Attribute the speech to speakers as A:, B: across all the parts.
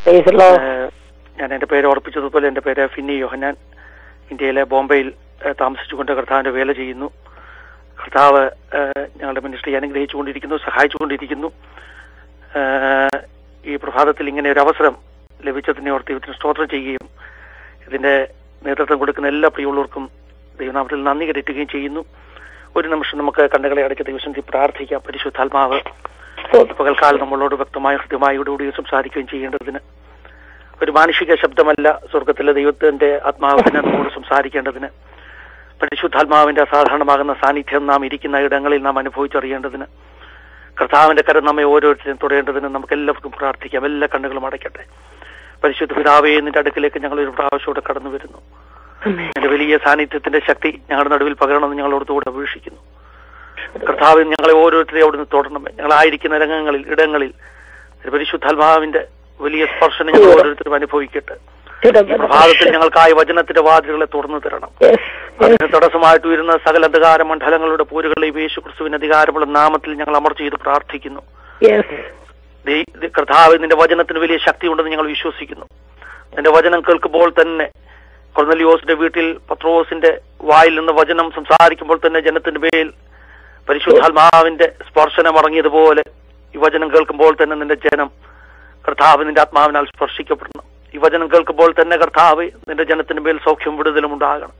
A: ഞാൻ എൻ്റെ പേര് ഓർപ്പിച്ചതുപോലെ എൻ്റെ പേര് ഫിന്നി യോഹന്നാൻ. ഇന്ത്യയിലെ ബോംബെയിൽ താമസിച്ചുകൊണ്ട് കർത്താവിന്റെ വേല ചെയ്യുന്നു. കർത്താവ് ഞങ്ങളുടെ മിനിസ്ട്രി അനുഗ്രഹിച്ചുകൊണ്ടിരിക്കുന്നു, സഹായിച്ചുകൊണ്ടിരിക്കുന്നു. ഈ പ്രഭാതത്തിൽ ഇങ്ങനെ ഒരു അവസരം ലഭിച്ചതിനെ ഓർത്ത് ദൈവത്തിന് സ്തോത്രം ചെയ്യുകയും ഇതിന്റെ നേതൃത്വം കൊടുക്കുന്ന എല്ലാ പ്രിയമുള്ളവർക്കും ദൈവനാമത്തിൽ നന്ദി കരയറ്റുകയും ചെയ്യുന്നു. ഒരു നിമിഷം നമുക്ക് കണ്ണുകളെ അടച്ച ദൈവസന്നിധി പ്രാർത്ഥിക്കാം. പരിശുദ്ധാത്മാവ് പകൽക്കാലം നമ്മളോട് വ്യക്തമായ ഹൃദ്യമായോടുകൂടി സംസാരിക്കുകയും ചെയ്യേണ്ടതിന്, ഒരു മാനുഷിക ശബ്ദമല്ല, സ്വർഗത്തിലെ ദൈവത്തിന്റെ ആത്മാവിനെ നമ്മോട് സംസാരിക്കേണ്ടതിന്, പരിശുദ്ധാത്മാവിന്റെ അസാധാരണമാകുന്ന സാന്നിധ്യം നാം ഇരിക്കുന്ന ഇടങ്ങളിൽ നാം അനുഭവിച്ചറിയേണ്ടതിന്, കർത്താവിന്റെ കരം നമ്മെ ഓരോരുത്തരും തുടയേണ്ടതിന് നമുക്ക് എല്ലാവർക്കും പ്രാർത്ഥിക്കാം. എല്ലാ കണ്ണുകളും അടയ്ക്കട്ടെ. പരിശുദ്ധ പിതാവേ, നിന്റെ അടുക്കിലേക്ക് ഞങ്ങൾ ഒരു പ്രാവശ്യത്തോടെ കടന്നു വരുന്നു. എന്റെ വലിയ സാന്നിധ്യത്തിന്റെ ശക്തി ഞങ്ങളുടെ നടുവിൽ പകരണമെന്ന് ഞങ്ങളോടത്തോടെ അപേക്ഷിക്കുന്നു. കർത്താവ് ഞങ്ങളെ ഓരോരുത്തരെയും അവിടുന്ന് തുടരണമേ. ഞങ്ങളായിരിക്കുന്ന രംഗങ്ങളിൽ, ഇടങ്ങളിൽ പരിശുദ്ധാത്മാവിന്റെ വലിയ സ്പർശനം ഞങ്ങൾ ഓരോരുത്തരും അനുഭവിക്കട്ടെ. പ്രഭാതത്തിൽ ഞങ്ങൾക്കായ വചനത്തിന്റെ വാതിലുകളെ തുറന്നു തരണം. അതിന് തടസ്സമായിട്ട് വരുന്ന സകല അന്ധകാര മണ്ഡലങ്ങളുടെ പോരുകളെ യേശു ക്രിസ്തുവിന്റെ അധികാരമുള്ള നാമത്തിൽ ഞങ്ങൾ അമർച്ച ചെയ്ത് പ്രാർത്ഥിക്കുന്നു. കർത്താവ്, നിന്റെ വചനത്തിന് വലിയ ശക്തിയുണ്ടെന്ന് ഞങ്ങൾ വിശ്വസിക്കുന്നു. നിന്റെ വചനം കേൾക്കുമ്പോൾ തന്നെ കൊർന്നലിയോസിന്റെ വീട്ടിൽ പത്രോസിന്റെ വായിൽ നിന്ന് വചനം സംസാരിക്കുമ്പോൾ തന്നെ ജനത്തിന്റെ മേൽ പരിശുദ്ധാത്മാവിന്റെ സ്പർശനം ഇറങ്ങിയതുപോലെ ഈ വചനം കേൾക്കുമ്പോൾ തന്നെ നിന്റെ ജനം കർത്താവ് നിന്റെ ആത്മാവിനാൽ സ്പർശിക്കപ്പെടണം. ഈ വചനം കേൾക്കുമ്പോൾ തന്നെ കർത്താവ് നിന്റെ ജനത്തിന്റെ മേൽ സൗഖ്യം വിടുതലും ഉണ്ടാകണം.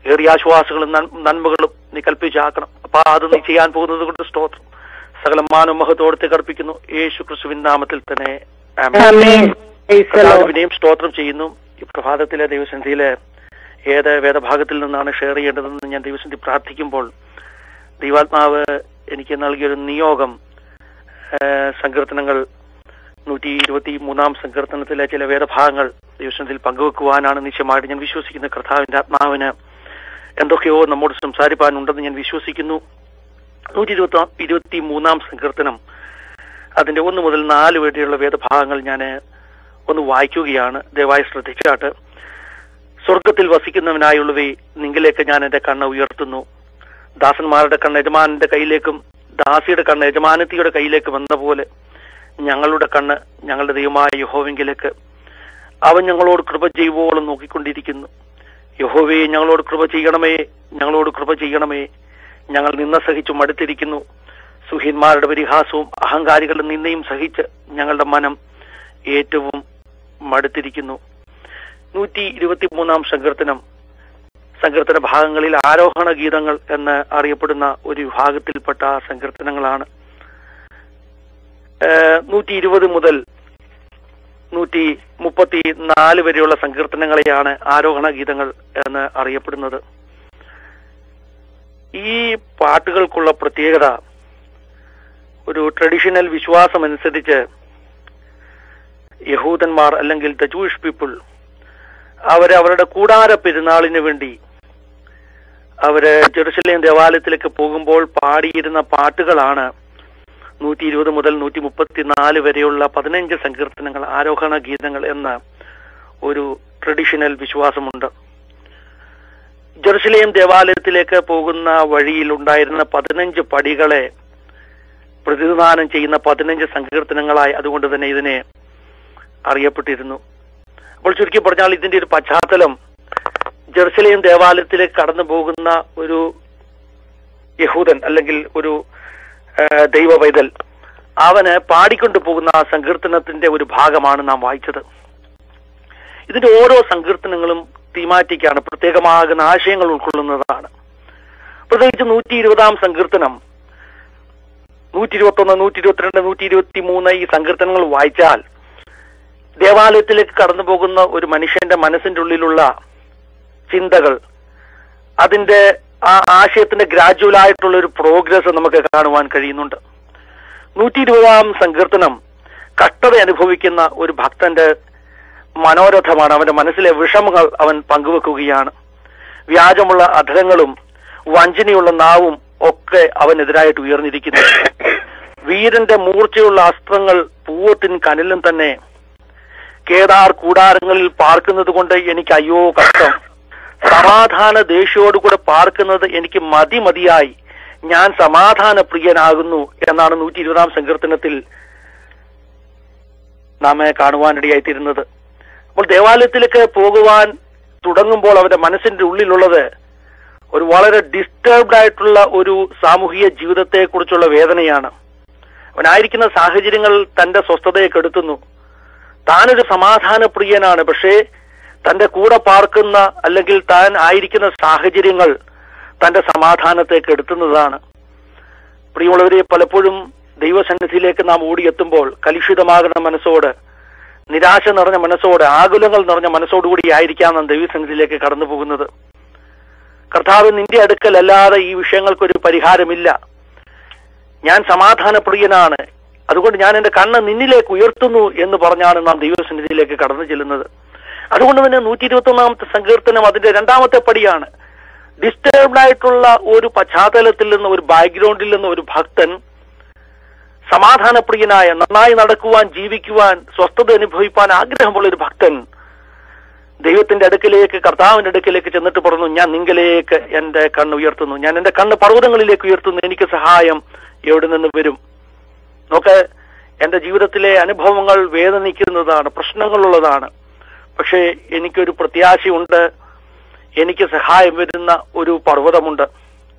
A: ഏറിയ ആശ്വാസങ്ങളും നന്മകളും നീ കൽപ്പിച്ചാക്കണം. അപ്പൊ അത് നീ ചെയ്യാൻ പോകുന്നത് കൊണ്ട് സ്തോത്രം. സകല മാനവ മഹത്വത്തെ കർപ്പിക്കുന്നു യേശു ക്രിസ്തുവിൻ നാമത്തിൽ തന്നെ. പിന്നെയും സ്തോത്രം ചെയ്യുന്നു. ഈ പ്രഭാതത്തിലെ ദൈവസന്നിധിയിലെ ഏത് വേദഭാഗത്തിൽ നിന്നാണ് ഷെയർ ചെയ്യേണ്ടതെന്ന് ഞാൻ ദൈവസന്നിധി പ്രാർത്ഥിക്കുമ്പോൾ ദൈവാത്മാവ് എനിക്ക് നൽകിയൊരു നിയോഗം സങ്കീർത്തനങ്ങൾ 123 സങ്കീർത്തനത്തിലെ ചില വേദഭാഗങ്ങൾ ദൈവസന്നിധിയിൽ പങ്കുവെക്കുവാനാണ് നിശ്ചയമായിട്ട് ഞാൻ വിശ്വസിക്കുന്ന. കർത്താവിന്റെ ആത്മാവിന് എന്തൊക്കെയോ നമ്മോട് സംസാരിപ്പാനുണ്ടെന്ന് ഞാൻ വിശ്വസിക്കുന്നു. 123 സങ്കീർത്തനം അതിന്റെ 1 മുതൽ 4 വരെയുള്ള വേദഭാഗങ്ങൾ ഞാൻ ഒന്ന് വായിക്കുകയാണ്. ദയവായി ശ്രദ്ധിച്ചാട്ട്. സ്വർഗത്തിൽ വസിക്കുന്നവനായുള്ളവേ, നിങ്കിലേക്ക് ഞാൻ എന്റെ കണ്ണ് ഉയർത്തുന്നു. ദാസന്മാരുടെ കണ്ണ് യജമാനന്റെ കയ്യിലേക്കും ദാസിയുടെ കണ്ണ് യജമാനത്തിയുടെ കയ്യിലേക്കും എന്ന പോലെ ഞങ്ങളുടെ കണ്ണ് ഞങ്ങളുടെ ദൈവമായ യഹോവെങ്കിലേക്ക്. അവൻ ഞങ്ങളോട് കൃപ ചെയ്യുവോളം നോക്കിക്കൊണ്ടിരിക്കുന്നു. യഹോവേ, ഞങ്ങളോട് കൃപ ചെയ്യണമേ, ഞങ്ങളോട് കൃപ ചെയ്യണമേ. ഞങ്ങൾ നിന്ന സഹിച്ചു മടുത്തിരിക്കുന്നു. സുഹീന്മാരുടെ പരിഹാസവും അഹങ്കാരികളുടെ നിന്നയും സഹിച്ച് ഞങ്ങളുടെ മനം ഏറ്റവും മടുത്തിരിക്കുന്നു. 123 സങ്കീർത്തന ഭാഗങ്ങളിൽ ആരോഹണ ഗീതങ്ങൾ എന്ന് അറിയപ്പെടുന്ന ഒരു വിഭാഗത്തിൽപ്പെട്ട സങ്കീർത്തനങ്ങളാണ്. 120 മുതൽ 134 വരെയുള്ള സങ്കീർത്തനങ്ങളെയാണ് ആരോഹണ ഗീതങ്ങൾ എന്ന് അറിയപ്പെടുന്നത്. ഈ പാട്ടുകൾക്കുള്ള പ്രത്യേകത, ഒരു ട്രഡീഷണൽ വിശ്വാസം അനുസരിച്ച് യഹൂദന്മാർ അല്ലെങ്കിൽ ദ ജൂയിഷ് പീപ്പിൾ അവരുടെ കൂടാര പെരുന്നാളിന് വേണ്ടി അവര് ജെറുസലേം ദേവാലയത്തിലേക്ക് പോകുമ്പോൾ പാടിയിരുന്ന പാട്ടുകളാണ് 120 മുതൽ 134 വരെയുള്ള 15 സങ്കീർത്തനങ്ങൾ ആരോഹണ ഗീതങ്ങൾ എന്ന ഒരു ട്രഡീഷണൽ വിശ്വാസമുണ്ട്. ജെറുസലേം ദേവാലയത്തിലേക്ക് പോകുന്ന വഴിയിൽ ഉണ്ടായിരുന്ന 15 പടികളെ പ്രതിനിധാനം ചെയ്യുന്ന 15 സങ്കീർത്തനങ്ങളായി അതുകൊണ്ട് തന്നെ ഇതിനെ അറിയപ്പെട്ടിരുന്നു. അപ്പോൾ ചുരുക്കി പറഞ്ഞാൽ ഇതിന്റെ ഒരു പശ്ചാത്തലം, ജെറുസലേം ദേവാലയത്തിലേക്ക് കടന്നു പോകുന്ന ഒരു യഹൂദൻ അല്ലെങ്കിൽ ഒരു ദൈവ പൈതൽ, അവന് പാടിക്കൊണ്ടു പോകുന്ന ആ സങ്കീർത്തനത്തിന്റെ ഒരു ഭാഗമാണ് നാം വായിച്ചത്. ഇതിന്റെ ഓരോ സങ്കീർത്തനങ്ങളും തീമാറ്റിക്കാണ്, പ്രത്യേകമാകുന്ന ആശയങ്ങൾ ഉൾക്കൊള്ളുന്നതാണ്. പ്രത്യേകിച്ച് 120 സങ്കീർത്തനം, 121, 122, 123 ഈ സങ്കീർത്തനങ്ങൾ വായിച്ചാൽ ദേവാലയത്തിലേക്ക് കടന്നു പോകുന്ന ഒരു മനുഷ്യന്റെ മനസ്സിന്റെ ഉള്ളിലുള്ള ചിന്തകൾ, അതിന്റെ ആ ആശയത്തിന്റെ ഗ്രാജുവലായിട്ടുള്ള ഒരു പ്രോഗ്രസ് നമുക്ക് കാണുവാൻ കഴിയുന്നുണ്ട്. 120 സങ്കീർത്തനം കഷ്ടത അനുഭവിക്കുന്ന ഒരു ഭക്തന്റെ മനോരഥമാണ്. അവന്റെ മനസ്സിലെ വിഷമങ്ങൾ അവൻ പങ്കുവെക്കുകയാണ്. വ്യാജമുള്ള അധരങ്ങളും വഞ്ചനയുള്ള നാവും ഒക്കെ അവനെതിരായിട്ട് ഉയർന്നിരിക്കുന്നു. വീരന്റെ മൂർച്ചയുള്ള അസ്ത്രങ്ങൾ പൂവത്തിൻ കനലും തന്നെ. കേദാർ കൂടാരങ്ങളിൽ പാർക്കുന്നത് കൊണ്ട് എനിക്ക് അയ്യോ കഷ്ടം. സമാധാന ദേശയോടുകൂടെ പാർക്കുന്നത് എനിക്ക് മതിയായി. ഞാൻ സമാധാന പ്രിയനാകുന്നു എന്നാണ് 120 സങ്കീർത്തനത്തിൽ നാം കാണുവാനിടയായിത്തീരുന്നത്. അപ്പോൾ ദേവാലയത്തിലേക്ക് പോകുവാൻ തുടങ്ങുമ്പോൾ അവന്റെ മനസ്സിന്റെ ഉള്ളിലുള്ളത് ഒരു വളരെ ഡിസ്റ്റർബ്ഡ് ആയിട്ടുള്ള ഒരു സാമൂഹിക ജീവിതത്തെ കുറിച്ചുള്ള വേദനയാണ്. അവനായിരിക്കുന്ന സാഹചര്യങ്ങൾ തന്റെ സ്വസ്ഥതയെ കെടുത്തുന്നു. താനൊരു സമാധാനപ്രിയനാണ്, പക്ഷേ തന്റെ കൂടെ പാർക്കുന്ന അല്ലെങ്കിൽ താൻ ആയിരിക്കുന്ന സാഹചര്യങ്ങൾ തന്റെ സമാധാനത്തെ കെടുത്തുന്നതാണ്. പ്രിയമുള്ളവരെ, പലപ്പോഴും ദൈവസന്നിധിയിലേക്ക് നാം ഓടിയെത്തുമ്പോൾ കലുഷിതമാകുന്ന മനസ്സോട്, നിരാശ നിറഞ്ഞ മനസ്സോട്, ആകുലങ്ങൾ നിറഞ്ഞ മനസ്സോടുകൂടി ആയിരിക്കാം നാം ദൈവസന്നിധിയിലേക്ക് കടന്നു പോകുന്നത്. കർത്താവ്, നിന്റെ അടുക്കൽ അല്ലാതെ ഈ വിഷയങ്ങൾക്കൊരു പരിഹാരമില്ല. ഞാൻ സമാധാനപ്രിയനാണ്, അതുകൊണ്ട് ഞാൻ എന്റെ കണ്ണ് നിന്നിലേക്ക് ഉയർത്തുന്നു എന്ന് പറഞ്ഞാണ് നാം ദൈവസന്നിധിയിലേക്ക് കടന്നു ചെല്ലുന്നത്. അതുകൊണ്ട് തന്നെ 121 സങ്കീർത്തനം അതിന്റെ 2ാമത്തെ പടിയാണ്. ഡിസ്റ്റർബ്ഡ് ആയിട്ടുള്ള ഒരു പശ്ചാത്തലത്തിൽ നിന്ന്, ഒരു ബാക്ക്ഗ്രൗണ്ടിൽ നിന്ന് ഒരു ഭക്തൻ, സമാധാനപ്രിയനായ, നന്നായി നടക്കുവാൻ, ജീവിക്കുവാൻ, സ്വസ്ഥത അനുഭവിപ്പാൻ ആഗ്രഹമുള്ള ഒരു ഭക്തൻ ദൈവത്തിന്റെ അടുക്കിലേക്ക്, കർത്താവിന്റെ അടുക്കിലേക്ക് ചെന്നിട്ട് പറഞ്ഞു, ഞാൻ നിങ്കലേക്ക് എന്റെ കണ്ണ് ഉയർത്തുന്നു, ഞാൻ എന്റെ കണ്ണ് പർവ്വതങ്ങളിലേക്ക് ഉയർത്തുന്നു, എനിക്ക് സഹായം എവിടെ നിന്ന് വരും? നോക്ക്, എന്റെ ജീവിതത്തിലെ അനുഭവങ്ങൾ വേദനിക്കുന്നതാണ്, പ്രശ്നങ്ങളുള്ളതാണ്. പക്ഷേ എനിക്കൊരു പ്രത്യാശയുണ്ട്. എനിക്ക് സഹായം വരുന്ന ഒരു പർവ്വതമുണ്ട്,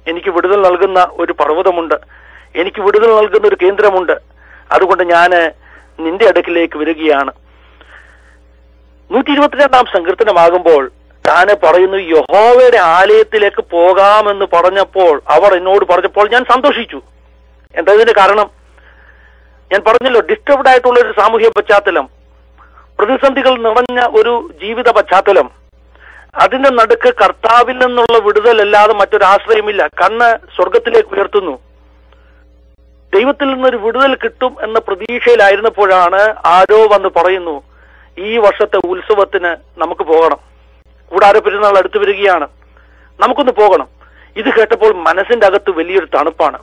A: എനിക്ക് വിടുതൽ നൽകുന്ന ഒരു പർവ്വതമുണ്ട്, എനിക്ക് വിടുതൽ നൽകുന്ന ഒരു കേന്ദ്രമുണ്ട്. അതുകൊണ്ട് ഞാൻ നിന്റെ അടുക്കിലേക്ക് വരികയാണ്. 122 സങ്കീർത്തനമാകുമ്പോൾ താന് പറയുന്നു, യഹോവയുടെ ആലയത്തിലേക്ക് പോകാമെന്ന് പറഞ്ഞപ്പോൾ, അവർ എന്നോട് പറഞ്ഞപ്പോൾ ഞാൻ സന്തോഷിച്ചു. എന്താ ഇതിന്റെ കാരണം? ഞാൻ പറഞ്ഞല്ലോ, ഡിസ്റ്റർബ്ഡ് ആയിട്ടുള്ള ഒരു സാമൂഹ്യ പശ്ചാത്തലം, പ്രതിസന്ധികൾ നിറഞ്ഞ ഒരു ജീവിത പശ്ചാത്തലം. അതിന്റെ നടുക്ക് കർത്താവിൽ നിന്നുള്ള വിടുതലല്ലാതെ മറ്റൊരാശ്രയമില്ല. കണ്ണ് സ്വർഗത്തിലേക്ക് ഉയർത്തുന്നു. ദൈവത്തിൽ നിന്നൊരു വിടുതൽ കിട്ടും എന്ന പ്രതീക്ഷയിലായിരുന്നപ്പോഴാണ് ആരോ വന്ന് പറയുന്നു, ഈ വർഷത്തെ ഉത്സവത്തിന് നമുക്ക് പോകണം, കൂടാര പെരുന്നാൾ അടുത്ത് വരികയാണ്, നമുക്കൊന്ന് പോകണം. ഇത് കേട്ടപ്പോൾ മനസ്സിന്റെ അകത്ത് വലിയൊരു തണുപ്പാണ്.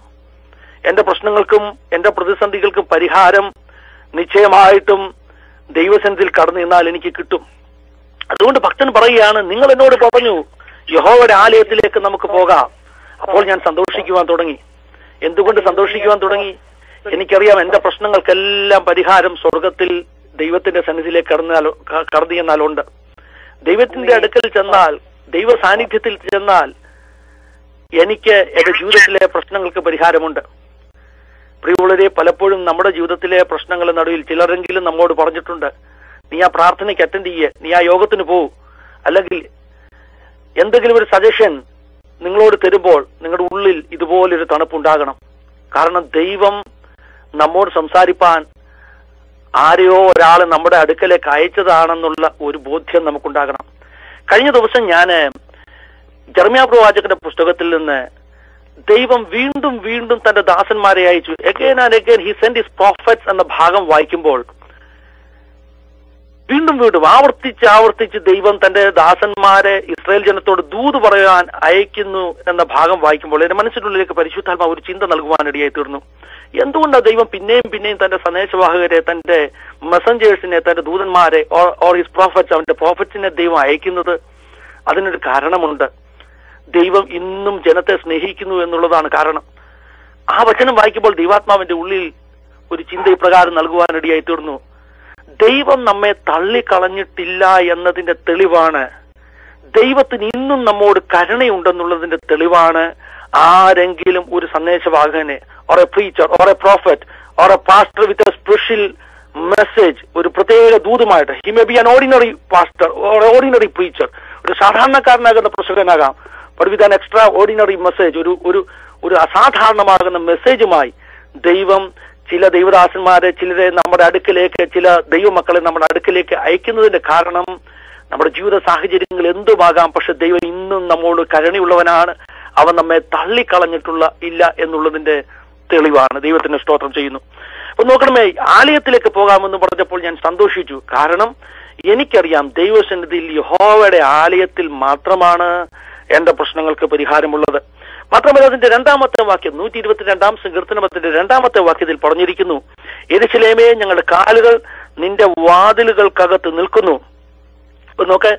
A: എന്റെ പ്രശ്നങ്ങൾക്കും എന്റെ പ്രതിസന്ധികൾക്കും പരിഹാരം നിശ്ചയമായിട്ടും ദൈവസന്നിധിയിൽ കടന്നു നിന്നാൽ എനിക്ക് കിട്ടും. അതുകൊണ്ട് ഭക്തൻ പറയുകയാണ്, നിങ്ങൾ എന്നോട് പറഞ്ഞു യഹോവയുടെ ആലയത്തിലേക്ക് നമുക്ക് പോകാം. അപ്പോൾ ഞാൻ സന്തോഷിക്കുവാൻ തുടങ്ങി. എന്തുകൊണ്ട് സന്തോഷിക്കുവാൻ തുടങ്ങി? എനിക്കറിയാം, എന്റെ പ്രശ്നങ്ങൾക്കെല്ലാം പരിഹാരം സ്വർഗത്തിൽ ദൈവത്തിന്റെ സന്നിധിയിലേക്ക് കടന്നു ചെന്നാലുണ്ട്. ദൈവത്തിന്റെ അടുക്കൽ ചെന്നാൽ, ദൈവ സാന്നിധ്യത്തിൽ ചെന്നാൽ എനിക്ക് എന്റെ ജീവിതത്തിലെ പ്രശ്നങ്ങൾക്ക് പരിഹാരമുണ്ട്. പ്രിയമുള്ളവരെ, പലപ്പോഴും നമ്മുടെ ജീവിതത്തിലെ പ്രശ്നങ്ങളുടെ നടുവിൽ ചിലരെങ്കിലും നമ്മോട് പറഞ്ഞിട്ടുണ്ട്, നീ ആ പ്രാർത്ഥനയ്ക്ക് അറ്റൻഡ് ചെയ്യേ, നീ ആ യോഗത്തിന് പോകൂ, അല്ലെങ്കിൽ എന്തെങ്കിലും ഒരു സജഷൻ നിങ്ങളോട് തരുമ്പോൾ നിങ്ങളുടെ ഉള്ളിൽ ഇതുപോലൊരു തണുപ്പുണ്ടാകണം. കാരണം ദൈവം നമ്മോട് സംസാരിപ്പാൻ ആരെയോ ഒരാൾ നമ്മുടെ അടുക്കലേക്ക് അയച്ചതാണെന്നുള്ള ഒരു ബോധ്യം നമുക്കുണ്ടാകണം. കഴിഞ്ഞ ദിവസം ഞാൻ ജെറമ്യാ പ്രവാചകന്റെ പുസ്തകത്തിൽ നിന്ന് ദൈവം വീണ്ടും വീണ്ടും തന്റെ ദാസന്മാരെ അയച്ചു, again and again he saint his prophets എന്ന ഭാഗം വായിക്കുമ്പോൾ, വീണ്ടും വീണ്ടും ആവർത്തിച്ച് ദൈവം തന്റെ ദാസന്മാരെ ഇസ്രായേൽ ജനത്തോട് ദൂത് പറയാൻ അയക്കുന്നു എന്ന ഭാഗം വായിക്കുമ്പോൾ എന്റെ മനസ്സിനുള്ളിലേക്ക് പരിശുദ്ധാത്മാവ് ഒരു ചിന്ത നൽകുവാനിടയായി തീർന്നു. എന്തുകൊണ്ടാണ് ദൈവം പിന്നെയും പിന്നെയും തന്റെ സന്ദേശവാഹകരെ, തന്റെ മെസഞ്ചേഴ്സിനെ, തന്റെ ദൂതന്മാരെ, ഓർ ഹിസ് പ്രോഫറ്റ്സ്, അവന്റെ പ്രോഫറ്റ്സിനെ ദൈവം അയക്കുന്നത്? അതിനൊരു കാരണമുണ്ട്. ദൈവം ഇന്നും ജനത്തെ സ്നേഹിക്കുന്നു എന്നുള്ളതാണ് കാരണം. ആ വചനം വായിക്കുമ്പോൾ ദൈവാത്മാവിന്റെ ഉള്ളിൽ ഒരു ചിന്ത ഇപ്രകാരം നൽകുവാനിടയായി തീർന്നു. ദൈവം നമ്മെ തള്ളിക്കളഞ്ഞിട്ടില്ല എന്നതിന്റെ തെളിവാണ്, ദൈവത്തിന് ഇന്നും നമ്മോട് കരുണയുണ്ടെന്നുള്ളതിന്റെ തെളിവാണ് ആരെങ്കിലും ഒരു സന്ദേശവാഹകനെ, or a preacher, or a prophet, or a pastor with a special message, ഒരു പ്രത്യേക ദൂതുമായിട്ട്, he may be an ordinary pastor or an ordinary preacher, ഒരു സാധാരണക്കാരനാകുന്ന പ്രസംഗനാകാം, but with an extraordinary message, ഒരു അസാധാരണമാകുന്ന മെസ്സേജുമായി ദൈവം ചില ദൈവദാസന്മാരെ, ചിലരെ നമ്മുടെ അടുക്കിലേക്ക്, ചില ദൈവമക്കളെ നമ്മുടെ അടുക്കിലേക്ക് അയക്കുന്നതിന്റെ കാരണം നമ്മുടെ ജീവിത സാഹചര്യങ്ങൾ എന്തുമാകാം, പക്ഷെ ദൈവം ഇന്നും നമ്മോട് കരുണയുള്ളവനാണ്, അവൻ നമ്മെ തള്ളിക്കളഞ്ഞിട്ടുള്ള ഇല്ല എന്നുള്ളതിന്റെ തെളിവാണ്. ദൈവത്തിന് സ്തോത്രം ചെയ്യുന്നു. അപ്പൊ നോക്കണമേ, ആലയത്തിലേക്ക് പോകാമെന്ന് പറഞ്ഞപ്പോൾ ഞാൻ സന്തോഷിച്ചു. കാരണം എനിക്കറിയാം, ദൈവസന്നിധിയിൽ യഹോവയുടെ ആലയത്തിൽ മാത്രമാണ് എന്റെ പ്രശ്നങ്ങൾക്ക് പരിഹാരമുള്ളത്. മാത്രമല്ല, അതിന്റെ 2ാമത്തെ വാക്യം, 122 സങ്കീർത്തനത്തിന്റെ 2ാമത്തെ വാക്യത്തിൽ പറഞ്ഞിരിക്കുന്നു, യെരൂശലേമേ, ഞങ്ങളുടെ കാലുകൾ നിന്റെ വാതിലുകൾക്കകത്ത് നിൽക്കുന്നു. അപ്പൊ നോക്ക്,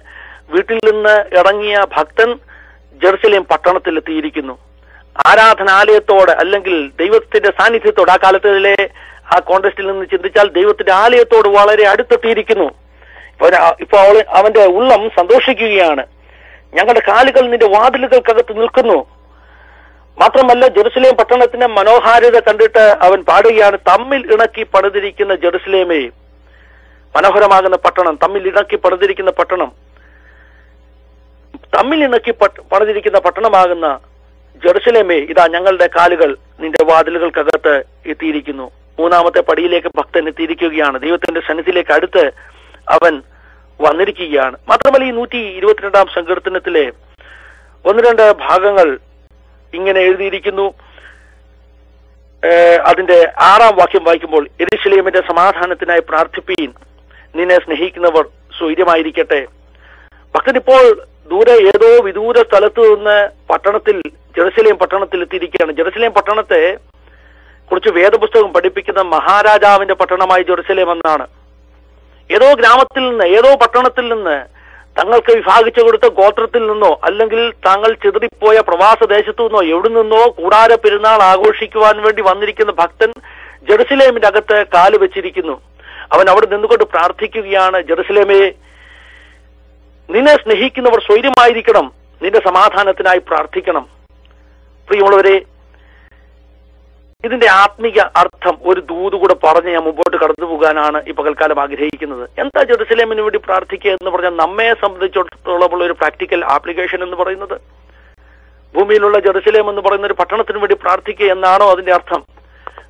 A: വീട്ടിൽ നിന്ന് ഇറങ്ങിയ ഭക്തൻ ജെറുസലേം പട്ടണത്തിലെത്തിയിരിക്കുന്നു. ആരാധനാലയത്തോട് അല്ലെങ്കിൽ ദൈവത്തിന്റെ സാന്നിധ്യത്തോട്, ആ കാലത്തിലെ ആ കോണ്ടെക്സ്റ്റിൽ നിന്ന് ചിന്തിച്ചാൽ ദൈവത്തിന്റെ ആലയത്തോട് വളരെ അടുത്തെത്തിയിരിക്കുന്നു. ഇപ്പൊ അവന്റെ ഉള്ളം സന്തോഷിക്കുകയാണ്. ഞങ്ങളുടെ കാലുകൾ നിന്റെ വാതിലുകൾക്കകത്ത് നിൽക്കുന്നു. മാത്രമല്ല ജെറുസലേം പട്ടണത്തിന്റെ മനോഹാരിത കണ്ടിട്ട് അവൻ പാടുകയാണ്, തമ്മിൽ ഇണക്കി പണിതിരിക്കുന്ന ജെറുസലേമേ, മനോഹരമാകുന്ന പട്ടണം, തമ്മിൽ ഇണക്കി പണിതിരിക്കുന്ന പട്ടണം, തമ്മിൽ ഇണക്കി പണിതിരിക്കുന്ന പട്ടണമാകുന്ന ജെറുസലേമേ, ഇതാ ഞങ്ങളുടെ കാലുകൾ നിന്റെ വാതിലുകൾക്കകത്ത് എത്തിയിരിക്കുന്നു. മൂന്നാമത്തെ പടിയിലേക്ക് ഭക്തൻ എത്തിയിരിക്കുകയാണ്. ദൈവത്തിന്റെ സന്നിധിയിലേക്ക് അടുത്ത് അവൻ വന്നിരിക്കുകയാണ്. മാത്രമല്ല ഈ 122 സങ്കീർത്തനത്തിലെ 1-2 ഭാഗങ്ങൾ ഇങ്ങനെ എഴുതിയിരിക്കുന്നു. അതിന്റെ 6-ാം വാക്യം വായിക്കുമ്പോൾ, യെരൂശലേമിന്റെ സമാധാനത്തിനായി പ്രാർത്ഥിപ്പീൻ, നിന്നെ സ്നേഹിക്കുന്നവർ സ്വൈര്യമായിരിക്കട്ടെ. ഭക്തൻ ഇപ്പോൾ ദൂരെ ഏതോ വിദൂര സ്ഥലത്ത് നിന്ന് ജെറുസലേം പട്ടണത്തിൽ എത്തിയിരിക്കുകയാണ്. ജെറുസലേം പട്ടണത്തെ കുറിച്ച് വേദപുസ്തകം പഠിപ്പിക്കുന്ന മഹാരാജാവിന്റെ പട്ടണമായി ജെറുസലേം എന്നാണ്. ഏതോ ഗ്രാമത്തിൽ നിന്ന്, ഏതോ പട്ടണത്തിൽ നിന്ന്, തങ്ങൾക്ക് വിഭാഗിച്ചു കൊടുത്ത ഗോത്രത്തിൽ നിന്നോ അല്ലെങ്കിൽ താങ്കൾ ചിതറിപ്പോയ പ്രവാസ ദേശത്തു നിന്നോ എവിടെ നിന്നോ കൂടാര പെരുന്നാൾ ആഘോഷിക്കുവാൻ വേണ്ടി വന്നിരിക്കുന്ന ഭക്തൻ ജെറുസലേമിന്റെ അകത്ത് കാല് വെച്ചിരിക്കുന്നു. അവൻ അവിടെ നിന്നുകൊണ്ട് പ്രാർത്ഥിക്കുകയാണ്, ജെറുസലേമേ, നിന്നെ സ്നേഹിക്കുന്നവർ സ്വൈര്യമായിരിക്കണം, നിന്റെ സമാധാനത്തിനായി പ്രാർത്ഥിക്കണം. പ്രിയമുള്ളവരെ, ഇതിന്റെ ആത്മീക അർത്ഥം ഒരു ദൂത് കൂടെ പറഞ്ഞ് ഞാൻ മുമ്പോട്ട് കടന്നു പോകാനാണ് ഈ പകൽക്കാലം ആഗ്രഹിക്കുന്നത്. എന്താ ജെറുസലേമിന് വേണ്ടി പ്രാർത്ഥിക്കുക എന്ന് പറഞ്ഞാൽ നമ്മെ സംബന്ധിച്ചിടത്തോളമുള്ള ഒരു പ്രാക്ടിക്കൽ ആപ്ലിക്കേഷൻ എന്ന് പറയുന്നത്? ഭൂമിയിലുള്ള ജെറുസലേം എന്ന് പറയുന്ന ഒരു പട്ടണത്തിന് വേണ്ടി പ്രാർത്ഥിക്കുക എന്നാണോ അതിന്റെ അർത്ഥം?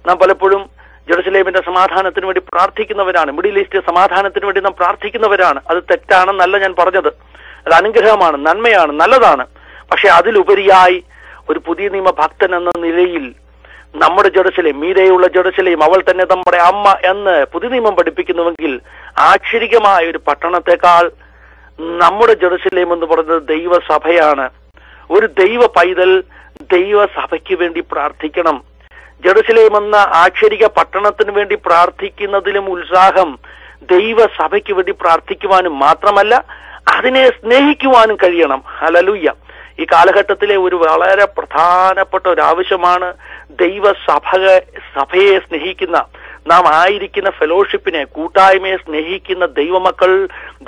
A: നാം പലപ്പോഴും ജെറുസലേമിന്റെ സമാധാനത്തിന് വേണ്ടി പ്രാർത്ഥിക്കുന്നവരാണ്. മിഡിൽ ഈസ്റ്റ് സമാധാനത്തിന് വേണ്ടി നാം പ്രാർത്ഥിക്കുന്നവരാണ്. അത് തെറ്റാണെന്നല്ല ഞാൻ പറഞ്ഞത്. അത് അനുഗ്രഹമാണ്, നന്മയാണ്, നല്ലതാണ്. പക്ഷെ അതിലുപരിയായി ഒരു പുതിയ നിയമ ഭക്തൻ എന്ന നിലയിൽ നമ്മുടെ ജെറുസലേം, മീരയുള്ള ജെറുസലേം, അവൾ തന്നെ നമ്മുടെ അമ്മ എന്ന് പുതിയ നിയമം പഠിപ്പിക്കുന്നുവെങ്കിൽ ആക്ഷരികമായ ഒരു പട്ടണത്തെക്കാൾ നമ്മുടെ ജെറുസലേം എന്ന് പറയുന്നത് ദൈവസഭയാണ്. ഒരു ദൈവ പൈതൽ ദൈവസഭയ്ക്ക് വേണ്ടി പ്രാർത്ഥിക്കണം. ജെറുസലേം എന്ന ആക്ഷരിക പട്ടണത്തിന് വേണ്ടി പ്രാർത്ഥിക്കുന്നതിലും ഉത്സാഹം ദൈവസഭയ്ക്ക് വേണ്ടി പ്രാർത്ഥിക്കുവാനും മാത്രമല്ല അതിനെ സ്നേഹിക്കുവാനും കഴിയണം. ഹല്ലേലൂയ. ഈ കാലഘട്ടത്തിലെ ഒരു വളരെ പ്രധാനപ്പെട്ട ഒരു ആവശ്യമാണ് സഭയെ സ്നേഹിക്കുന്ന, നാം ആയിരിക്കുന്ന ഫെലോഷിപ്പിനെ, കൂട്ടായ്മയെ സ്നേഹിക്കുന്ന ദൈവമക്കൾ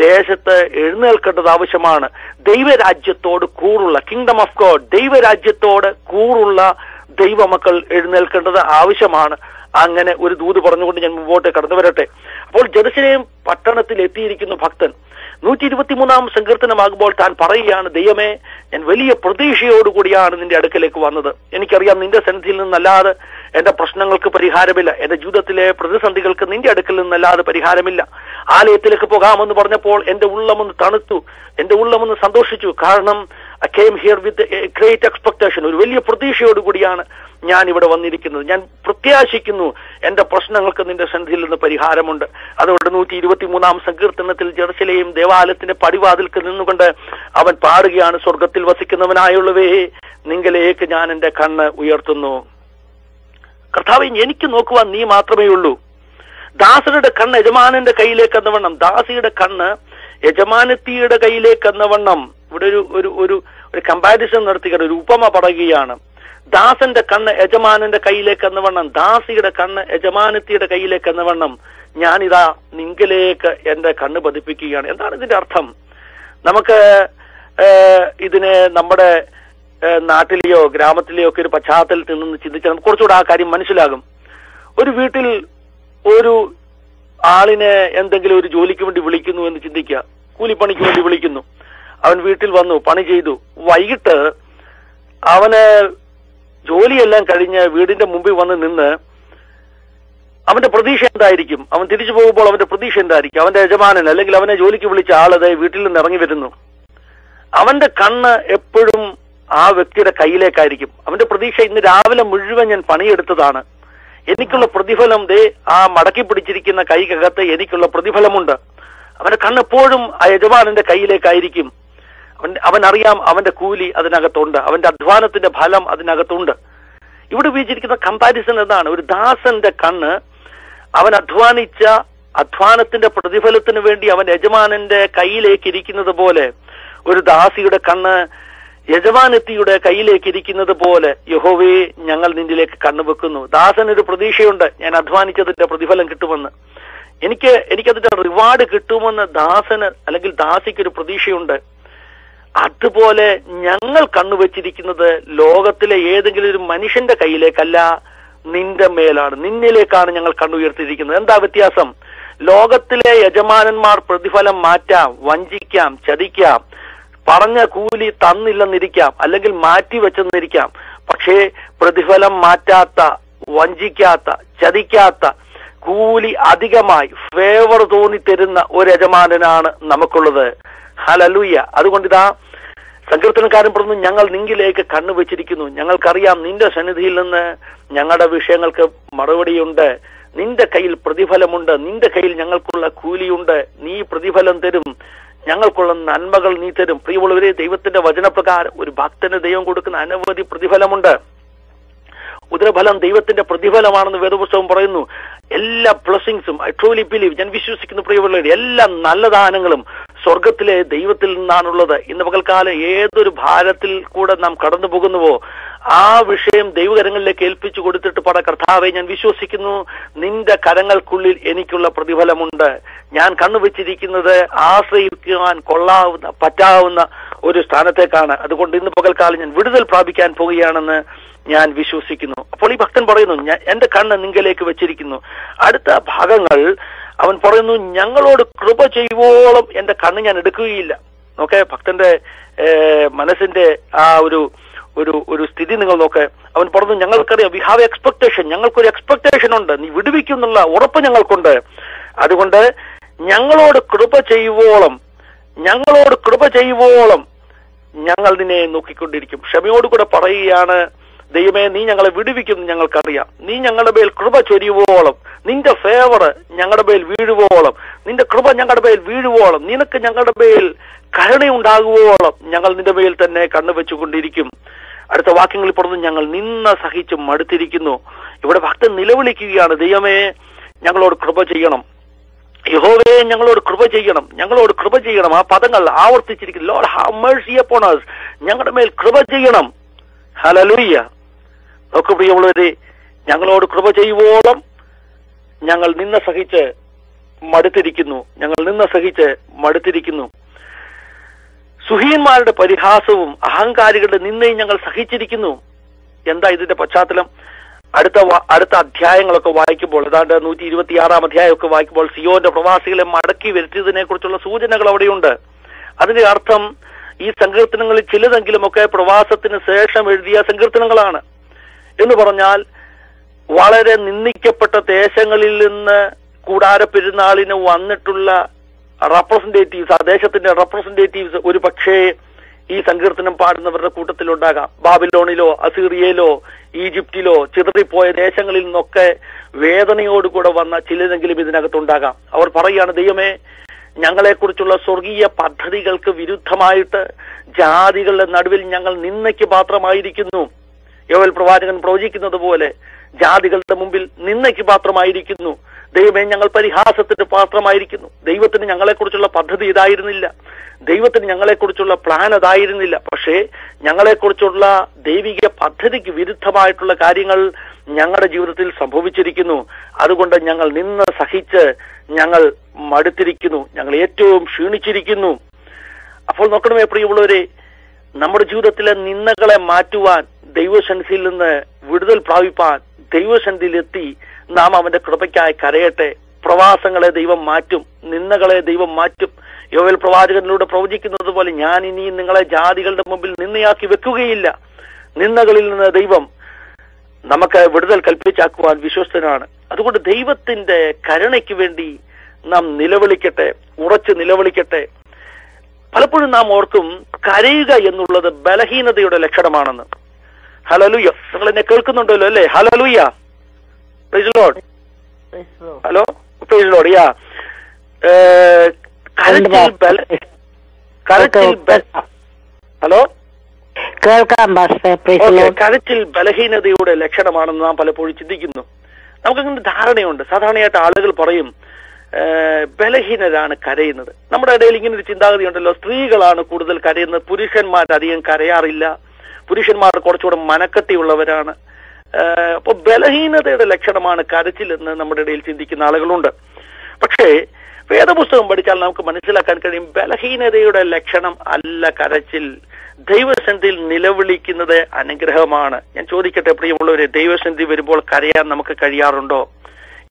A: ദേശത്ത് എഴുന്നേൽക്കേണ്ടത് ആവശ്യമാണ്. ദൈവരാജ്യത്തോട് കൂറുള്ള, കിങ്ഡം ഓഫ് ഗോഡ്, ദൈവരാജ്യത്തോട് കൂറുള്ള ദൈവമക്കൾ എഴുന്നേൽക്കേണ്ടത് ആവശ്യമാണ്. അങ്ങനെ ഒരു ദൂത് പറഞ്ഞുകൊണ്ട് ഞാൻ മുമ്പോട്ട് കടന്നു വരട്ടെ. അപ്പോൾ ജെറുസലേം പട്ടണത്തിൽ എത്തിയിരിക്കുന്ന ഭക്തൻ 123 സങ്കീർത്തനമാകുമ്പോൾ താൻ പറയുകയാണ്, ദൈവമേ, ഞാൻ വലിയ പ്രതീക്ഷയോടുകൂടിയാണ് നിന്റെ അടുക്കലേക്ക് വന്നത്. എനിക്കറിയാം നിന്റെ സന്നിധിയിൽ നിന്നല്ലാതെ എന്റെ പ്രശ്നങ്ങൾക്ക് പരിഹാരമില്ല, എന്റെ ജീവിതത്തിലെ പ്രതിസന്ധികൾക്ക് നിന്റെ അടുക്കൽ നിന്നല്ലാതെ പരിഹാരമില്ല. ആലയത്തിലേക്ക് പോകാമെന്ന് പറഞ്ഞപ്പോൾ എന്റെ ഉള്ളമൊന്ന് തണുത്തു, എന്റെ ഉള്ളമൊന്ന് സന്തോഷിച്ചു. കാരണം I came here with a great expectation. ഒരു വലിയ പ്രതീക്ഷയോടുകൂടിയാണ് ഞാൻ ഇവിടെ വന്നിരിക്കുന്നത്. ഞാൻ പ്രത്യാശിക്കുന്നു എന്റെ പ്രശ്നങ്ങൾക്ക് നിന്റെ സന്നിധിയിൽ നിന്ന് പരിഹാരമുണ്ട്. അതുകൊണ്ട് 123 സങ്കീർത്തനത്തിൽ ജെറുസലേം ദേവാലയത്തിന്റെ പടിവാതിൽക്ക് നിന്നുകൊണ്ട് അവൻ പാടുകയാണ്, സ്വർഗത്തിൽ വസിക്കുന്നവനായുള്ളവേ, നിങ്കലേക്ക് ഞാൻ എന്റെ കണ്ണ് ഉയർത്തുന്നു. കർത്താവേ, എനിക്ക് നോക്കുവാൻ നീ മാത്രമേ ഉള്ളൂ. ദാസരുടെ കണ്ണ് യജമാനന്റെ കയ്യിലേക്ക് എന്നവണ്ണം, ദാസിയുടെ കണ്ണ് യജമാനത്തിയുടെ കയ്യിലേക്ക് എന്നവണ്ണം. ഇവിടെ ഒരു കമ്പാരിസൺ നടത്തിയാണ്, ഒരു ഉപമ പറയുകയാണ്. ദാസന്റെ കണ്ണ് യജമാനന്റെ കയ്യിലേക്ക് എന്നവണ്ണം, ദാസിയുടെ കണ്ണ് യജമാനത്തിയുടെ കയ്യിലേക്ക് എന്നവണ്ണം ഞാനിതാ നിങ്കലേക്ക് എന്റെ കണ്ണ് പതിപ്പിക്കുകയാണ്. എന്താണ് ഇതിന്റെ അർത്ഥം? നമുക്ക് ഇതിനെ നമ്മുടെ നാട്ടിലെയോ ഗ്രാമത്തിലെയോ ഒക്കെ ഒരു പശ്ചാത്തലത്തിൽ നിന്ന് ചിന്തിച്ചാൽ നമുക്ക് കുറച്ചുകൂടെ ആ കാര്യം മനസ്സിലാകും. ഒരു വീട്ടിൽ ഒരു ആളിനെ എന്തെങ്കിലും ഒരു ജോലിക്ക് വേണ്ടി വിളിക്കുന്നു എന്ന് ചിന്തിക്കുക, കൂലിപ്പണിക്ക് വേണ്ടി വിളിക്കുന്നു. അവൻ വീട്ടിൽ വന്നു, പണി ചെയ്തു. വൈകിട്ട് അവന് ജോലിയെല്ലാം കഴിഞ്ഞ് വീടിന്റെ മുമ്പിൽ വന്ന് നിന്ന് അവന്റെ പ്രതീക്ഷ എന്തായിരിക്കും? അവൻ തിരിച്ചു പോകുമ്പോൾ അവന്റെ പ്രതീക്ഷ എന്തായിരിക്കും? അവന്റെ യജമാനൻ അല്ലെങ്കിൽ അവനെ ജോലിക്ക് വിളിച്ച ആളത് വീട്ടിൽ നിന്ന് ഇറങ്ങി വരുന്നു. അവന്റെ കണ്ണ് എപ്പോഴും ആ വ്യക്തിയുടെ കയ്യിലേക്കായിരിക്കും. അവന്റെ പ്രതീക്ഷ ഇന്ന് രാവിലെ മുഴുവൻ ഞാൻ പണിയെടുത്തതാണ്, എനിക്കുള്ള പ്രതിഫലം ആ മടക്കി പിടിച്ചിരിക്കുന്ന കൈക്കകത്ത് എനിക്കുള്ള പ്രതിഫലമുണ്ട്. അവന്റെ കണ്ണെപ്പോഴും ആ യജമാനന്റെ കയ്യിലേക്കായിരിക്കും. അവൻ അറിയാം അവന്റെ കൂലി അതിനകത്തുണ്ട്, അവന്റെ അധ്വാനത്തിന്റെ ഫലം അതിനകത്തുണ്ട്. ഇവിടെ ഉപയോഗിച്ചിരിക്കുന്ന കമ്പാരിസൺ എന്താണ്? ഒരു ദാസന്റെ കണ്ണ് അവൻ അധ്വാനിച്ച അധ്വാനത്തിന്റെ പ്രതിഫലത്തിന് വേണ്ടി അവൻ യജമാനന്റെ കയ്യിലേക്ക് ഇരിക്കുന്നത് പോലെ ഒരു ദാസിയുടെ കണ്ണ് യജമാനത്തിയുടെ കയ്യിലേക്ക് ഇരിക്കുന്നത് പോലെ യഹോവേ ഞങ്ങൾ നിന്നിലേക്ക് കണ്ണുവെക്കുന്നു. ദാസനൊരു പ്രതീക്ഷയുണ്ട്, ഞാൻ അധ്വാനിച്ചതിന്റെ പ്രതിഫലം കിട്ടുമെന്ന്, എനിക്കതിന്റെ റിവാർഡ് കിട്ടുമെന്ന് ദാസന് അല്ലെങ്കിൽ ദാസിക്കൊരു പ്രതീക്ഷയുണ്ട്. അതുപോലെ ഞങ്ങൾ കണ്ണുവെച്ചിരിക്കുന്നത് ലോകത്തിലെ ഏതെങ്കിലും ഒരു മനുഷ്യന്റെ കയ്യിലേക്കല്ല, നിന്റെ മേലാണ്, നിന്നിലേക്കാണ് ഞങ്ങൾ കണ്ണുയർത്തിയിരിക്കുന്നത്. എന്താ വ്യത്യാസം? ലോകത്തിലെ യജമാനന്മാർ പ്രതിഫലം മാറ്റാം, വഞ്ചിക്കാം, ചതിക്കാം, പറഞ്ഞ കൂലി തന്നില്ലെന്നിരിക്കാം, അല്ലെങ്കിൽ മാറ്റിവെച്ചെന്നിരിക്കാം. പക്ഷേ പ്രതിഫലം മാറ്റാത്ത, വഞ്ചിക്കാത്ത, ചതിക്കാത്ത, കൂലി അധികമായി ഫേവർ തോന്നിത്തരുന്ന ഒരു യജമാനനാണ് നമുക്കുള്ളത്. ഹല്ലേലൂയ. അതുകൊണ്ടിതാ സങ്കീർത്തനക്കാരൻ പറഞ്ഞു, ഞങ്ങൾ നിങ്കിലേക്ക് കണ്ണുവെച്ചിരിക്കുന്നു. ഞങ്ങൾക്കറിയാം നിന്റെ സന്നിധിയിൽ നിന്ന് ഞങ്ങളുടെ വിഷയങ്ങൾക്ക് മറുപടിയുണ്ട്. നിന്റെ കയ്യിൽ പ്രതിഫലമുണ്ട്, നിന്റെ കയ്യിൽ ഞങ്ങൾക്കുള്ള കൂലിയുണ്ട്. നീ പ്രതിഫലം തരും, ഞങ്ങൾക്കുള്ള നന്മകൾ നീ തരും. പ്രിയമുള്ളവരെ, ദൈവത്തിന്റെ വചനപ്രകാരം ഒരു ഭക്തന് ദൈവം കൊടുക്കുന്ന അനവധി പ്രതിഫലമുണ്ട്. ഉദരഫലം ദൈവത്തിന്റെ പ്രതിഫലമാണെന്ന് വേദപുസ്തകം പറയുന്നു. എല്ലാ ബ്ലെസ്സിങ്സും ഐ ട്രൂലി ബിലീവ്, ഞാൻ വിശ്വസിക്കുന്നു പ്രിയമുള്ളവരെ, എല്ലാ നല്ല ദാനങ്ങളും സ്വർഗത്തിലെ ദൈവത്തിൽ നിന്നാണുള്ളത്. ഇന്ന് പകൽക്കാലം ഏതൊരു ഭാരത്തിൽ കൂടെ നാം കടന്നു പോകുന്നുവോ ആ വിഷയം ദൈവകരങ്ങളിലേക്ക് ഏൽപ്പിച്ചു കൊടുത്തിട്ട് പറ, കർത്താവെ ഞാൻ വിശ്വസിക്കുന്നു നിന്റെ കരങ്ങൾക്കുള്ളിൽ എനിക്കുള്ള പ്രതിഫലമുണ്ട്. ഞാൻ കണ്ണുവെച്ചിരിക്കുന്നത് ആശ്രയിക്കുവാൻ കൊള്ളാവുന്ന, പറ്റാവുന്ന ഒരു സ്ഥാനത്തേക്കാണ്. അതുകൊണ്ട് ഇന്ന് പകൽക്കാലം ഞാൻ വിടുതൽ പ്രാപിക്കാൻ പോവുകയാണെന്ന് ഞാൻ വിശ്വസിക്കുന്നു. അപ്പോൾ ഈ ഭക്തൻ പറയുന്നു, എന്റെ കണ്ണ് നിങ്കലേക്ക് വെച്ചിരിക്കുന്നു. അടുത്ത ഭാഗങ്ങൾ അവൻ പറയുന്നു, ഞങ്ങളോട് കൃപ ചെയ്യുവോളം എന്റെ കണ്ണ് ഞാൻ എടുക്കുകയില്ല. നോക്കെ, ഭക്തന്റെ മനസ്സിന്റെ ആ ഒരു സ്ഥിതി നിങ്ങൾ നോക്ക്. അവൻ പറഞ്ഞു, ഞങ്ങൾക്കറിയാം, വി ഹാവ് എക്സ്പെക്ടേഷൻ, ഞങ്ങൾക്കൊരു എക്സ്പെക്ടേഷൻ ഉണ്ട്, നീ വിടുവിക്കുന്നുള്ള ഉറപ്പ് ഞങ്ങൾക്കുണ്ട്. അതുകൊണ്ട് ഞങ്ങളോട് കൃപ ചെയ്യുവോളം ഞങ്ങൾ നിന്നെ നോക്കിക്കൊണ്ടിരിക്കും. ക്ഷമയോടുകൂടെ പറയുകയാണ്, ദൈവമേ നീ ഞങ്ങളെ വിടുവിക്കുന്നു, ഞങ്ങൾക്കറിയാം. നീ ഞങ്ങളുടെ മേൽ കൃപ ചൊരിയുവോളം, നിന്റെ ഫേവർ ഞങ്ങളുടെ മേൽ വീഴുവോളം, നിന്റെ കൃപ ഞങ്ങളുടെ മേൽ വീഴുവോളം, നിനക്ക് ഞങ്ങളുടെ മേൽ കരുണയുണ്ടാകുവോളം ഞങ്ങൾ നിന്റെ മേൽ തന്നെ കണ്ണുവെച്ചുകൊണ്ടിരിക്കും. അടുത്ത വാക്യങ്ങളിൽ പറഞ്ഞു, ഞങ്ങൾ നിന്ന സഹിച്ച് മടുത്തിരിക്കുന്നു. ഇവിടെ ഭക്തൻ നിലവിളിക്കുകയാണ്, ദൈവമേ ഞങ്ങളോട് കൃപ ചെയ്യണം, യഹോവേ ഞങ്ങളോട് കൃപ ചെയ്യണം, ഞങ്ങളോട് കൃപ ചെയ്യണം. ആ പദങ്ങൾ ആവർത്തിച്ചിരിക്കുന്നു. Lord have mercy upon us, ഞങ്ങളുടെ മേൽ കൃപ ചെയ്യണം. ഹല്ലേലൂയ. നോക്കൂ പ്രിയമുള്ളവരെ, ഞങ്ങളോട് കൃപ ചെയ്യുവോളം ഞങ്ങൾ നിന്ന സഹിച്ച് മടുത്തിരിക്കുന്നു. സുഹീന്മാരുടെ പരിഹാസവും അഹങ്കാരികളുടെ നിന്നയും ഞങ്ങൾ സഹിച്ചിരിക്കുന്നു. എന്താ ഇതിന്റെ പശ്ചാത്തലം? അടുത്ത അധ്യായങ്ങളൊക്കെ വായിക്കുമ്പോൾ, ഏതാണ്ട് 126 അധ്യായമൊക്കെ വായിക്കുമ്പോൾ സിയോന്റെ പ്രവാസികളെ മടക്കി വരുത്തിയതിനെ കുറിച്ചുള്ള സൂചനകൾ അവിടെയുണ്ട്. അതിന്റെ അർത്ഥം ഈ സങ്കീർത്തനങ്ങളിൽ ചിലതെങ്കിലുമൊക്കെ പ്രവാസത്തിന് ശേഷം എഴുതിയ സങ്കീർത്തനങ്ങളാണ് എന്ന് പറഞ്ഞാൽ, വളരെ നിന്ദിക്കപ്പെട്ട ദേശങ്ങളിൽ നിന്ന് കൂടാര പെരുന്നാളിന് വന്നിട്ടുള്ള റെപ്രസെന്റേറ്റീവ്സ്, ആ ദേശത്തിന്റെ റെപ്രസെന്റേറ്റീവ്സ് ഒരു പക്ഷേ ഈ സങ്കീർത്തനം പാടുന്നവരുടെ കൂട്ടത്തിലുണ്ടാകാം. ബാബിലോണിലോ അസീറിയയിലോ ഈജിപ്തിലോ ചിതറിപ്പോയ ദേശങ്ങളിൽ നിന്നൊക്കെ വേദനയോടുകൂടെ വന്ന ചിലതെങ്കിലും ഇതിനകത്തുണ്ടാകാം. അവർ പറയുകയാണ്, ദൈവമേ ഞങ്ങളെക്കുറിച്ചുള്ള സ്വർഗീയ പദ്ധതികൾക്ക് വിരുദ്ധമായിട്ട് ജാതികളുടെ നടുവിൽ ഞങ്ങൾ നിന്ദയ്ക്ക് പാത്രമായിരിക്കുന്നു. യോവേൽ പ്രവാചകൻ പ്രവചിക്കുന്നത് പോലെ ജാതികളുടെ മുമ്പിൽ നിന്ദയ്ക്ക് പാത്രമായിരിക്കുന്നു. ദൈവമേ ഞങ്ങൾ പരിഹാസത്തിന് പാത്രമായിരിക്കുന്നു. ദൈവത്തിന് ഞങ്ങളെക്കുറിച്ചുള്ള പദ്ധതി ഇതായിരുന്നില്ല, ദൈവത്തിന് ഞങ്ങളെക്കുറിച്ചുള്ള പ്ലാൻ അതായിരുന്നില്ല. പക്ഷേ ഞങ്ങളെക്കുറിച്ചുള്ള ദൈവിക പദ്ധതിക്ക് വിരുദ്ധമായിട്ടുള്ള കാര്യങ്ങൾ ഞങ്ങളുടെ ജീവിതത്തിൽ സംഭവിച്ചിരിക്കുന്നു. അതുകൊണ്ട് ഞങ്ങൾ നിന്ന് സഹിച്ച് ഞങ്ങൾ മടുത്തിരിക്കുന്നു, ഞങ്ങൾ ഏറ്റവും ക്ഷീണിച്ചിരിക്കുന്നു. അപ്പോൾ നോക്കണമേ പ്രിയമുള്ളവരെ, നമ്മുടെ ജീവിതത്തിലെ നിന്ദകളെ മാറ്റുവാൻ, ദൈവസന്നിധിയിൽ നിന്ന് വിടുതൽ പ്രാപിപ്പാൻ ദൈവസന്നിധിയിലെത്തി നാം അവന്റെ കൃപയ്ക്കായി കരയട്ടെ. പ്രവാസങ്ങളെ ദൈവം മാറ്റും, നിന്ദകളെ ദൈവം മാറ്റും. യോവേൽ പ്രവാചകനിലൂടെ പ്രവചിക്കുന്നത് പോലെ, ഞാൻ ഇനിയും നിങ്ങളെ ജാതികളുടെ മുമ്പിൽ നിന്നയാക്കി വെക്കുകയില്ല. നിന്ദകളിൽ നിന്ന് ദൈവം നമുക്ക് വിടുതൽ കൽപ്പിച്ചാക്കുവാൻ വിശ്വസ്തനാണ്. അതുകൊണ്ട് ദൈവത്തിന്റെ കരുണയ്ക്ക് വേണ്ടി നാം നിലവിളിക്കട്ടെ, ഉറച്ചു നിലവിളിക്കട്ടെ. പലപ്പോഴും നാം ഓർക്കും, കരയുക എന്നുള്ളത് ബലഹീനതയുടെ ലക്ഷണമാണെന്ന്. ഹല്ലേലൂയ. നിങ്ങൾ എന്നെ കേൾക്കുന്നുണ്ടല്ലോ അല്ലേ? Hallelujah. Praise the Lord. Hello, praise the Lord. Yeah, hello, കരച്ചിൽ ബലഹീനതയുടെ ലക്ഷണമാണെന്ന് നാം പലപ്പോഴും ചിന്തിക്കുന്നു. നമുക്കങ്ങനെ ധാരണയുണ്ട്. സാധാരണയായിട്ട് ആളുകൾ പറയും, ബലഹീനരാണ് കരയുന്നത്. നമ്മുടെ ഇടയിൽ ഇങ്ങനെ ഒരു ചിന്താഗതി ഉണ്ടല്ലോ, സ്ത്രീകളാണ് കൂടുതൽ കരയുന്നത്, പുരുഷന്മാരധികം കരയാറില്ല, പുരുഷന്മാർ കുറച്ചുകൂടെ മനക്കട്ടിയുള്ളവരാണ്. അപ്പോൾ ബലഹീനതയുടെ ലക്ഷണമാണ് കരച്ചിലെന്ന് നമ്മുടെ ഇടയിൽ ചിന്തിക്കുന്ന ആളുകളുണ്ട്. പക്ഷേ വേദപുസ്തകം പഠിച്ചാൽ നമുക്ക് മനസ്സിലാക്കാൻ കഴിയും, ബലഹീനതയുടെ ലക്ഷണം അല്ല കരച്ചിൽ. ദൈവസന്നിധിയിൽ നിലവിളിക്കുന്നത് അനുഗ്രഹമാണ്. ഞാൻ ചോദിക്കട്ടെ പ്രിയമുള്ളവരെ, ദൈവസന്നിധി വരുമ്പോൾ കരയാൻ നമുക്ക് കഴിയാറുണ്ടോ?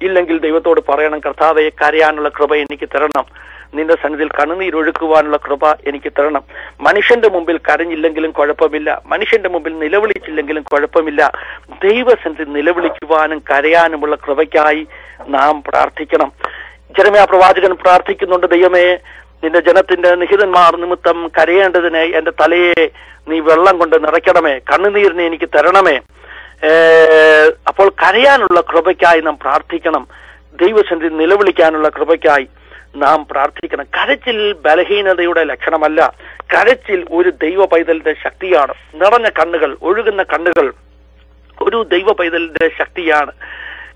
A: ഇല്ലെങ്കിൽ ദൈവത്തോട് പറയണം, കർത്താവേ കരയാനുള്ള കൃപ എനിക്ക് തരണം, നിന്റെ സന്നിധിയിൽ കണ്ണുനീരൊഴുക്കുവാനുള്ള കൃപ എനിക്ക് തരണം. മനുഷ്യന്റെ മുമ്പിൽ കരഞ്ഞില്ലെങ്കിലും കുഴപ്പമില്ല, മനുഷ്യന്റെ മുമ്പിൽ നിലവിളിച്ചില്ലെങ്കിലും കുഴപ്പമില്ല, ദൈവസന്നിധിയിൽ നിലവിളിക്കുവാനും കരയാനുമുള്ള കൃപയ്ക്കായി നാം പ്രാർത്ഥിക്കണം. ജെരമ്യാ പ്രവാചകൻ പ്രാർത്ഥിക്കുന്നുണ്ട്, ദൈവമേ നിന്റെ ജനത്തിന്റെ നിഹിതന്മാർ നിമിത്തം കരയേണ്ടതിന് എന്റെ തലയെ നീ വെള്ളം കൊണ്ട് നിറയ്ക്കണമേ, കണ്ണുനീരിനെ എനിക്ക് തരണമേ. അപ്പോൾ കരയാനുള്ള കൃപയ്ക്കായി നാം പ്രാർത്ഥിക്കണം, ദൈവസന്നിധിയിൽ നിലവിളിക്കാനുള്ള കൃപയ്ക്കായി നാം പ്രാർത്ഥിക്കണം. കരച്ചിൽ ബലഹീനതയുടെ ലക്ഷണമല്ല, കരച്ചിൽ ഒരു ദൈവ പൈതലിന്റെ ശക്തിയാണ്. നിറഞ്ഞ കണ്ണുകൾ, ഒഴുകുന്ന കണ്ണുകൾ ഒരു ദൈവ പൈതലിന്റെ ശക്തിയാണ്.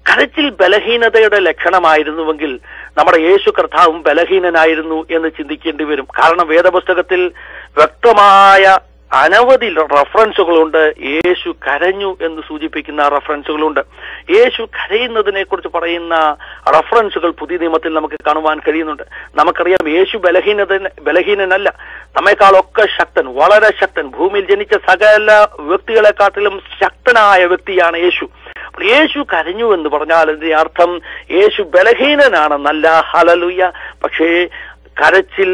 A: കരച്ചിൽ ബലഹീനതയുടെ ലക്ഷണമായിരുന്നുവെങ്കിൽ നമ്മുടെ യേശു കർത്താവും ബലഹീനനായിരുന്നു എന്ന് ചിന്തിക്കേണ്ടി വരും. കാരണം വേദപുസ്തകത്തിൽ വ്യക്തമായ അനവധി റഫറൻസുകളുണ്ട്, യേശു കരഞ്ഞു എന്ന് സൂചിപ്പിക്കുന്ന റഫറൻസുകളുണ്ട്. യേശു കരയുന്നതിനെ കുറിച്ച് പറയുന്ന റഫറൻസുകൾ പുതിയ നിയമത്തിൽ നമുക്ക് കാണുവാൻ കഴിയുന്നുണ്ട്. നമുക്കറിയാം യേശു ബലഹീനനല്ല, നമ്മെക്കാളൊക്കെ ശക്തൻ, വളരെ ശക്തൻ, ഭൂമിയിൽ ജനിച്ച സകല വ്യക്തികളെക്കാട്ടിലും ശക്തനായ വ്യക്തിയാണ് യേശു. യേശു കരഞ്ഞു എന്ന് പറഞ്ഞാൽ അതിന്റെ അർത്ഥം യേശു ബലഹീനനാണെന്നല്ല. ഹല്ലേലൂയ. പക്ഷേ കരച്ചിൽ,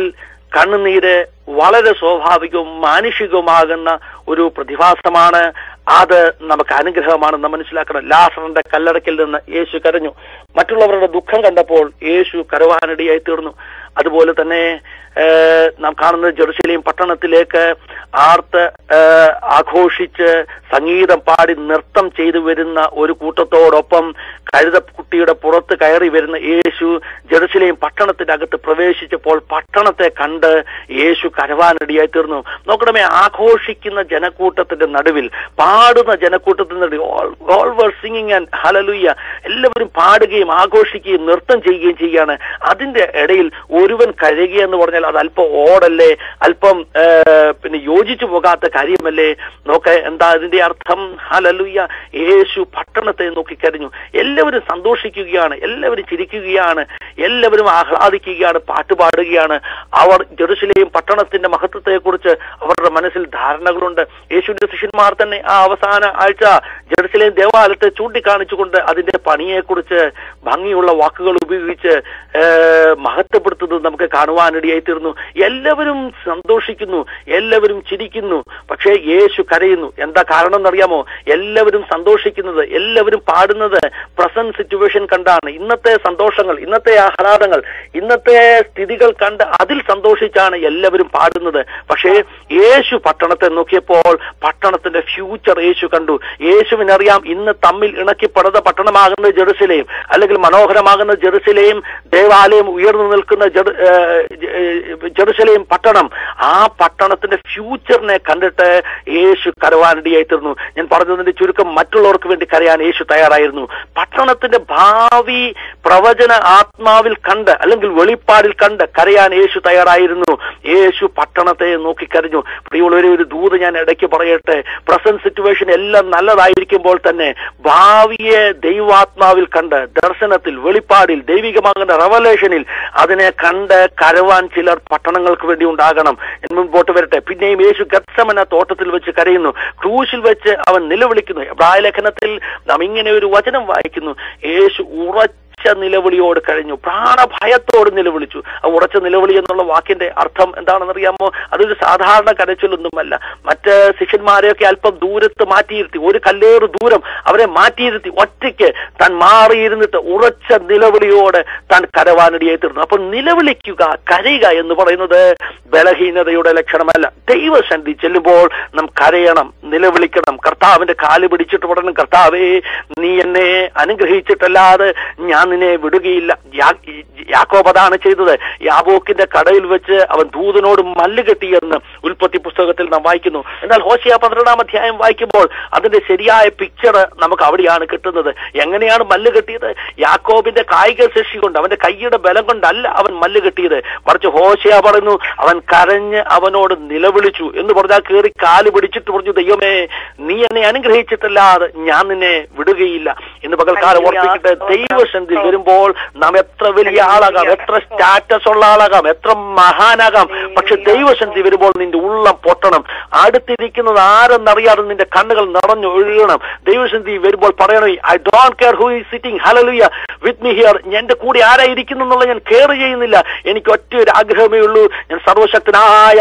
A: കണ്ണുനീര് വളരെ സ്വാഭാവികവും മാനുഷികവുമാകുന്ന ഒരു പ്രതിഭാസമാണ്. അത് നമുക്ക് അനുഗ്രഹമാണെന്ന് മനസ്സിലാക്കണം. ലാസറിന്റെ കല്ലറയ്ക്കൽ നിന്ന് യേശു കരഞ്ഞു. മറ്റുള്ളവരുടെ ദുഃഖം കണ്ടപ്പോൾ യേശു കരവാനിടയായി തീർന്നു. അതുപോലെ തന്നെ നാം കാണുന്നത് ജെറുസലേം പട്ടണത്തിലേക്ക് ആർത്ത് ആഘോഷിച്ച് സംഗീതം പാടി നൃത്തം ചെയ്തു വരുന്ന ഒരു കൂട്ടത്തോടൊപ്പം കഴുതക്കുട്ടിയുടെ പുറത്ത് കയറി വരുന്ന യേശു ജെറുസലേം പട്ടണത്തിന്റെ അകത്ത് പ്രവേശിച്ചപ്പോൾ പട്ടണത്തെ കണ്ട് യേശു കരവാനിടയായി തീർന്നു. നോക്കണമേ, ആഘോഷിക്കുന്ന ജനക്കൂട്ടത്തിന്റെ നടുവിൽ, പാടുന്ന ജനക്കൂട്ടത്തിന്റെ നടുവിൽ, all were singing and hallelujah, എല്ലാവരും പാടുകയും ആഘോഷിക്കുകയും നൃത്തം ചെയ്യുകയും ചെയ്യാണ്. അതിന്റെ ഇടയിൽ ഒരുവൻ കരയുക എന്ന് പറഞ്ഞാൽ അത് അല്പം ഓടല്ലേ, അല്പം പിന്നെ യോജിച്ചു പോകാത്ത കാര്യമല്ലേ? നോക്ക് എന്താ അതിന്റെ അർത്ഥം. ഹല്ലേലൂയ. യേശു പട്ടണത്തെ നോക്കി കരഞ്ഞു. എല്ലാവരും സന്തോഷിക്കുകയാണ്, എല്ലാവരും ചിരിക്കുകയാണ്, എല്ലാവരും ആഹ്ലാദിക്കുകയാണ്, പാട്ടുപാടുകയാണ്. അവർ ജെറുസലേം പട്ടണത്തിന്റെ മഹത്വത്തെ കുറിച്ച് അവരുടെ മനസ്സിൽ ധാരണകളുണ്ട്. യേശുവിന്റെ ശിഷ്യന്മാർ തന്നെ ആ അവസാന ആഴ്ച ജെറുസലേം ദേവാലയത്തെ ചൂണ്ടിക്കാണിച്ചുകൊണ്ട് അതിന്റെ പണിയെക്കുറിച്ച് ഭംഗിയുള്ള വാക്കുകൾ ഉപയോഗിച്ച് മഹത്വപ്പെടുത്തുന്നത് നമുക്ക് കാണുവാനിടയായി തീർന്നു. എല്ലാവരും സന്തോഷിക്കുന്നു, എല്ലാവരും ചിരിക്കുന്നു, പക്ഷേ യേശു കരയുന്നു. എന്താ കാരണം എന്നറിയാമോ? എല്ലാവരും സന്തോഷിക്കുന്നത്, എല്ലാവരും പാടുന്നത് പ്രസന്റ് സിറ്റുവേഷൻ കണ്ടാണ്. ഇന്നത്തെ സന്തോഷങ്ങൾ, ഇന്നത്തെ ആഹ്ലാദങ്ങൾ, ഇന്നത്തെ സ്ഥിതികൾ കണ്ട് അതിൽ സന്തോഷിച്ചാണ് എല്ലാവരും പാടുന്നത്. പക്ഷേ യേശു പട്ടണത്തെ നോക്കിയപ്പോൾ പട്ടണത്തിന്റെ ഫ്യൂച്ചർ യേശു കണ്ടു. യേശുവിനറിയാം ഇന്ന് തമ്മിൽ ഇണക്കിപ്പെടുന്ന പട്ടണമാകുന്ന ജെറുസലേം, അല്ലെങ്കിൽ മനോഹരമാകുന്ന ജെറുസലേം ദേവാലയം ഉയർന്നു നിൽക്കുന്ന ജെറുസലേം പട്ടണം, ആ പട്ടണത്തിന്റെ ഫ്യൂച്ചറിനെ കണ്ടിട്ട് യേശു കരവാനിടയായി തീർന്നു. ഞാൻ പറഞ്ഞതിന്റെ ചുരുക്കം, മറ്റുള്ളവർക്ക് വേണ്ടി കരയാൻ യേശു തയ്യാറായിരുന്നു. പട്ടണത്തിന്റെ ഭാവി പ്രവചന ആത്മാവിൽ കണ്ട്, അല്ലെങ്കിൽ വെളിപ്പാടിൽ കണ്ട് കരയാൻ യേശു തയ്യാറായിരുന്നു. യേശു പട്ടണത്തെ നോക്കിക്കരഞ്ഞു. പ്രിയമുള്ളവരെ, ഒരു ദൂത് ഞാൻ ഇടയ്ക്ക് പറയട്ടെ. പ്രസന്റ് സിറ്റുവേഷൻ എല്ലാം നല്ലതായിരിക്കുമ്പോൾ തന്നെ ഭാവിയെ ദൈവാത്മാവിൽ കണ്ട്, ദർശനത്തിൽ, വെളിപ്പാടിൽ, ദൈവികമാകുന്ന റെവലേഷനിൽ അതിനെ കണ്ട് കരവാൻ ചിലർ പട്ടണങ്ങൾക്ക് വേണ്ടി ഉണ്ടാകണം. മുൻപോട്ട് വരട്ടെ. പിന്നെയും യേശു ഗത്സമന തോട്ടത്തിൽ വെച്ച് കരയുന്നു, ക്രൂശിൽ വെച്ച് അവൻ നിലവിളിക്കുന്നു. എബ്രായ ലേഖനത്തിൽ നാം ഇങ്ങനെ ഒരു വചനം വായിക്കുന്നു, യേശു ഉറച്ച നിലവിളിയോട് കഴിഞ്ഞു, പ്രാണഭയത്തോട് നിലവിളിച്ചു. ആ ഉറച്ച നിലവിളി എന്നുള്ള വാക്കിന്റെ അർത്ഥം എന്താണെന്നറിയാമോ? അതൊരു സാധാരണ കരച്ചിലൊന്നുമല്ല. മറ്റ് ശിഷ്യന്മാരെയൊക്കെ അല്പം ദൂരത്ത് മാറ്റിയിരുത്തി, ഒരു കല്ലേറ് ദൂരം അവരെ മാറ്റിയിരുത്തി ഒറ്റയ്ക്ക് താൻ മാറിയിരുന്നിട്ട് ഉറച്ച നിലവിളിയോട് താൻ കരവാനിടയായി തീർന്നു. അപ്പോൾ നിലവിളിക്കുക, കരയുക എന്ന് പറയുന്നത് ബലഹീനതയുടെ ലക്ഷണമല്ല. ദൈവസന്നിധി ചെല്ലുമ്പോൾ നാം കരയണം, നിലവിളിക്കണം, കർത്താവിന്റെ കാല് പിടിച്ചിട്ട് പറയണം, കർത്താവേ നീ എന്നെ അനുഗ്രഹിച്ചിട്ടല്ലാതെ ഞാൻ നിന്നെ വിടുകയില്ല. യാക്കോബ് അതാണ് ചെയ്തത്. യാബോക്കിന്റെ കടയിൽ വെച്ച് അവൻ ദൂതനോട് മല്ല് കെട്ടിയെന്ന് ഉൽപ്പത്തി പുസ്തകത്തിൽ നാം വായിക്കുന്നു. എന്നാൽ ഹോശേയ 12-ാം അധ്യായം വായിക്കുമ്പോൾ അതിന്റെ ശരിയായ പിക്ചർ നമുക്ക് അവിടെയാണ് കിട്ടുന്നത്. എങ്ങനെയാണ് മല്ല് കെട്ടിയത്? യാക്കോബിന്റെ കായിക ശേഷി കൊണ്ട്, അവന്റെ കൈയുടെ ബലം കൊണ്ടല്ല അവൻ മല്ല് കെട്ടിയത്. മറിച്ച് ഹോശേയ പറയുന്നു, അവൻ കരഞ്ഞ് അവനോട് നിലവിളിച്ചു എന്ന് പറഞ്ഞാൽ കയറി കാല് പിടിച്ചിട്ട് പറഞ്ഞു, ദൈവമേ നീ എന്നെ അനുഗ്രഹിച്ചിട്ടല്ലാതെ ഞാൻ നിന്നെ വിടുകയില്ല എന്ന് പകൽക്കാലം ഓർപ്പിക്കട്ടെ. ദൈവസന്നിധിയിൽ വരുമ്പോൾ നാം എത്ര വലിയ ആളാകാം, എത്ര സ്റ്റാറ്റസ് ഉള്ള ആളാകാം, എത്ര മഹാനാകാം, പക്ഷെ ദൈവസന്നിധി വരുമ്പോൾ നിന്റെ ഉള്ളം പൊട്ടണം. അടുത്തിരിക്കുന്നത് ആരെന്നറിയാതെ നിന്റെ കണ്ണുകൾ നിറഞ്ഞൊഴുകണം. ദൈവസന്നിധി വരുമ്പോൾ പറയണം, I don't care who is sitting hallelujah with me here. എന്റെ കൂടെ ആരായിരിക്കുന്നു എന്നുള്ള ഞാൻ കെയർ ചെയ്യുന്നില്ല. എനിക്ക് ഒറ്റയൊരു ആഗ്രഹമേ ഉള്ളൂ, ഞാൻ സർവശക്തനായ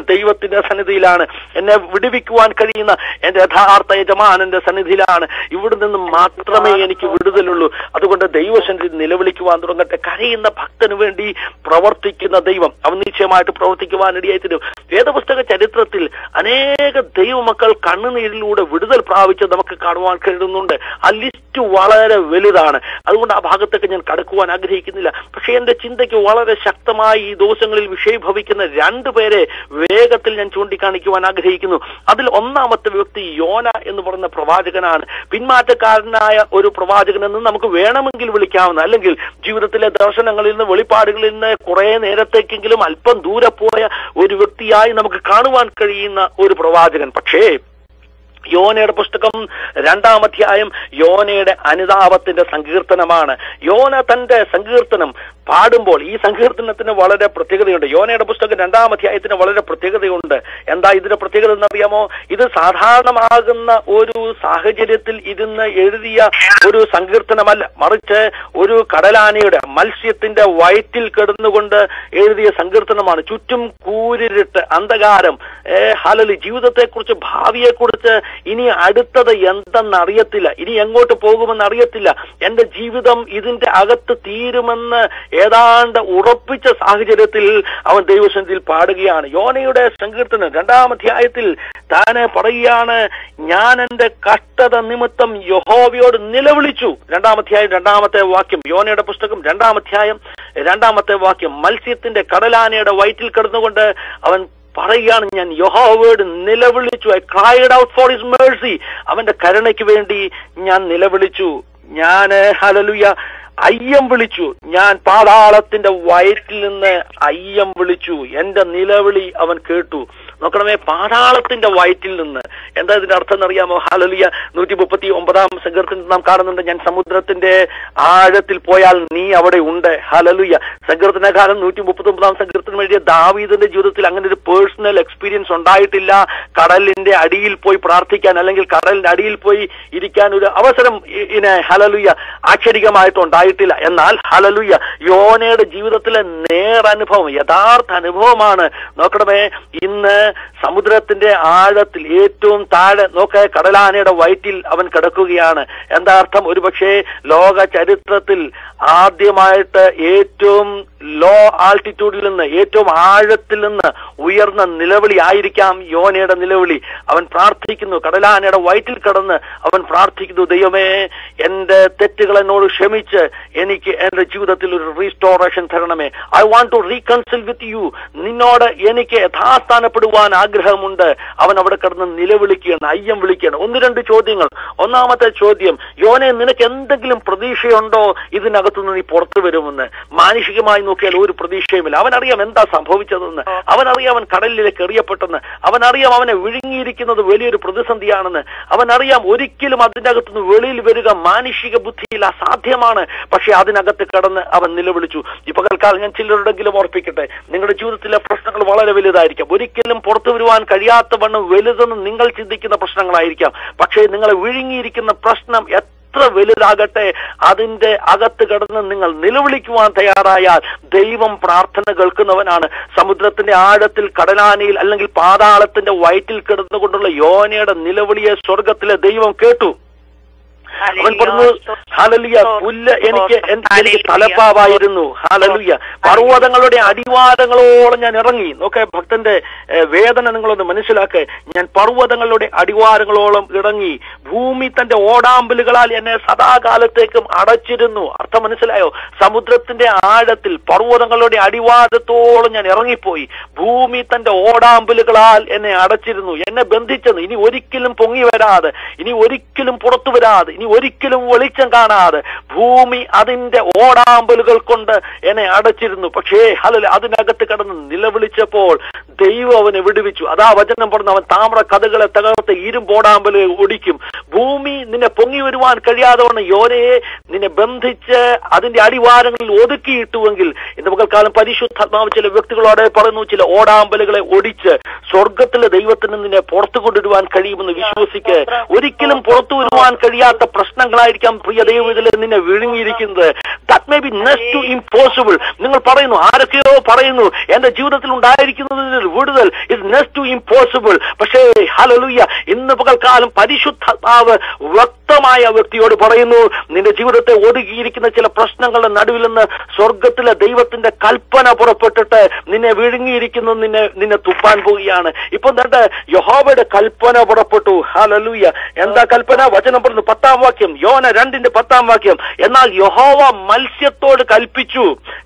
A: ദൈവത്തിന്റെ സന്നിധിയിലാണ്. എന്നെ വിടുവിക്കുവാൻ കഴിയുന്ന എന്റെ യഥാർത്ഥ യജമാനന്റെ സന്നിധിയിലാണ്. ഇവിടെ നിന്ന് മാത്രമേ എനിക്ക് വിടുതലുള്ളൂ. അതുകൊണ്ട് ദൈവസന്നിധി നിലവിളിക്കുവാൻ തുടങ്ങട്ടെ. കരയുന്ന ഭക്തന് വേണ്ടി പ്രവർത്തിക്കുന്ന ദൈവം അവൻ നിശ്ചയമായിട്ട് പ്രവർത്തിക്കുവാൻ ഇടയായിത്തീരും. വേദപുസ്തക ചരിത്രത്തിൽ അനേക ദൈവമക്കൾ കണ്ണുനീരിലൂടെ വിടുതൽ പ്രാപിച്ച് നമുക്ക് കാണുവാൻ കഴിയുന്നുണ്ട്. ആ ലിസ്റ്റ് വളരെ വലുതാണ്. അതുകൊണ്ട് ആ ഭാഗത്തേക്ക് ഞാൻ കടക്കുവാൻ ആഗ്രഹിക്കുന്നില്ല. പക്ഷെ എന്റെ ചിന്തയ്ക്ക് വളരെ ശക്തമായി ഈ ദിവസങ്ങളിൽ വിഷയഭവിക്കുന്ന രണ്ടുപേരെ വേഗത്തിൽ ഞാൻ ചൂണ്ടിക്കാണിക്കുവാൻ ആഗ്രഹിക്കുന്നു. അതിൽ ഒന്നാമത്തെ വ്യക്തി യോന എന്ന് പറയുന്ന പ്രവാചകനാണ്. പിന്മാറ്റക്കാരനായ ഒരു പ്രവാചകൻ എന്ന് നമുക്ക് വേണമെങ്കിൽ വിളിക്കാവുന്ന, അല്ലെങ്കിൽ ജീവിതത്തിലെ ദർശനങ്ങളിൽ നിന്ന് വെളിപ്പാടുകളിൽ നിന്ന് കുറെ നേരത്തേക്കെങ്കിലും അല്പം ദൂരെ പോയ ഒരു വ്യക്തിയായി നമുക്ക് കാണുവാൻ കഴിയുന്ന ഒരു പ്രവാചകൻ. പക്ഷേ യോനയുടെ പുസ്തകം 2-ാം അധ്യായം യോനയുടെ അനുതാപത്തിന്റെ സങ്കീർത്തനമാണ്. യോന തന്റെ സങ്കീർത്തനം പാടുമ്പോൾ ഈ സങ്കീർത്തനത്തിന് വളരെ പ്രത്യേകതയുണ്ട്. യോനയുടെ പുസ്തകം 2-ാം അധ്യായത്തിന് വളരെ പ്രത്യേകതയുണ്ട്. എന്താ ഇതിന്റെ പ്രത്യേകത എന്നറിയാമോ? ഇത് സാധാരണമാകുന്ന ഒരു സാഹചര്യത്തിൽ ഇരുന്ന് എഴുതിയ ഒരു സങ്കീർത്തനമല്ല, മറിച്ച് ഒരു കടലാനയുടെ മത്സ്യത്തിന്റെ വയറ്റിൽ കിടന്നുകൊണ്ട് എഴുതിയ സങ്കീർത്തനമാണ്. ചുറ്റും കൂരിരുട്ട്, അന്ധകാരം, ഹല്ലേലൂയ, ജീവിതത്തെക്കുറിച്ച്, ഭാവിയെക്കുറിച്ച്, ഇനി അടുത്തത് എന്തെന്നറിയത്തില്ല, ഇനി എങ്ങോട്ട് പോകുമെന്ന് അറിയത്തില്ല, എന്റെ ജീവിതം ഇതിന്റെ അകത്ത് തീരുമെന്ന് ഏതാണ്ട് ഉറപ്പിച്ച സാഹചര്യത്തിൽ അവൻ ദൈവസന്നിധിയിൽ പാടുകയാണ്. യോനയുടെ സങ്കീർത്തനം 2-ാം അധ്യായത്തിൽ താന് പറയുകയാണ്, ഞാൻ എന്റെ കഷ്ടത നിമിത്തം യഹോവയോട് നിലവിളിച്ചു. 2-ാം അധ്യായം 2-ാമത്തെ വാക്യം, യോനയുടെ പുസ്തകം 2-ാം അധ്യായം 2-ാമത്തെ വാക്യം. മത്സ്യത്തിന്റെ കടലാനയുടെ വയറ്റിൽ കിടന്നുകൊണ്ട് അവൻ പറയുകയാണ്, ഞാൻ യഹോവയോട് നിലവിളിച്ചു. I cried out for his Mercy. അവന്റെ കരുണയ്ക്ക് വേണ്ടി ഞാൻ നിലവിളിച്ചു. ഞാൻ ഹല്ലേലൂയ അയ്യം വിളിച്ചു. ഞാൻ പാതാളത്തിന്റെ വയറ്റിൽ നിന്ന് അയ്യം വിളിച്ചു. എന്റെ നിലവിളി അവൻ കേട്ടു. നോക്കണമേ, പാതാളത്തിന്റെ വയറ്റിൽ നിന്ന്. എന്താ ഇതിന്റെ അർത്ഥം എന്നറിയാമോ? ഹല്ലേലൂയ 139-ാം സങ്കീർത്തനത്തിൽ നാം കാണുന്നുണ്ട്, ഞാൻ സമുദ്രത്തിന്റെ ആഴത്തിൽ പോയാൽ നീ അവിടെ ഉണ്ട്. ഹല്ലേലൂയ. സങ്കീർത്തനകാരൻ 139-ാം സങ്കീർത്തനം എഴുതിയ ദാവീദിന്റെ ജീവിതത്തിൽ അങ്ങനെ ഒരു പേഴ്സണൽ എക്സ്പീരിയൻസ് ഉണ്ടായിട്ടില്ല. കടലിന്റെ അടിയിൽ പോയി പ്രാർത്ഥിക്കാൻ, അല്ലെങ്കിൽ കടലിന്റെ അടിയിൽ പോയി ഇരിക്കാൻ ഒരു അവസരം ഹല്ലേലൂയ ആക്ഷരികമായിട്ടുണ്ടായി ില്ല. എന്നാൽ ഹല്ലേലൂയ യോനയുടെ ജീവിതത്തിലെ നേരനുഭവം, യഥാർത്ഥ അനുഭവമാണ്. നോക്കണമേ, ഇന്ന് സമുദ്രത്തിന്റെ ആഴത്തിൽ ഏറ്റവും താഴെ നോക്ക, കടലാനയുടെ വയറ്റിൽ അവൻ കിടക്കുകയാണ്. എന്താ അർത്ഥം? ഒരുപക്ഷെ ലോക ചരിത്രത്തിൽ ആദ്യമായിട്ട് ഏറ്റവും ലോ ആൾട്ടിറ്റ്യൂഡിൽ നിന്ന്, ഏറ്റവും ആഴത്തിൽ നിന്ന് ഉയർന്ന നിലവിളി ആയിരിക്കാം യോനയുടെ നിലവിളി. അവൻ പ്രാർത്ഥിക്കുന്നു, കടലാനയുടെ വയറ്റിൽ കിടന്ന് അവൻ പ്രാർത്ഥിക്കുന്നു, ദൈവമേ എന്റെ തെറ്റുകൾ എന്നോട് ക്ഷമിച്ച് എനിക്ക് എന്റെ ജീവിതത്തിൽ ഒരു റീസ്റ്റോറേഷൻ തരണമേ. I want to reconcile with you. നിന്നോട് എനിക്ക് യഥാസ്ഥാനപ്പെടുവാൻ ആഗ്രഹമുണ്ട്. അവൻ അവിടെ കിടന്ന് നിലവിളിക്കുകയാണ്, അയ്യം വിളിക്കുകയാണ്. 1-2 ചോദ്യങ്ങൾ. ഒന്നാമത്തെ ചോദ്യം, യോനെ നിനക്ക് എന്തെങ്കിലും പ്രതീക്ഷയുണ്ടോ ഇതിനകത്തുനിന്ന് നീ പുറത്തു വരുമെന്ന്? മാനുഷികമായി നോക്കിയാൽ ഒരു പ്രതീക്ഷയുമില്ല. അവനറിയാം എന്താ സംഭവിച്ചതെന്ന്, അവനറിയാം അവൻ കടലിലേക്ക് എറിയപ്പെട്ടെന്ന്, അവനറിയാം അവനെ വിഴുങ്ങിയിരിക്കുന്നത് വലിയൊരു പ്രതിസന്ധിയാണെന്ന്, അവനറിയാം ഒരിക്കലും അതിന്റെ അകത്തുനിന്ന് വെളിയിൽ വരിക മാനുഷിക ബുദ്ധിയിൽ അസാധ്യമാണ്. പക്ഷെ അതിനകത്ത് കടന്ന് അവൻ നിലവിളിച്ചു. ഈ പകൽക്കാലം ഞാൻ ചിലരുടെങ്കിലും ഓർപ്പിക്കട്ടെ, നിങ്ങളുടെ ജീവിതത്തിലെ പ്രശ്നങ്ങൾ വളരെ വലുതായിരിക്കാം. ഒരിക്കലും പുറത്തു വരുവാൻ കഴിയാത്ത വണ്ണം വലുതെന്ന് നിങ്ങൾ ചിന്തിക്കുന്ന പ്രശ്നങ്ങളായിരിക്കാം. പക്ഷേ നിങ്ങളെ വിഴുങ്ങിയിരിക്കുന്ന പ്രശ്നം എത്ര വലുതാകട്ടെ, അതിന്റെ അകത്ത് കിടന്ന് നിങ്ങൾ നിലവിളിക്കുവാൻ തയ്യാറായാൽ ദൈവം പ്രാർത്ഥന കേൾക്കുന്നവനാണ്. സമുദ്രത്തിന്റെ ആഴത്തിൽ, കടലാനയിൽ, അല്ലെങ്കിൽ പാതാളത്തിന്റെ വയറ്റിൽ കിടന്നുകൊണ്ടുള്ള യോനയുടെ നിലവിളിയെ സ്വർഗത്തിലെ ദൈവം കേട്ടു. അവൻ പറഞ്ഞു, ഹല്ലേലൂയ, പുല്ല് എനിക്ക് തലപ്പാവായിരുന്നു. ഹല്ലേലൂയ, പർവ്വതങ്ങളുടെ അടിവാരങ്ങളോളം ഞാൻ ഇറങ്ങി. നോക്കെ, ഭക്തന്റെ വേദന നിങ്ങളൊന്ന് മനസ്സിലാക്കുക. ഞാൻ പർവ്വതങ്ങളുടെ അടിവാരങ്ങളോളം ഇറങ്ങി, ഭൂമി തന്റെ ഓടാമ്പലുകളാൽ എന്നെ സദാകാലത്തേക്കും അടച്ചിരുന്നു. അർത്ഥം മനസ്സിലായോ? സമുദ്രത്തിന്റെ ആഴത്തിൽ പർവ്വതങ്ങളുടെ അടിവാരത്തോളം ഞാൻ ഇറങ്ങിപ്പോയി, ഭൂമി തന്റെ ഓടാമ്പലുകളാൽ എന്നെ അടച്ചിരുന്നു, എന്നെ ബന്ധിച്ചെന്ന്. ഇനി ഒരിക്കലും പൊങ്ങി വരാതെ, ഇനി ഒരിക്കലും പുറത്തു വരാതെ, ഇനി ഒരിക്കലും വെളിച്ചം കാണാതെ ഭൂമി അതിന്റെ ഓടാമ്പലുകൾ കൊണ്ട് എന്നെ അടച്ചിരുന്നു. പക്ഷേ അതിനകത്ത് കിടന്ന് നിലവിളിച്ചപ്പോൾ ദൈവം അവനെ വിടുവിച്ചു. അതാ വചനം പറഞ്ഞു, അവൻ താമ്ര കഥകളെ തകർത്ത് ഇരുമ്പോടാമ്പല് ഒടിക്കും. ഭൂമി നിന്നെ പൊങ്ങി വരുവാൻ കഴിയാതെ വണ്ണം യോനയെ നിന്നെ ബന്ധിച്ച് അതിന്റെ അടിവാരങ്ങളിൽ ഒതുക്കിയിട്ടുവെങ്കിൽ, ഇന്ന് പകൽക്കാലം പരിശുദ്ധാത്മാവ് ചില വ്യക്തികളോടെ പറയുന്നു, ചില ഓടാമ്പലുകളെ ഒടിച്ച് സ്വർഗത്തിലെ ദൈവത്തിന് നിന്നെ പുറത്തു കൊണ്ടുവരുവാൻ കഴിയുമെന്ന് വിശ്വസിക്ക്. ഒരിക്കലും പുറത്തു വരുവാൻ കഴിയാത്ത പ്രശ്നങ്ങളായിരിക്കാം പ്രിയ ദൈവത്തിലെ നിന്നെ വിഴുങ്ങിയിരിക്കുന്നത്. That may be next to impossible. നിങ്ങൾ പറയുന്നു, ആരൊക്കെയോ പറയുന്നു, എന്റെ ജീവിതത്തിൽ ഉണ്ടായിരിക്കുന്നതിന് വിടുതൽ ഇസ് നെക്സ്റ്റ് ടു ഇംപോസിബിൾ. പക്ഷേ ഹല്ലേലൂയ, ഇന്ന് പകൽക്കാലം പരിശുദ്ധാത്മാവ് വ്യക്തമായ വ്യക്തിയോട് പറയുന്നു, നിന്റെ ജീവിതത്തെ ഒതുങ്ങിയിരിക്കുന്ന ചില പ്രശ്നങ്ങളുടെ നടുവിൽ നിന്ന് സ്വർഗത്തിലെ ദൈവത്തിന്റെ കൽപ്പന പുറപ്പെട്ടിട്ട് നിന്നെ വിഴുങ്ങിയിരിക്കുന്നു, നിന്നെ തുപ്പാൻ പോവുകയാണ്. ഇപ്പൊ എന്നിട്ട് യഹോവയുടെ കൽപ്പന പുറപ്പെട്ടു. ഹല്ലേലൂയ, എന്താ കൽപ്പന? വചനം പറഞ്ഞു, 10-ാം വാക്യം, യോന 2:10 വാക്യം. എന്നാൽ യഹോവ മത്സ്യത്തോട്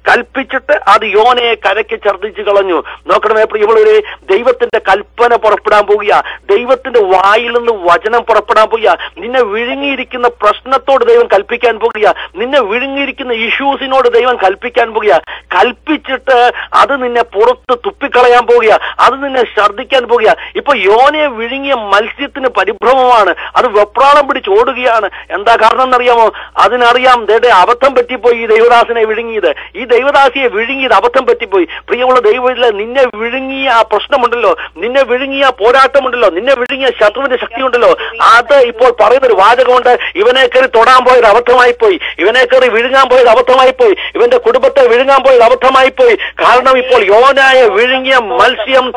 A: കൽപ്പിച്ചിട്ട് അത് യോനയെ കരയ്ക്ക് ഛർദ്ദിച്ചു കളഞ്ഞു. നോക്കണമേ പ്രിയമുള്ളവരെ, ദൈവത്തിന്റെ കൽപ്പന പുറപ്പെടാൻ പോവുക, ദൈവത്തിന്റെ വായിൽ നിന്ന് വചനം പുറപ്പെടാൻ പോവുക. നിന്നെ വിഴുങ്ങിയിരിക്കുന്ന പ്രശ്നത്തോട് ദൈവം കൽപ്പിക്കാൻ പോകുക, നിന്നെ വിഴുങ്ങിയിരിക്കുന്ന ഇഷ്യൂസിനോട് ദൈവം കൽപ്പിക്കാൻ പോകുക. കൽപ്പിച്ചിട്ട് അത് നിന്നെ പുറത്ത് തുപ്പിക്കളയാൻ പോവുക, അത് നിന്നെ ഛർദ്ദിക്കാൻ പോവുക. ഇപ്പൊ യോനയെ വിഴുങ്ങിയ മത്സ്യത്തിന് പരിഭ്രമമാണ്, അത് വെപ്രാളം പിടിച്ച് ഓടുകയാണ്. എന്താ കാരണം എന്നറിയാമോ? അതിനറിയാം, അബദ്ധം പറ്റിപ്പോയി ഈ ദൈവദാസനെ വിഴുങ്ങിയത്, ഈ ദൈവദാസിയെ വിഴുങ്ങിയത് അബദ്ധം പറ്റിപ്പോയി. പ്രിയമുള്ള ദൈവത്തിലെ നിന്നെ വിഴുങ്ങിയ ആ പ്രശ്നമുണ്ടല്ലോ, നിന്നെ വിഴുങ്ങിയ പോരാട്ടമുണ്ടല്ലോ, നിന്നെ വിഴുങ്ങിയ ശത്രുവിന്റെ ശക്തി ഉണ്ടല്ലോ, അത് ഇപ്പോൾ പറയുന്നൊരു വാചകമുണ്ട്, ഇവനെ കയറി തൊടാൻ പോയത് അബദ്ധമായി പോയി, ഇവനെ കയറി വിഴുങ്ങാൻ പോയത് അബദ്ധമായി പോയി, ഇവന്റെ കുടുംബത്തെ വിഴുങ്ങാൻ പോയത് അബദ്ധമായി പോയി. കാരണം ഇപ്പോൾ യോനായെ വിഴുങ്ങിയ മത്സ്യം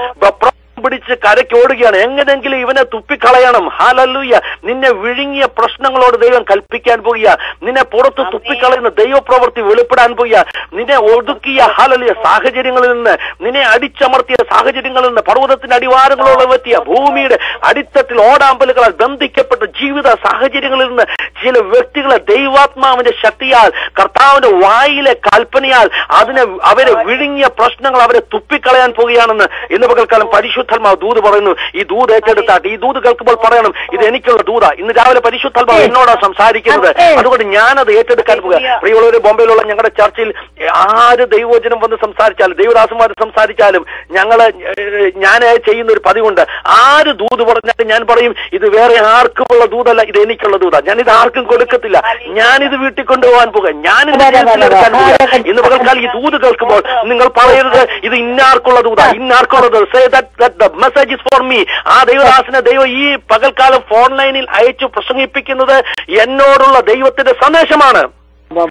A: പിടിച്ച് കരയ്ക്ക് ഓടുകയാണ്. എങ്ങനെങ്കിലും ഇവനെ തുപ്പിക്കളയണം. ഹല്ലേലൂയ, നിന്നെ വിഴുങ്ങിയ പ്രശ്നങ്ങളോട് ദൈവം കൽപ്പിക്കാൻ പോവുക, നിന്നെ പുറത്ത് തുപ്പിക്കളയുന്ന ദൈവപ്രവൃത്തി വെളിപ്പെടാൻ പോവുക. നിന്നെ ഒതുക്കിയ ഹല്ലേലൂയ സാഹചര്യങ്ങളിൽ നിന്ന്, നിന്നെ അടിച്ചമർത്തിയ സാഹചര്യങ്ങളിൽ നിന്ന്, പർവ്വതത്തിന്റെ അടിവാരങ്ങളോളം എത്തിയ ഭൂമിയുടെ അടിത്തട്ടിൽ ഓടാമ്പലുകളാൽ ബന്ധിക്കപ്പെട്ട ജീവിത സാഹചര്യങ്ങളിൽ നിന്ന് ചില വ്യക്തികളെ ദൈവാത്മാവിന്റെ ശക്തിയാൽ, കർത്താവിന്റെ വായിലെ കൽപ്പനയാൽ അവരെ വിഴുങ്ങിയ പ്രശ്നങ്ങൾ അവരെ തുപ്പിക്കളയാൻ പോവുകയാണെന്ന് ഇന്ന് പകൽക്കാലം പരിശുദ്ധാത്മാവ് ദൂത് പറയുന്നു. ഈ ദൂത് ഏറ്റെടുത്താട്ട്, ഈ ദൂത് കേൾക്കുമ്പോൾ പറയണം, ഇത് എനിക്കുള്ള ദൂത. ഇന്ന് രാവിലെ പരിശുദ്ധാത്മാവ് എന്നോടാ സംസാരിക്കുന്നത്, അതുകൊണ്ട് ഞാനത് ഏറ്റെടുക്കാൻ പോകുക. പ്രിയമുള്ളവര്, ബോംബെയിലുള്ള ഞങ്ങളുടെ ചർച്ചിൽ ആര് ദൈവവചനം വന്ന് സംസാരിച്ചാലും, ദൈവദാസന്മാർ സംസാരിച്ചാലും ഞാൻ ചെയ്യുന്ന ഒരു പതിവുണ്ട്. ആര് ദൂത് പറഞ്ഞാലും ഞാൻ പറയും, ഇത് വേറെ ആർക്കുമുള്ള ദൂതല്ല, ഇത് എനിക്കുള്ള ദൂത. ഞാൻ ഇത് ആർക്കും കൊടുക്കത്തില്ല, ഞാനിത് വീട്ടിൽ കൊണ്ടുപോകാൻ പോകുക, ഞാനിത് എടുക്കാൻ പോകുക. ഇന്ന് പകൽക്കാലം ഈ ദൂത് കേൾക്കുമ്പോൾ നിങ്ങൾ പറയരുത്, ഇത് ഇന്നാർക്കുള്ള ദൂത, ഇന്നാർക്കുള്ള ദൂത. Say that the message is for me. ആ ദൈവദാസനെ ദൈവം ഈ പകൽക്കാലം ഓൺലൈനിൽ അയച്ചു പ്രസംഗിപ്പിക്കുന്നത് എന്നോടുള്ള ദൈവത്തിന്റെ സന്ദേശമാണ്.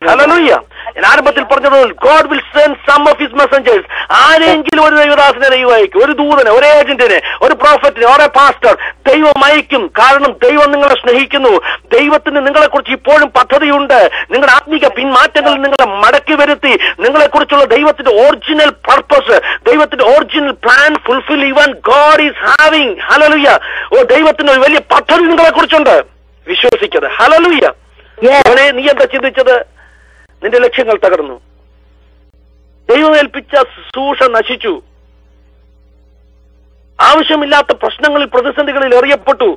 A: ഹല്ലേലൂയ. ഞാൻ ആരംഭത്തിൽ പറഞ്ഞത്, God will send some of his messengers. ആരെങ്കിലും ഒരു ദൈവദാസനെ ദൈവം അയക്കും, ഒരു ദൂതനെ, ഒരു ഏജന്റിനെ, ഒരു പ്രോഫറ്റിനെ, ഒരു പാസ്റ്റർ ദൈവം അയക്കും. കാരണം ദൈവം നിങ്ങളെ സ്നേഹിക്കുന്നു. ദൈവത്തിന് നിങ്ങളെ കുറിച്ച് ഇപ്പോഴും പദ്ധതിയുണ്ട്. നിങ്ങളുടെ ആത്മീക പിന്മാറ്റങ്ങളിൽ നിങ്ങളെ മടക്കി വരുത്തി നിങ്ങളെക്കുറിച്ചുള്ള ദൈവത്തിന്റെ ഒറിജിനൽ പർപ്പസ്, ദൈവത്തിന്റെ original plan fulfil even God is having. Hallelujah. ദൈവത്തിന് ഒരു വലിയ പദ്ധതി നിങ്ങളെ കുറിച്ചുണ്ട്. വിശ്വസിക്കത്. ഹല്ലേലൂയ. നീ എന്താ ചിന്തിച്ചത്? നിന്റെ ലക്ഷ്യങ്ങൾ തകർന്നു, ദൈവം ഏൽപ്പിച്ച ശുശ്രൂഷ നശിച്ചു, ആവശ്യമില്ലാത്ത പ്രശ്നങ്ങളിൽ, പ്രതിസന്ധികളിൽ എറിയപ്പെട്ടു,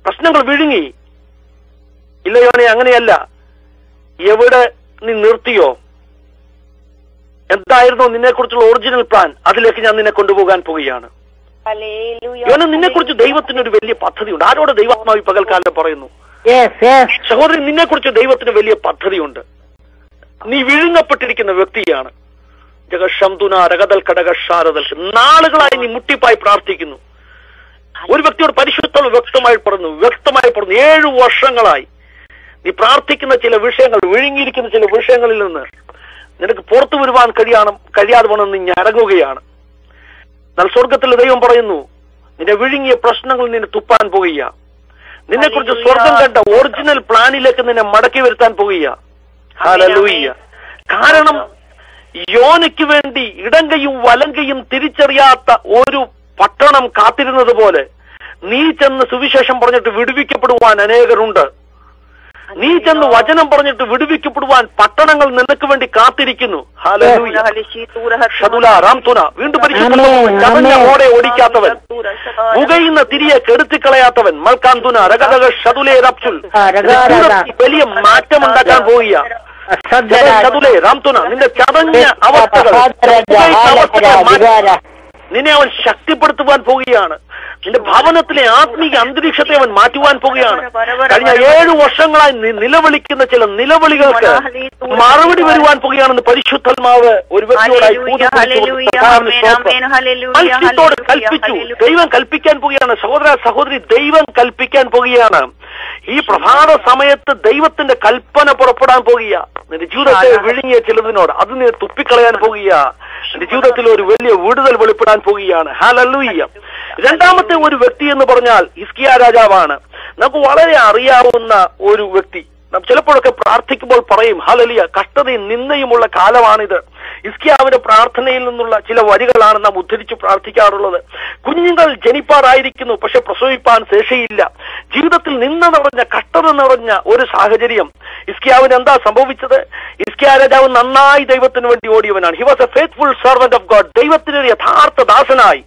A: പ്രശ്നങ്ങൾ വിഴുങ്ങി. ഇല്ലയോ? അങ്ങനെയല്ല. എവിടെ നീ നിർത്തിയോ? എന്തായിരുന്നു നിന്നെക്കുറിച്ചുള്ള ഒറിജിനൽ പ്ലാൻ? അതിലേക്ക് ഞാൻ നിന്നെ കൊണ്ടുപോകാൻ പോവുകയാണ്. നിന്നെക്കുറിച്ച് ദൈവത്തിനൊരു വലിയ പദ്ധതിയുണ്ട്. ആരോട് ദൈവാത്മാവി പകൽക്കാലം പറയുന്നു? സഹോദരൻ, നിന്നെക്കുറിച്ച് ദൈവത്തിന് വലിയ പദ്ധതിയുണ്ട്. നീ വിഴുങ്ങപ്പെട്ടിരിക്കുന്ന വ്യക്തിയാണ്. നാളുകളായി നീ മുട്ടിപ്പായി പ്രാർത്ഥിക്കുന്നു. ഒരു വ്യക്തിയോട് പരിശുദ്ധം വ്യക്തമായി പറഞ്ഞു 7 വർഷങ്ങളായി നീ പ്രാർത്ഥിക്കുന്ന ചില വിഷയങ്ങൾ, വിഴുങ്ങിയിരിക്കുന്ന ചില വിഷയങ്ങളിൽ നിന്ന് നിനക്ക് പുറത്തു വരുവാൻ കഴിയാതെ വന്ന് നീ ഞരങ്ങുകയാണ്. എന്നാൽ സ്വർഗത്തിലെ ദൈവം പറയുന്നു, നിന്റെ വിഴുങ്ങിയ പ്രശ്നങ്ങൾ നിന്നെ തുപ്പാൻ പോകുക. നിന്നെക്കുറിച്ച് സ്വർഗം കണ്ട ഒറിജിനൽ പ്ലാനിലേക്ക് നിന്നെ മടക്കി വരുത്താൻ പോകുക. ഹല്ലേലൂയ. കാരണം യോനയ്ക്ക് വേണ്ടി ഇടങ്കയും വലങ്കയും തിരിച്ചറിയാത്ത ഒരു പട്ടണം കാത്തിരുന്നത് പോലെ നീ ചെന്ന് സുവിശേഷം പറഞ്ഞിട്ട് വിടുവിക്കപ്പെടുവാൻ അനേകരുണ്ട്. നീ ചെന്ന് വചനം പറഞ്ഞിട്ട് വിടുവിക്കപ്പെടുവാൻ പട്ടണങ്ങൾ നിനക്ക് വേണ്ടി കാത്തിരിക്കുന്നു. ഹല്ലേലൂയ. ഷതുല റാംതുന. വീണ്ടും പരിശുദ്ധ ഓടെ ഓടിക്കാത്തവൻ, പുകയുന്ന തിരിയെ കെടുത്തിക്കളയാത്തവൻ, മൽക്കാന്തുന രഗതക ഷതുലേ റബ്സുൽ. വലിയ മാറ്റം ഉണ്ടാക്കാൻ പോവുക. ഷതുലേ റാംതുന. നിന്റെ ചതഞ്ഞ അവസ്ഥകൾ നിന്നെ അവൻ ശക്തിപ്പെടുത്തുവാൻ പോവുകയാണ്. നിന്റെ ഭവനത്തിലെ ആത്മീയ അന്തരീക്ഷത്തെ അവൻ മാറ്റുവാൻ പോവുകയാണ്. കഴിഞ്ഞ 7 വർഷങ്ങളായി നിലവിളിക്കുന്ന ചില നിലവിളികൾക്ക് മറുപടി വരുവാൻ പോവുകയാണെന്ന് പരിശുദ്ധാത്മാവ് ഒരു വ്യക്തിയോടായി കൽപ്പിച്ചു. ദൈവം കൽപ്പിക്കാൻ പോവുകയാണ്. സഹോദര സഹോദരി, ദൈവം കൽപ്പിക്കാൻ പോവുകയാണ്. ഈ പ്രഭാത സമയത്ത് ദൈവത്തിന്റെ കൽപ്പന പുറപ്പെടാൻ പോകുക. നിന്റെ ജീവിതത്തെ വിഴുങ്ങിയ ചിലതിനോട് അത് നീ തുപ്പിക്കളയാൻ പോകുക. നിന്റെ ജീവിതത്തിൽ ഒരു വലിയ വിടുതൽ വെളിപ്പെടാൻ പോവുകയാണ്. ഹല്ലേലൂയ. രണ്ടാമത്തെ ഒരു വ്യക്തി എന്ന് പറഞ്ഞാൽ ഹിസ്കിയാ രാജാവാണ്. നമുക്ക് വളരെ അറിയാവുന്ന ഒരു വ്യക്തി. നാം ചിലപ്പോഴൊക്കെ പ്രാർത്ഥിക്കുമ്പോൾ പറയും, ഹല്ലേലൂയ, കഷ്ടതയും നിന്ദയുമുള്ള കാലമാണിത്. ഹിസ്കിയാവിന്റെ പ്രാർത്ഥനയിൽ നിന്നുള്ള ചില വരികളാണ് നാം ഉദ്ധരിച്ച് പ്രാർത്ഥിക്കാറുള്ളത്. കുഞ്ഞുങ്ങൾ ജനിപ്പാറായിരിക്കുന്നു, പക്ഷെ പ്രസവിപ്പാൻ ശേഷിയില്ല. ജീവിതത്തിൽ നിന്ന നിറഞ്ഞ കഷ്ടത നിറഞ്ഞ ഒരു സാഹചര്യം. ഹിസ്കിയാവിന് എന്താ സംഭവിച്ചത്? ഹിസ്കിയാ രാജാവ് നന്നായി ദൈവത്തിന് വേണ്ടി ഓടിയവനാണ്. He was a faithful servant of God. ദൈവത്തിന് ഒരു യഥാർത്ഥ ദാസനായി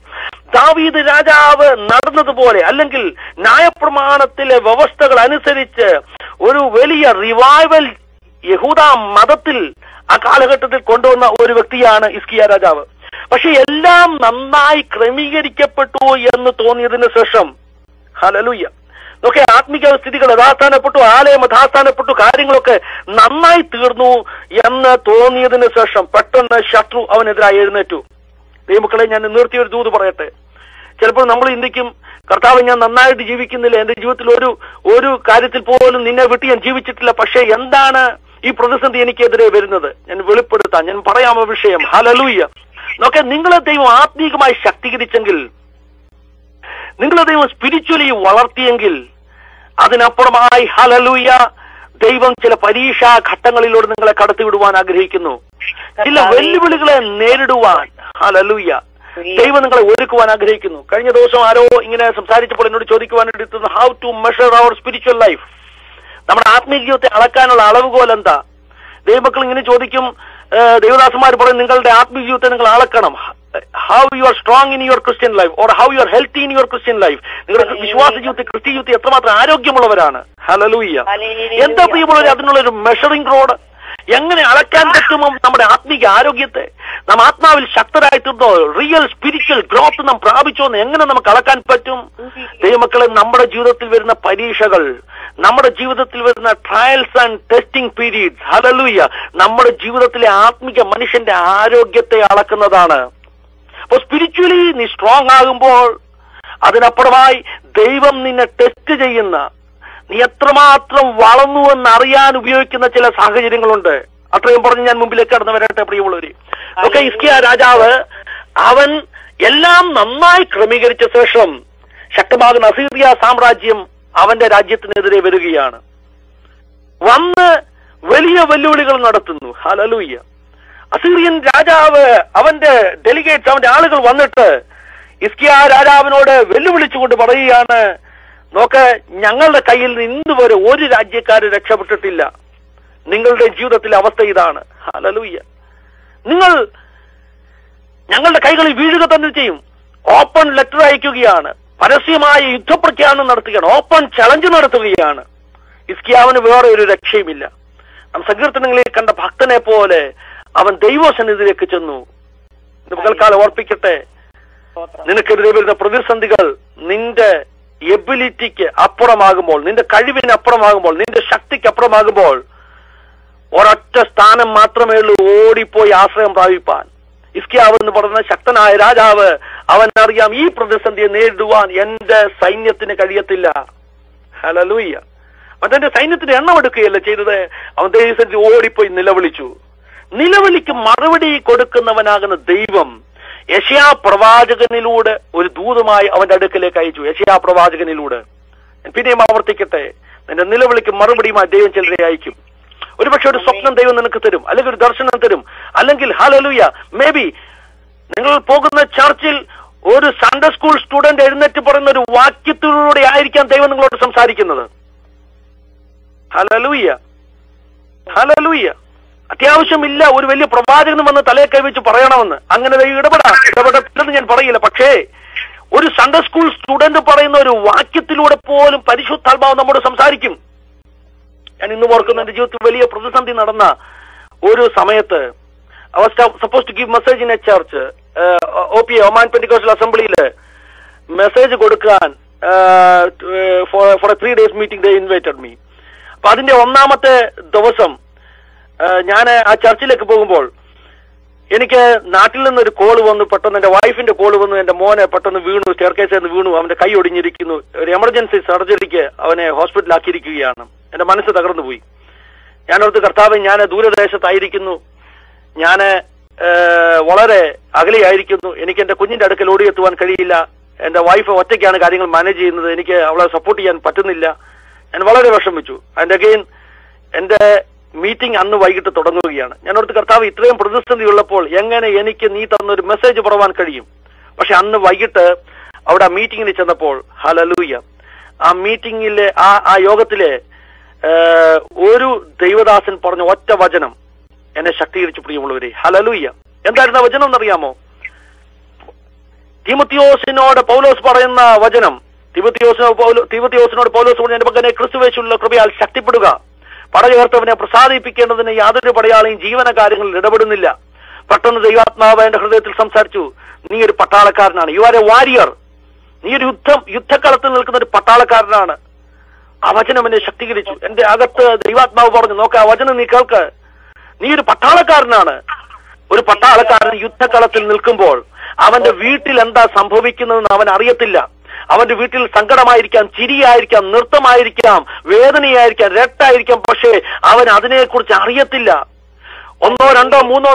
A: ദാവീദ് രാജാവ് നടന്നതുപോലെ, അല്ലെങ്കിൽ ന്യായപ്രമാണത്തിലെ വ്യവസ്ഥകൾ അനുസരിച്ച് ഒരു വലിയ റിവൈവൽ യഹൂദ മതത്തിൽ ആ കാലഘട്ടത്തിൽ കൊണ്ടുവന്ന ഒരു വ്യക്തിയാണ് ഹിസ്കിയാ രാജാവ്. പക്ഷെ എല്ലാം നന്നായി ക്രമീകരിക്കപ്പെട്ടു എന്ന് തോന്നിയതിനു ശേഷം, ഹല്ലേലൂയ, നോക്കെ ആത്മിക സ്ഥിതികൾ യഥാസ്ഥാനപ്പെട്ടു, ആലയം യഥാസ്ഥാനപ്പെട്ടു, കാര്യങ്ങളൊക്കെ നന്നായി തീർന്നു എന്ന് തോന്നിയതിനു ശേഷം പെട്ടെന്ന് ശത്രു അവനെതിരായി എഴുന്നേറ്റു. ദൈവമക്കളെ, ഞാൻ നിർത്തിയൊരു ദൂത് പറയട്ടെ. ചിലപ്പോൾ നമ്മൾ ചിന്തിക്കും, കർത്താവ്, ഞാൻ നന്നായിട്ട് ജീവിക്കുന്നില്ല, എന്റെ ജീവിതത്തിൽ ഒരു കാര്യത്തിൽ പോലും നിന്നെ വിട്ട് ഞാൻ ജീവിച്ചിട്ടില്ല. പക്ഷേ എന്താണ് ഈ പ്രതിസന്ധി എനിക്കെതിരെ വരുന്നത്? ഞാൻ വെളിപ്പെടുത്താം, ഞാൻ പറയാമോ വിഷയം? ഹല്ലേലൂയ. നോക്കെ, നിങ്ങളെ ദൈവം ആത്മീകമായി ശക്തീകരിച്ചെങ്കിൽ, നിങ്ങളെ ദൈവം സ്പിരിച്വലി വളർത്തിയെങ്കിൽ, അതിനപ്പുറമായി ഹല്ലേലൂയ, ദൈവം ചില പരീക്ഷാ ഘട്ടങ്ങളിലൂടെ നിങ്ങളെ കടത്തിവിടുവാൻ ആഗ്രഹിക്കുന്നു. ചില വെല്ലുവിളികളെ നേരിടുവാൻ ഹല്ലേലൂയ ദൈവം നിങ്ങളെ ഒരുക്കുവാൻ ആഗ്രഹിക്കുന്നു. കഴിഞ്ഞ ദിവസം ആരോ ഇങ്ങനെ സംസാരിച്ചപ്പോൾ എന്നോട് ചോദിക്കുവാനായിട്ട്, how to measure our spiritual life. നമ്മുടെ ആത്മീയ ജീവിതത്തെ അളക്കാനുള്ള അളവുകോൽ എന്താ? ദൈവമക്കൾ ഇങ്ങനെ ചോദിക്കും. ദൈവദാസന്മാർ പറയും, നിങ്ങളുടെ ആത്മീയ ജീവിതത്തെ നിങ്ങൾ അളക്കണം. How you are strong in your Christian life, or how you are healthy in your Christian life. നിങ്ങളുടെ വിശ്വാസ ജീവിതത്തിൽ, ക്രിസ്ത്യ ജീവിതത്തിൽ എത്രമാത്രം ആരോഗ്യമുള്ളവരാണ്. ഹല്ലേലൂയ. എന്താ പ്രിയമുള്ളവരെ, അതിനുള്ളൊരു മെഷറിംഗ് റോഡ് എങ്ങനെ അളക്കാൻ പറ്റുമോ നമ്മുടെ ആത്മീക ആരോഗ്യത്തെ? നാം ആത്മാവിൽ ശക്തരായി തീർന്നോ? റിയൽ സ്പിരിച്വൽ ഗ്രോത്ത് നാം പ്രാപിച്ചോ എന്ന് എങ്ങനെ നമുക്ക് അളക്കാൻ പറ്റും? ദൈവമക്കളെ, നമ്മുടെ ജീവിതത്തിൽ വരുന്ന പരീക്ഷകൾ, നമ്മുടെ ജീവിതത്തിൽ വരുന്ന trials and testing periods, hallelujah, നമ്മുടെ ജീവിതത്തിലെ ആത്മീക മനുഷ്യന്റെ ആരോഗ്യത്തെ അളക്കുന്നതാണ്. അപ്പോൾ സ്പിരിച്വലി നീ സ്ട്രോങ് ആകുമ്പോൾ, അതിനപ്പുറമായി ദൈവം നിന്നെ ടെസ്റ്റ് ചെയ്യുന്ന, നീ എത്രമാത്രം വളർന്നുവെന്ന് അറിയാൻ ഉപയോഗിക്കുന്ന ചില സാഹചര്യങ്ങളുണ്ട്. അത്രയും പറഞ്ഞ് ഞാൻ മുമ്പിലേക്ക് കടന്നു വരട്ടെ പ്രിയമുള്ളവര്. ഓക്കെ, ഹിസ്കിയാ രാജാവ് അവൻ എല്ലാം നന്നായി ക്രമീകരിച്ച ശേഷം ശക്തമാകുന്ന അസീറിയ സാമ്രാജ്യം അവന്റെ രാജ്യത്തിനെതിരെ വരികയാണ്. വന്ന് വലിയ വെല്ലുവിളികൾ നടത്തുന്നു. ഹല്ലേലൂയ. അസീറിയൻ രാജാവ്, അവന്റെ ഡെലിഗേറ്റ്സ്, അവന്റെ ആളുകൾ വന്നിട്ട് ഹിസ്കിയാ രാജാവിനോട് വെല്ലുവിളിച്ചുകൊണ്ട് പറയുകയാണ്, നോക്ക്, ഞങ്ങളുടെ കയ്യിൽ നിന്ന് ഇന്ന് വരെ ഒരു രാജ്യക്കാര് രക്ഷപ്പെട്ടിട്ടില്ല. നിങ്ങളുടെ ജീവിതത്തിലെ അവസ്ഥ ഇതാണ്. ഹല്ലേലൂയ. നിങ്ങൾ ഞങ്ങളുടെ കൈകളിൽ വീഴുക തന്നെ ചെയ്യും. ഓപ്പൺ ലെറ്റർ അയക്കുകയാണ്, പരസ്യമായ യുദ്ധപ്രഖ്യാപനം നടത്തുകയാണ്, ഓപ്പൺ ചലഞ്ച് നടത്തുകയാണ്. ഹിസ്കിയാവിന് വേറെ ഒരു രക്ഷയുമില്ല. നാം സങ്കീർത്തനങ്ങളിൽ കണ്ട ഭക്തനെ പോലെ അവൻ ദൈവസന്നിധിയിലേക്ക് ചെന്നു. പകൽക്കാലം ഓർപ്പിക്കട്ടെ, നിനക്കെതിരെ വരുന്ന പ്രതിസന്ധികൾ നിന്റെ എബിലിറ്റിക്ക് അപ്പുറമാകുമ്പോൾ, നിന്റെ കഴിവിന് അപ്പുറമാകുമ്പോൾ, നിന്റെ ശക്തിക്ക് അപ്പുറമാകുമ്പോൾ, ഒരൊറ്റ സ്ഥാനം മാത്രമേ ഉള്ളൂ, ഓടിപ്പോയി ആശ്രയം പ്രാപിപ്പാൻ. ഹിസ്കിയാവ് എന്ന് പറയുന്ന ശക്തനായ രാജാവ്, അവനറിയാം ഈ പ്രതിസന്ധിയെ നേരിടുവാൻ എന്റെ സൈന്യത്തിന് കഴിയത്തില്ല. ഹല്ലേലൂയ. അവന്റെ സൈന്യത്തിന് എണ്ണം എടുക്കുകയല്ല ചെയ്തത്, അവൻ ദൈവസന്നിധി ഓടിപ്പോയി നിലവിളിച്ചു. നിലവിളിക്ക് മറുപടി കൊടുക്കുന്നവനാകുന്ന ദൈവം യെശയ്യാ പ്രവാചകനിലൂടെ ഒരു ദൂതമായി അവന്റെ അടുക്കലേക്ക് അയച്ചു. യെശയ്യാ പ്രവാചകനിലൂടെ പിന്നെയും ആവർത്തിക്കട്ടെ, നിന്റെ നിലവിളിക്ക് മറുപടിയുമായി ദൈവം ചിലരെ അയക്കും. ഒരുപക്ഷെ ഒരു സ്വപ്നം ദൈവം നിനക്ക് തരും, അല്ലെങ്കിൽ ഒരു ദർശനം തരും, അല്ലെങ്കിൽ ഹല്ലേലൂയ മേ ബി നിങ്ങൾ പോകുന്ന ചർച്ചിൽ ഒരു സൺഡേ സ്കൂൾ സ്റ്റുഡന്റ് എഴുന്നേറ്റ് പറയുന്ന ഒരു വാക്യത്തിലൂടെ ആയിരിക്കാം ദൈവം നിങ്ങളോട് സംസാരിക്കുന്നത്. Hallelujah hallelujah. അത്യാവശ്യമില്ല ഒരു വലിയ പ്രവാചകനും വന്ന് തലയെ കൈവച്ച് പറയണമെന്ന്. അങ്ങനെ ദൈവം ഇടപെടത്തില്ലെന്ന് ഞാൻ പറയില്ല. പക്ഷേ ഒരു സൺഡേ സ്കൂൾ സ്റ്റുഡന്റ് പറയുന്ന ഒരു വാക്യത്തിലൂടെ പോലും പരിശുദ്ധാത്മാവ് നമ്മോട് സംസാരിക്കും. ഞാൻ ഇന്ന് ഓർക്കുന്ന എന്റെ ജീവിതത്തിൽ വലിയ പ്രതിസന്ധി നടന്ന ഒരു സമയത്ത് I was supposed to give message in a church, OPA, Oman Pentecostal Assembly, message കൊടുക്കാൻ for a 3 days meeting they invited me. അപ്പൊ അതിന്റെ ഒന്നാമത്തെ ദിവസം ഞാൻ ആ ചർച്ചിലേക്ക് പോകുമ്പോൾ എനിക്ക് നാട്ടിൽ നിന്നൊരു കോള് വന്നു. പെട്ടെന്ന് എന്റെ വൈഫിന്റെ കോള് വന്നു. എന്റെ മോനെ പെട്ടെന്ന് വീണു, സ്റ്റെയർകേസിൽ നിന്ന് വീണു, അവന്റെ കൈ ഒടിഞ്ഞിരിക്കുന്നു, ഒരു എമർജൻസി സർജറിക്ക് അവനെ ഹോസ്പിറ്റലാക്കിയിരിക്കുകയാണ്. എന്റെ മനസ്സ് തകർന്നു പോയി. ഞാനോർത്ത് കർത്താവേ, ഞാൻ ദൂരദേശത്തായിരിക്കുന്നു, ഞാൻ വളരെ അകലെയായിരിക്കുന്നു, എനിക്ക് എന്റെ കുഞ്ഞിന്റെ അടുക്കൽ ഓടിയെത്തുവാൻ കഴിയില്ല, എന്റെ വൈഫ് ഒറ്റയ്ക്കാണ് കാര്യങ്ങൾ മാനേജ് ചെയ്യുന്നത്, എനിക്ക് അവളെ സപ്പോർട്ട് ചെയ്യാൻ പറ്റുന്നില്ല. ഞാൻ വളരെ വിഷമിച്ചു. ആൻഡ് അഗെയിൻ എന്റെ മീറ്റിംഗ് അന്ന് വൈകിട്ട് തുടങ്ങുകയാണ്. ഞാനോർത്ത് കർത്താവ്, ഇത്രയും പ്രതിസന്ധി ഉള്ളപ്പോൾ എങ്ങനെ എനിക്ക് നീ തന്നൊരു മെസ്സേജ് പറവാൻ കഴിയും? പക്ഷെ അന്ന് വൈകിട്ട് അവിടെ ആ മീറ്റിംഗിന് ചെന്നപ്പോൾ ഹല്ലേലൂയ, ആ മീറ്റിംഗിലെ ആ യോഗത്തിലെ ഒരു ദൈവദാസൻ പറഞ്ഞ ഒറ്റ വചനം എന്നെ ശക്തീകരിച്ചു. പ്രിയമുള്ളവരെ, ഹല്ലേലൂയ. എന്തായിരുന്നു ആ വചനം എന്നറിയാമോ? തീമോത്തിയോസിനോട് പൗലോസ് പറയുന്ന വചനം. തീമോത്തിയോസിനോട് പൗലോസ് പറഞ്ഞു, എന്റെ മകനെ ക്രിസ്തുവേശുവിലുള്ള കൃപയാൽ ശക്തിപ്പെടുക, പടചേർത്തവനെ പ്രസാദിപ്പിക്കേണ്ടതിന് യാതൊരു പടയാളിയും ജീവനകാര്യങ്ങളിൽ ഇടപെടുന്നില്ല. പെട്ടെന്ന് ദൈവാത്മാവ് എന്റെ ഹൃദയത്തിൽ സംസാരിച്ചു, നീ ഒരു പട്ടാളക്കാരനാണ്, യു ആർ എ വാരിയർ, നീ ഒരു യുദ്ധക്കളത്തിൽ നിൽക്കുന്ന ഒരു പട്ടാളക്കാരനാണ്. ആ വചനം എന്നെ ശക്തീകരിച്ചു. എന്റെ അകത്ത് ദൈവാത്മാവ് പറഞ്ഞു, നോക്ക, ആ വചനം നീ കേൾക്ക്, നീ ഒരു പട്ടാളക്കാരനാണ്. ഒരു പട്ടാളക്കാരൻ യുദ്ധക്കളത്തിൽ നിൽക്കുമ്പോൾ അവന്റെ വീട്ടിൽ എന്താ സംഭവിക്കുന്നതെന്ന് അവൻ അറിയത്തില്ല. അവന്റെ വീട്ടിൽ സങ്കടമായിരിക്കാം, ചിരിയായിരിക്കാം, നൃത്തമായിരിക്കാം, വേദനയായിരിക്കാം, രട്ടായിരിക്കാം, പക്ഷേ അവൻ അതിനെക്കുറിച്ച് അറിയത്തില്ല. 1, 2, 3,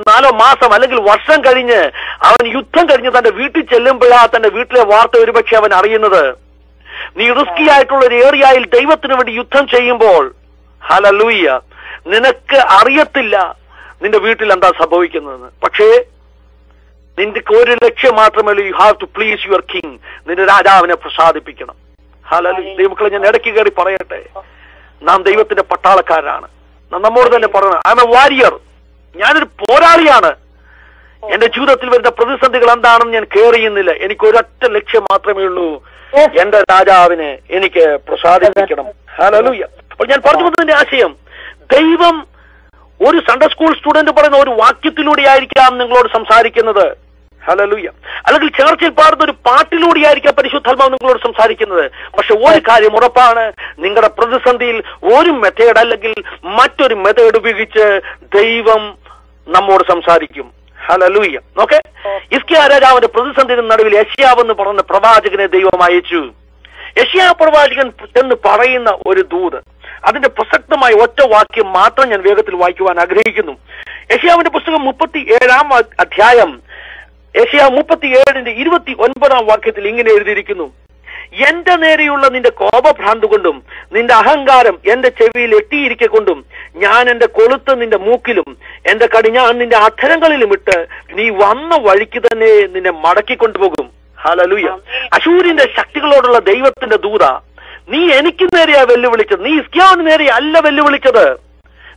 A: 4 മാസം അല്ലെങ്കിൽ വർഷം കഴിഞ്ഞ് അവൻ യുദ്ധം കഴിഞ്ഞ് തന്റെ വീട്ടിൽ ചെല്ലുമ്പോഴാ തന്റെ വീട്ടിലെ വാർത്ത ഒരുപക്ഷെ അവൻ അറിയുന്നത്. നീ റിസ്കി ആയിട്ടുള്ള ഒരു ഏരിയയിൽ ദൈവത്തിന് വേണ്ടി യുദ്ധം ചെയ്യുമ്പോൾ ഹല്ലേലൂയ, നിനക്ക് അറിയത്തില്ല നിന്റെ വീട്ടിൽ എന്താ സംഭവിക്കുന്നതെന്ന്. പക്ഷേ നിന്റെ ഒരു ലക്ഷ്യം മാത്രമേ, you have to please your king, നിന്റെ രാജാവിനെ പ്രസാദിപ്പിക്കണം. ഹല്ലേലൂയ. ദൈവമക്കളെ, ഞാൻ ഇടയ്ക്ക് കയറി പറയട്ടെ, നാം ദൈവത്തിന്റെ പട്ടാളക്കാരാണ്. നമ്മോട് തന്നെ പറയണം, ഐ എം എ വാരിയർ, ഞാനൊരു പോരാളിയാണ്. എന്റെ ജീവിതത്തിൽ വരുന്ന പ്രതിസന്ധികൾ എന്താണെന്ന് ഞാൻ കെയർ ചെയ്യുന്നില്ല. എനിക്ക് ഒരൊറ്റ ലക്ഷ്യം മാത്രമേ ഉള്ളൂ, എന്റെ രാജാവിനെ എനിക്ക് പ്രസാദിപ്പിക്കണം. ഹല്ലേലൂയ. അപ്പോൾ ഞാൻ പറഞ്ഞു വന്നതിന്റെ ആശയം, ദൈവം ഒരു സൺഡേ സ്കൂൾ സ്റ്റുഡന്റ് പറയുന്ന ഒരു വാക്യത്തിലൂടെ ആയിരിക്കാം നിങ്ങളോട് സംസാരിക്കുന്നത്. ഹല്ലേലൂയ. അല്ലെങ്കിൽ ചർച്ചിൽ പാടുന്ന ഒരു പാട്ടിലൂടെയായിരിക്കാം പരിശുദ്ധാത്മാവ് നിങ്ങളോട് സംസാരിക്കുന്നത്. പക്ഷെ ഒരു കാര്യം ഉറപ്പാണ്, നിങ്ങളുടെ പ്രതിസന്ധിയിൽ ഒരു മെത്തേഡ് അല്ലെങ്കിൽ മറ്റൊരു മെത്തേഡ് ഉപയോഗിച്ച് ദൈവം നമ്മോട് സംസാരിക്കും. ഹല്ലേലൂയ. നോക്കെ, ഹിസ്കിയാ രാജാവിന്റെ പ്രതിസന്ധിയുടെ നടുവിൽ യെശയ്യാവ് എന്ന് പറയുന്ന പ്രവാചകനെ ദൈവം അയച്ചു. യെശയ്യാ പ്രവാചകൻ എന്ന് പറയുന്ന ഒരു ദൂത്, അതിന്റെ പ്രസക്തമായ ഒറ്റ വാക്യം മാത്രം ഞാൻ വേഗത്തിൽ വായിക്കുവാൻ ആഗ്രഹിക്കുന്നു. യെശയ്യാവിന്റെ പുസ്തകം 37-ാം അധ്യായം, യെശയ്യാ 37-ന്റെ 29-ാം ഇങ്ങനെ എഴുതിയിരിക്കുന്നു, എന്റെ നേരെയുള്ള നിന്റെ കോപഭ്രാന്ത് കൊണ്ടും നിന്റെ അഹങ്കാരം എന്റെ ചെവിയിൽ എട്ടിയിരിക്കൊണ്ടും ഞാൻ എന്റെ കൊളുത്ത് നിന്റെ മൂക്കിലും എന്റെ കടിഞ്ഞാൻ നിന്റെ അധരങ്ങളിലും ഇട്ട് നീ വന്ന വഴിക്ക് തന്നെ നിന്നെ മടക്കിക്കൊണ്ടുപോകും. ഹല്ലേലൂയ. അശൂരിന്റെ ശക്തികളോടുള്ള ദൈവത്തിന്റെ ദൂത, നീ എനിക്ക് നേരെയാ വെല്ലുവിളിച്ചത്, നീ ഹിസ്കിയാവിന് നേരെ അല്ല വെല്ലുവിളിച്ചത്.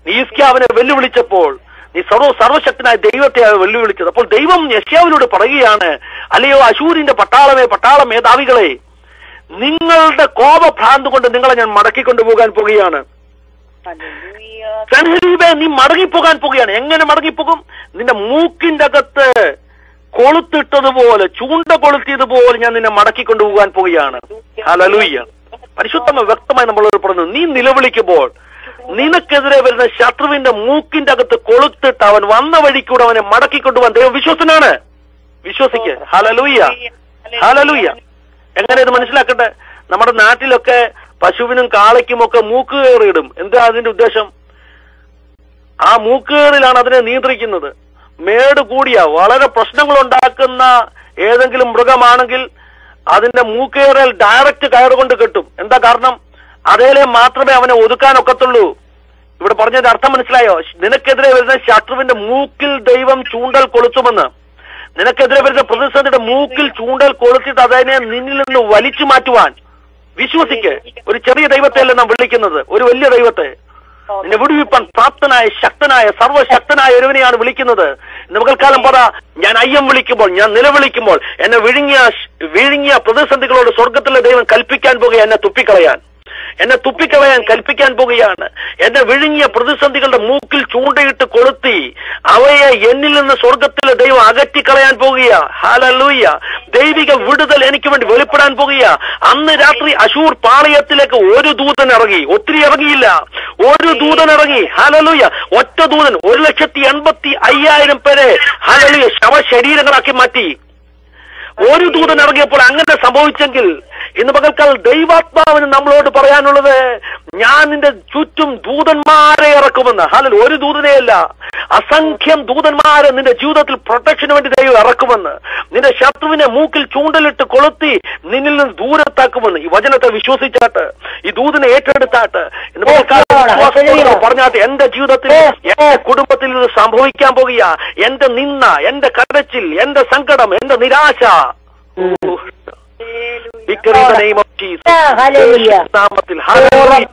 A: നീ ഹിസ്കിയാവിനെ വെല്ലുവിളിച്ചപ്പോൾ നീ സർവശക്തനായ ദൈവത്തെയാണ് വെല്ലുവിളിച്ചത്. അപ്പോൾ ദൈവം യെശയ്യാവിനോട് പറയുകയാണ്, അല്ലയോ അശൂരിന്റെ പട്ടാള മേധാവികളെ, നിങ്ങളുടെ കോപഭ്രാന്ത് കൊണ്ട് നിങ്ങളെ ഞാൻ മടക്കിക്കൊണ്ടുപോകാൻ പോകുകയാണ്. സൻഹരീബേ, നീ മടങ്ങിപ്പോകാൻ പോകുകയാണ്. എങ്ങനെ മടങ്ങിപ്പോകും? നിന്റെ മൂക്കിന്റെ അകത്ത് കൊളുത്തിട്ടതുപോലെ, ചൂണ്ട കൊളുത്തിയതുപോലെ ഞാൻ നിന്നെ മടക്കിക്കൊണ്ടുപോകാൻ പോവുകയാണ്. ഹല്ലേലൂയ. പരിശുദ്ധമ വ്യക്തമായി നമ്മളോട് പറഞ്ഞു, നീ നിലവിളിക്കുമ്പോൾ നിനക്കെതിരെ വരുന്ന ശത്രുവിന്റെ മൂക്കിന്റെ അകത്ത് കൊളുത്തിട്ട് അവൻ വന്ന വഴിക്കൂടെ അവനെ മടക്കിക്കൊണ്ടുപോകാൻ ദൈവം വിശ്വസനാണ്. വിശ്വസിക്ക്. ഹല്ലേലൂയ. ഹല്ലേലൂയ. എങ്ങനെ ഇത് മനസ്സിലാക്കട്ടെ? നമ്മുടെ നാട്ടിലൊക്കെ പശുവിനും കാളയ്ക്കുമൊക്കെ മൂക്കുകേറിയിടും. എന്താ അതിന്റെ ഉദ്ദേശം? ആ മൂക്കുകേറിലാണ് അതിനെ നിയന്ത്രിക്കുന്നത്. മേട് കൂടിയ വളരെ പ്രശ്നങ്ങൾ ഉണ്ടാക്കുന്ന ഏതെങ്കിലും മൃഗമാണെങ്കിൽ അതിന്റെ മൂക്കേറിൽ ഡയറക്റ്റ് കയറുകൊണ്ട് കെട്ടും. എന്താ കാരണം? അതേലെ മാത്രമേ അവനെ ഒതുക്കാനൊക്കത്തുള്ളൂ. ഇവിടെ പറഞ്ഞതിന്റെ അർത്ഥം മനസ്സിലായോ? നിനക്കെതിരെ വരുന്ന ശത്രുവിന്റെ മൂക്കിൽ ദൈവം ചൂണ്ടൽ കൊളുത്തുമെന്ന്. നിനക്കെതിരെ വരുന്ന പ്രതിസന്ധിയുടെ മൂക്കിൽ ചൂണ്ടൽ കൊളുത്തിട്ട് അതിനെ നിന്നിൽ നിന്ന് വലിച്ചു മാറ്റുവാൻ വിശ്വസിക്ക്. ഒരു ചെറിയ ദൈവത്തെയല്ല നാം വിളിക്കുന്നത്, ഒരു വലിയ ദൈവത്തെ. നിന്നെ വിടുവിപ്പാൻ പ്രാപ്തനായ ശക്തനായ സർവശക്തനായ ഒരുവനെയാണ് വിളിക്കുന്നത്. ഇന്ന് പകൽക്കാലം പറ, ഞാൻ അയ്യം വിളിക്കുമ്പോൾ, ഞാൻ നിലവിളിക്കുമ്പോൾ എന്നെ വിഴുങ്ങിയ പ്രതിസന്ധികളോട് സ്വർഗത്തിലെ ദൈവം കൽപ്പിക്കാൻ പോകുക, എന്നെ തുപ്പിക്കളയാൻ കൽപ്പിക്കാൻ പോകുകയാണ്. എന്നെ വിഴുങ്ങിയ പ്രതിസന്ധികളുടെ മൂക്കിൽ ചൂണ്ടയിട്ട് കൊളുത്തി അവയെ എന്നിൽ നിന്ന് സ്വർഗത്തിലെ ദൈവം അകറ്റിക്കളയാൻ പോകുക. ഹല്ലേലൂയ. ദൈവിക വിടുതൽ എനിക്ക് വേണ്ടി വെളിപ്പെടാൻ പോകുക. അന്ന് രാത്രി അശൂർ പാളയത്തിലേക്ക് ഒരു ദൂതൻ ഇറങ്ങി. ഒത്തിരി ഇറങ്ങിയില്ല, ഒരു ദൂതൻ ഇറങ്ങി. ഹല്ലേലൂയ. ഒറ്റ ദൂതൻ 1,85,000 പേരെ ഹല്ലേലൂയ ശവശരീരങ്ങളാക്കി മാറ്റി. ഒരു ദൂതൻ ഇറങ്ങിയപ്പോൾ അങ്ങനെ സംഭവിച്ചെങ്കിൽ ഇന്ന് പകൽക്കാലം ദൈവാത്മാവിന് നമ്മളോട് പറയാനുള്ളത്, ഞാൻ നിന്റെ ചുറ്റും ദൂതന്മാരെ ഇറക്കുമെന്ന്. ഹല്ലേലൂയ. ഒരു ദൂതനെയല്ല, അസംഖ്യം ദൂതന്മാരെ നിന്റെ ജീവിതത്തിൽ പ്രൊട്ടക്ഷന് വേണ്ടി ദൈവം ഇറക്കുമെന്ന്. നിന്റെ ശത്രുവിനെ മൂക്കിൽ ചൂണ്ടലിട്ട് കൊളുത്തി നിന്നിൽ നിന്ന് ദൂരത്താക്കുമെന്ന്. ഈ വചനത്തെ വിശ്വസിച്ചാട്ട്, ഈ ദൂതനെ ഏറ്റെടുത്താട്ട് ഇന്ന് പകൽക്കാലം പറഞ്ഞാട്ട്, എന്റെ ജീവിതത്തിൽ, എന്റെ കുടുംബത്തിൽ ഇത് സംഭവിക്കാൻ പോകുക. എന്റെ നിന്ന, എന്റെ കരച്ചിൽ, എന്റെ സങ്കടം, എന്റെ നിരാശ, നാമത്തിൽ 41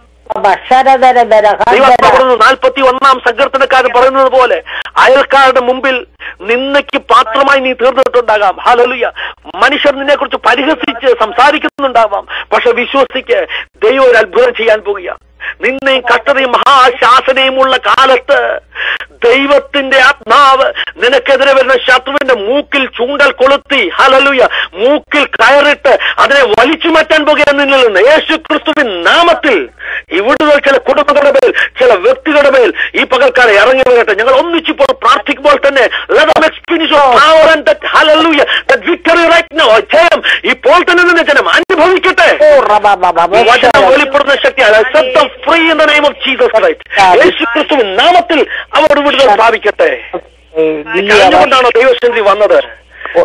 A: സങ്കീർത്തനക്കാരൻ പറയുന്നത് പോലെ അയൽക്കാരുടെ മുമ്പിൽ നിന്നയ്ക്ക് പാത്രമായി നീ തീർന്നിട്ടുണ്ടാകാം. ഹല്ലേലൂയ. മനുഷ്യർ നിന്നെ കുറിച്ച് പരിഹസിച്ച് സംസാരിക്കുന്നുണ്ടാവാം. പക്ഷെ വിശ്വസിക്ക്, ദൈവം ഒരു അത്ഭുതം ചെയ്യാൻ പോകുക. നിന്നെയും കഷ്ടതയും മഹാശാസനയും ഉള്ള കാലത്ത് ദൈവത്തിന്റെ ആത്മാവ് നിനക്കെതിരെ വരുന്ന ശത്രുവിന്റെ മൂക്കിൽ ചൂണ്ടൽ കൊളുത്തി, ഹല്ലേലൂയ, മൂക്കിൽ കയറിട്ട് അതിനെ വലിച്ചു മാറ്റാൻ പോകുകയാണ് നിന്നിൽ നിന്ന്. യേശു ക്രിസ്തുവിൻ നാമത്തിൽ ഇവിടുന്ന് ചില കുടുംബങ്ങളുടെ മേൽ, ചില വ്യക്തികളുടെ മേൽ ഈ പകൽക്കാലം ഇറങ്ങി വരട്ടെ. ഞങ്ങൾ ഒന്നിച്ചിപ്പോൾ പ്രാർത്ഥിക്കുമ്പോൾ തന്നെ ജയം ഇപ്പോൾ തന്നെ നിന്റെ ജനം അനുഭവിക്കട്ടെ. വചനം വെളിപ്പെടുന്ന ശക്തിയാണ്. Free in the name of Jesus Christ. യേശു ക്രിസ്തുവിൻ നാമത്തിൽ അവർ വിടുതൽ പ്രാപിക്കട്ടെ. കരഞ്ഞുകൊണ്ടാണോ ദൈവസന്നിധി വന്നത്?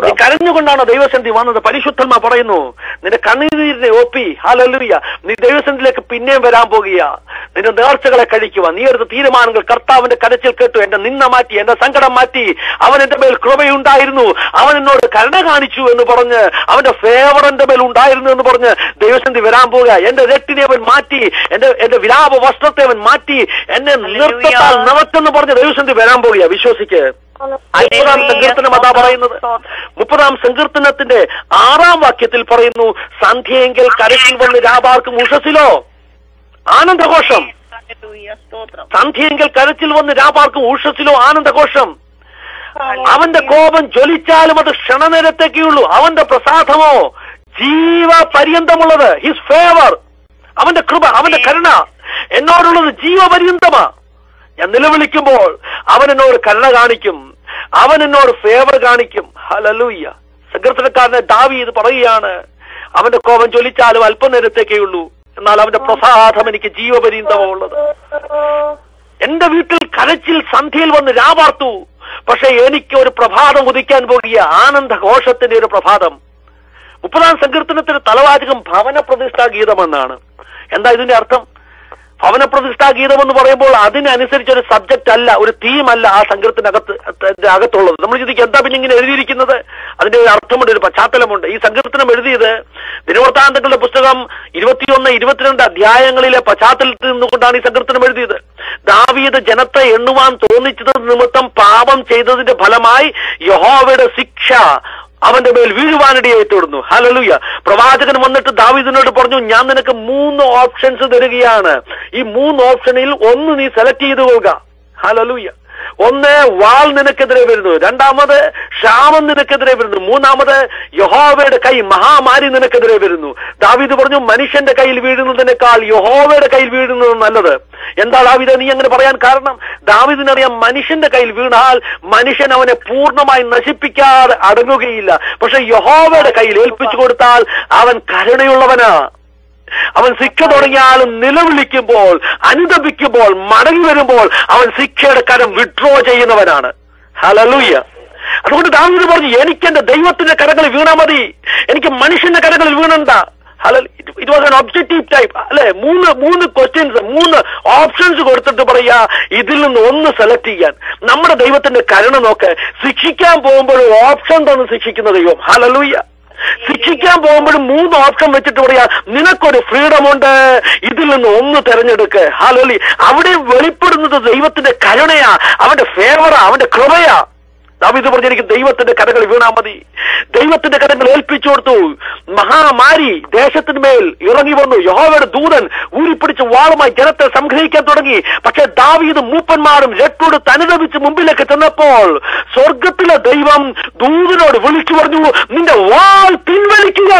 A: നീ കരഞ്ഞുകൊണ്ടാണോ ദൈവസന്നിധി വന്നത്? പരിശുദ്ധന്മാ പറയുന്നു, നിന്റെ കണ്ണീരിനെ ഒപ്പി, ഹല്ലേലൂയ, നീ ദൈവസന്നിധിയിലേക്ക് പിന്നെയും വരാൻ പോകുക. നിന്റെ നേർച്ചകളെ കഴിക്കുക. നീ എടുത്ത തീരുമാനങ്ങൾ കർത്താവിന്റെ കരച്ചിൽ കേട്ടു. എന്റെ നിന്ന മാറ്റി, എന്റെ സങ്കടം മാറ്റി. അവൻ എന്റെ മേൽ കൃപയുണ്ടായിരുന്നു, അവൻ എന്നോട് കരുണ കാണിച്ചു എന്ന് പറഞ്ഞ്, അവന്റെ ഫേവർ എന്റെ മേൽ ഉണ്ടായിരുന്നു എന്ന് പറഞ്ഞ് ദൈവസന്നിധി വരാൻ പോകുക. എന്റെ രട്ടിനെ അവൻ മാറ്റി, എന്റെ വിലാപ വസ്ത്രത്തെ അവൻ മാറ്റി, എന്നെ നിർത്തത്താൽ നിറത്തെന്ന് പറഞ്ഞ് ദൈവസന്നിധി വരാൻ പോകുക. വിശ്വസിക്ക്. 50-ാം സങ്കീർത്തനം അതാ പറയുന്നത്. 30-ാം സങ്കീർത്തനത്തിന്റെ 6-ാം വാക്യത്തിൽ പറയുന്നു, സന്ധ്യയെങ്കിൽ കരച്ചിൽ വന്ന് രാപാർക്കും ഉഷസിലോ ആനന്ദഘോഷം. സന്ധ്യയെങ്കിൽ കരച്ചിൽ വന്ന് രാപാർക്കും ഉഷസിലോ ആനന്ദഘോഷം. അവന്റെ കോപം ജ്വലിച്ചാലും അത് ക്ഷണനേരത്തേക്കുള്ളൂ. അവന്റെ പ്രസാദമോ ജീവപര്യന്തമുള്ളത്. ഹിസ് ഫേവർ, അവന്റെ കൃപ, അവന്റെ കരുണ എന്നോടുള്ളത് ജീവപര്യന്തമാ. ഞാൻ നിലവിളിക്കുമ്പോൾ അവൻ എന്നോട് കരുണ കാണിക്കും, അവൻ എന്നോട് ഫേവർ കാണിക്കും. ഹല്ലേലൂയ. സങ്കീർത്തനക്കാരനെ ദാവീദ് പറയുകയാണ്, അവന്റെ കോപം ജ്വലിച്ചാലും അല്പനേരത്തേക്കേ ഉള്ളൂ, എന്നാൽ അവന്റെ പ്രസാദം എനിക്ക് ജീവപര്യന്തമുള്ളത്. എന്റെ വീട്ടിൽ കരച്ചിൽ സന്ധ്യയിൽ വന്ന് രാപാർത്തു, പക്ഷെ എനിക്ക് ഒരു പ്രഭാതം ഉദിക്കാൻ പോകുക, ആനന്ദഘോഷത്തിന്റെ ഒരു പ്രഭാതം. 30-ാം സങ്കീർത്തനത്തിന്റെ തലവാചകം ഭവന പ്രതിഷ്ഠാ ഗീതമെന്നാണ്. എന്താ ഇതിന്റെ അർത്ഥം? ഭവന പ്രതിഷ്ഠാ ഗീതം എന്ന് പറയുമ്പോൾ അതിനനുസരിച്ചൊരു സബ്ജക്റ്റ് അല്ല, ഒരു തീമല്ല ആ സങ്കീർത്തനകത്തുള്ളത്. നമ്മൾ ചിന്തിക്കും, എന്താ പിന്നെ ഇങ്ങനെ എഴുതിയിരിക്കുന്നത്? അതിന്റെ ഒരു അർത്ഥമുണ്ട്, ഒരു പശ്ചാത്തലമുണ്ട്. ഈ സങ്കീർത്തനം എഴുതിയത് ദിനവൃത്താന്തങ്ങളുടെ പുസ്തകം 21-22 അധ്യായങ്ങളിലെ പശ്ചാത്തലത്തിൽ നിന്നുകൊണ്ടാണ് ഈ സങ്കീർത്തനം എഴുതിയത്. ദാവീദ് ജനത്തെ എണ്ണുവാൻ തോന്നിച്ചത് നിമിത്തം പാപം ചെയ്തതിന്റെ ഫലമായി യഹോവയുടെ ശിക്ഷ അവന്റെ മേൽ വീഴുവാനിടയായി തീർന്നു. ഹല്ലേലൂയ. പ്രവാചകൻ വന്നിട്ട് ദാവീദിനോട് പറഞ്ഞു, ഞാൻ നിനക്ക് 3 ഓപ്ഷൻസ് തരികയാണ്. ഈ 3 ഓപ്ഷനിൽ ഒന്ന് നീ സെലക്ട് ചെയ്തു കൊള്ളുക. ഹല്ലേലൂയ. ഒന്ന്, വാൾ നിനക്കെതിരെ വരുന്നു. രണ്ടാമത്, ക്ഷാമം നിനക്കെതിരെ വരുന്നു. മൂന്നാമത്, യഹോവയുടെ കൈ, മഹാമാരി നിനക്കെതിരെ വരുന്നു. ദാവീദ് പറഞ്ഞു, മനുഷ്യന്റെ കയ്യിൽ വീഴുന്നതിനേക്കാൾ യഹോവയുടെ കയ്യിൽ വീഴുന്നത് നല്ലത്. എന്താ ദാവീദ് നീ അങ്ങനെ പറയാൻ കാരണം? ദാവീദിനറിയാം, മനുഷ്യന്റെ കയ്യിൽ വീണാൽ മനുഷ്യൻ അവനെ പൂർണ്ണമായി നശിപ്പിക്കാതെ അടങ്ങുകയില്ല. പക്ഷെ യഹോവയുടെ കയ്യിൽ ഏൽപ്പിച്ചു കൊടുത്താൽ അവൻ കരുണയുള്ളവനാ. അവൻ ശിക്ഷ തുടങ്ങിയാലും നിലവിളിക്കുമ്പോൾ, അനുതപിക്കുമ്പോൾ, മടങ്ങി വരുമ്പോൾ അവൻ ശിക്ഷയുടെ കരം വിഡ്രോ ചെയ്യുന്നവനാണ്. ഹല്ലേലൂയ. അതുകൊണ്ട് ദാവീദ് പറഞ്ഞു, എനിക്ക് എന്റെ ദൈവത്തിന്റെ കരങ്ങളിൽ വീണാ മതി, എനിക്ക് മനുഷ്യന്റെ കരങ്ങളിൽ വീണണ്ട. It was an objective type അല്ലെ. മൂന്ന് ക്വസ്റ്റ്യൻസ്, 3 ഓപ്ഷൻസ് കൊടുത്തിട്ട് പറയാ ഇതിൽ നിന്ന് ഒന്ന് സെലക്ട് ചെയ്യാൻ. നമ്മുടെ ദൈവത്തിന്റെ കരുണ നോക്ക്. ശിക്ഷിക്കാൻ പോകുമ്പോൾ ഓപ്ഷൻ തന്ന് ശിക്ഷിക്കുന്ന ദൈവം. ഹല്ലേലൂയ. ശിക്ഷിക്കാൻ പോകുമ്പോഴും 3 ഓപ്ഷൻ വെച്ചിട്ട് പറയാ നിനക്കൊരു ഫ്രീഡം ഉണ്ട്, ഇതിൽ നിന്ന് ഒന്ന് തെരഞ്ഞെടുക്ക്. ഹല്ലേലൂയ. അവിടെ വെളിപ്പെടുന്നത് ദൈവത്തിന്റെ കരുണയാ, അവന്റെ ഫേവറാ, അവന്റെ കൃപയാ. ദാവീദ് പറഞ്ഞു, എനിക്ക് ദൈവത്തിന്റെ കരങ്ങൾ വീണാ മതി. ദൈവത്തിന്റെ കരങ്ങൾ ഏൽപ്പിച്ചു കൊടുത്തു. മഹാമാരി ദേശത്തിന് മേൽ ഇറങ്ങി വന്നു. യഹോവയുടെ ദൂതൻ ഊരിപ്പിടിച്ച് വാളുമായി ജനത്തെ സംഗ്രഹിക്കാൻ തുടങ്ങി. പക്ഷെ ദാവീദും മൂപ്പന്മാരും രട്ടോട് അനുദപിച്ച് മുമ്പിലേക്ക് ചെന്നപ്പോൾ സ്വർഗത്തിലെ ദൈവം ദൂതനോട് വിളിച്ചു പറഞ്ഞു, നിന്റെ വാൾ പിൻവലിക്കുക.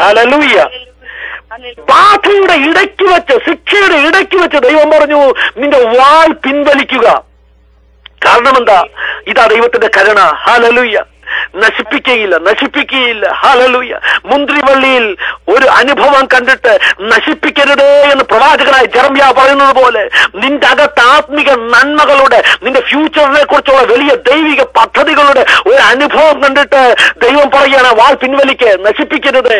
A: ഹല്ലേലൂയ. ബാധയുടെ ഇടയ്ക്ക് വെച്ച്, ശിക്ഷയുടെ ഇടയ്ക്ക് വെച്ച് ദൈവം പറഞ്ഞു, നിന്റെ വാൾ പിൻവലിക്കുക. കാരണം എന്താ? ഇതാ ദൈവത്തിന്റെ കരുണ. ഹല്ലേലൂയ. നശിപ്പിക്കുകയില്ല. ഹല്ലേലൂയ. മുന്തിരിവള്ളിയിൽ ഒരു അനുഭവം കണ്ടിട്ട് നശിപ്പിക്കരുതേ എന്ന് പ്രവാചകനായ ജെറമ്യാ പറയുന്നത് പോലെ നിന്റെ അകത്ത് ആത്മിക നന്മകളുടെ, നിന്റെ ഫ്യൂച്ചറിനെ കുറിച്ചുള്ള വലിയ ദൈവിക പദ്ധതികളുടെ ഒരു അനുഭവം കണ്ടിട്ട് ദൈവം പറയുകയാണ്, വാൾ പിൻവലിക്ക്, നശിപ്പിക്കരുത്.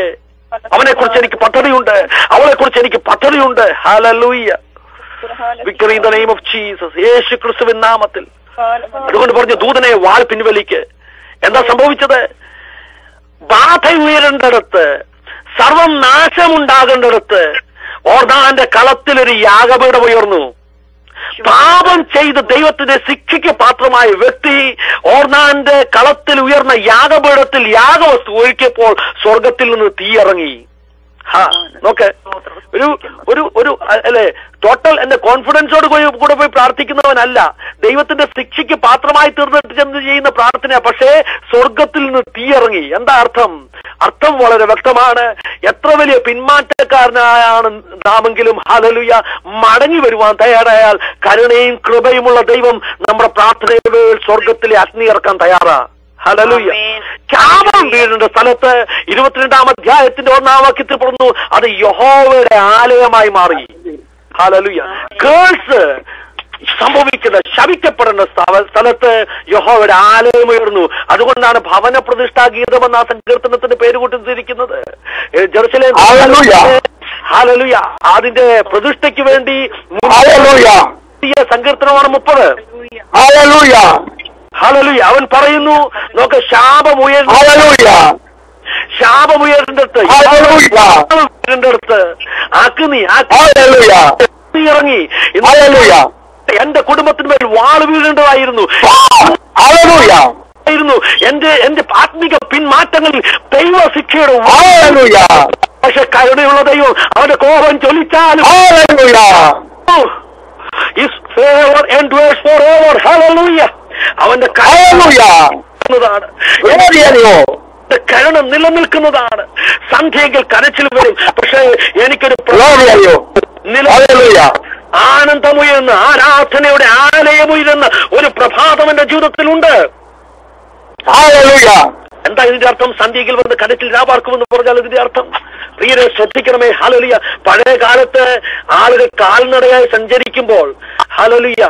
A: അവനെ കുറിച്ച് എനിക്ക് പദ്ധതിയുണ്ട്, അവളെ കുറിച്ച് എനിക്ക് പദ്ധതിയുണ്ട്. ഹല്ലേലൂയ. Victory in the name of Jesus. യേശു ക്രിസ്തുവിൻ നാമത്തിൽ. അതുകൊണ്ട് പറഞ്ഞു, ദൂതനെ വാൾ പിൻവലിക്ക്. എന്താ സംഭവിച്ചത്? ബാധ ഉയരേണ്ടടുത്ത്, സർവം നാശമുണ്ടാകേണ്ടടുത്ത് ഓർദാന്റെ കളത്തിലൊരു യാഗപീഠം ഉയർന്നു. പാപം ചെയ്ത് ദൈവത്തിന്റെ ശിക്ഷയ്ക്ക് പാത്രമായ വ്യക്തി ഓർദാന്റെ കളത്തിൽ ഉയർന്ന യാഗപീഠത്തിൽ യാഗവസ്തു ഒഴുക്കിയപ്പോൾ സ്വർഗത്തിൽ നിന്ന് തീയിറങ്ങി. നോക്ക്, ഒരു അല്ലെ, ടോട്ടൽ എന്റെ കോൺഫിഡൻസോട് കൂടെ പോയി പ്രാർത്ഥിക്കുന്നവനല്ല, ദൈവത്തിന്റെ ശിക്ഷയ്ക്ക് പാത്രമായി തീർന്നിട്ട് ചെന്ന് ചെയ്യുന്ന പ്രാർത്ഥന. പക്ഷേ സ്വർഗത്തിൽ നിന്ന് തീയിറങ്ങി. എന്താ അർത്ഥം? അർത്ഥം വളരെ വ്യക്തമാണ്. എത്ര വലിയ പിന്മാറ്റക്കാരനായാണ് നാമെങ്കിലും ഹല്ലേലൂയ മടങ്ങി വരുവാൻ തയ്യാറായാൽ കരുണയും കൃപയുമുള്ള ദൈവം നമ്മുടെ പ്രാർത്ഥനയുടെ സ്വർഗത്തിലെ അഗ്നി ഇറക്കാൻ തയ്യാറാ. ഹല്ലേലൂയ. ശാപം വീഴുന്ന സ്ഥലത്ത് 22-ാം അധ്യായത്തിന്റെ 1-ാം വാക്യത്തിൽ പറഞ്ഞു, അത് യഹോവയുടെ ആലയമായി മാറി. ഹല്ലേലൂയ. കേൾസ് സംഭവിക്കുന്ന, ശപിക്കപ്പെടുന്ന സ്ഥലത്ത് യഹോവയുടെ ആലയം ഉയർന്നു. അതുകൊണ്ടാണ് ഭവന പ്രതിഷ്ഠാ ഗീതം എന്ന സങ്കീർത്തനത്തിന്റെ പേര് കൂട്ടിരിക്കുന്നത്. ജെറുസലേം ഹല്ലേലൂയ അതിന്റെ പ്രതിഷ്ഠയ്ക്ക് വേണ്ടി സങ്കീർത്തനമാണ് 30. ഹല്ലേലൂയ. അവൻ പറയുന്നു, നോക്ക്, ശാപമുയർന്നിടത്ത് അഗ്നി ഇറങ്ങി. എന്റെ കുടുംബത്തിന്മേൽ വാള് വീഴേണ്ടതായിരുന്നു. എന്റെ ആത്മിക പിന്മാറ്റങ്ങളിൽ ദൈവ ശിക്ഷയുടെ. പക്ഷെ കരുണയുള്ള ദൈവം അവന്റെ കോപം ചൊലിച്ചാലും അവന്റെ കരുണ നിലനിൽക്കുന്നതാണ്. സന്ധ്യയെങ്കിൽ കരച്ചിൽ വരും, പക്ഷേ എനിക്കൊരു ആനന്ദമുയർന്ന് ആരാധനയുടെ ആലയമുയരുന്ന ഒരു പ്രഭാതം എന്റെ ജീവിതത്തിലുണ്ട്. എന്താ ഇതിന്റെ അർത്ഥം? സന്ധ്യയിൽ വന്ന് കരച്ചിൽ രാപാർക്കുമെന്ന് പറഞ്ഞാൽ ഇതിന്റെ അർത്ഥം പ്രിയരെ ശ്രദ്ധിക്കണമേ. ഹല്ലേലൂയ. പഴയ കാലത്ത് ആളുകൾ കാൽനടയായി സഞ്ചരിക്കുമ്പോൾ ഹല്ലേലൂയ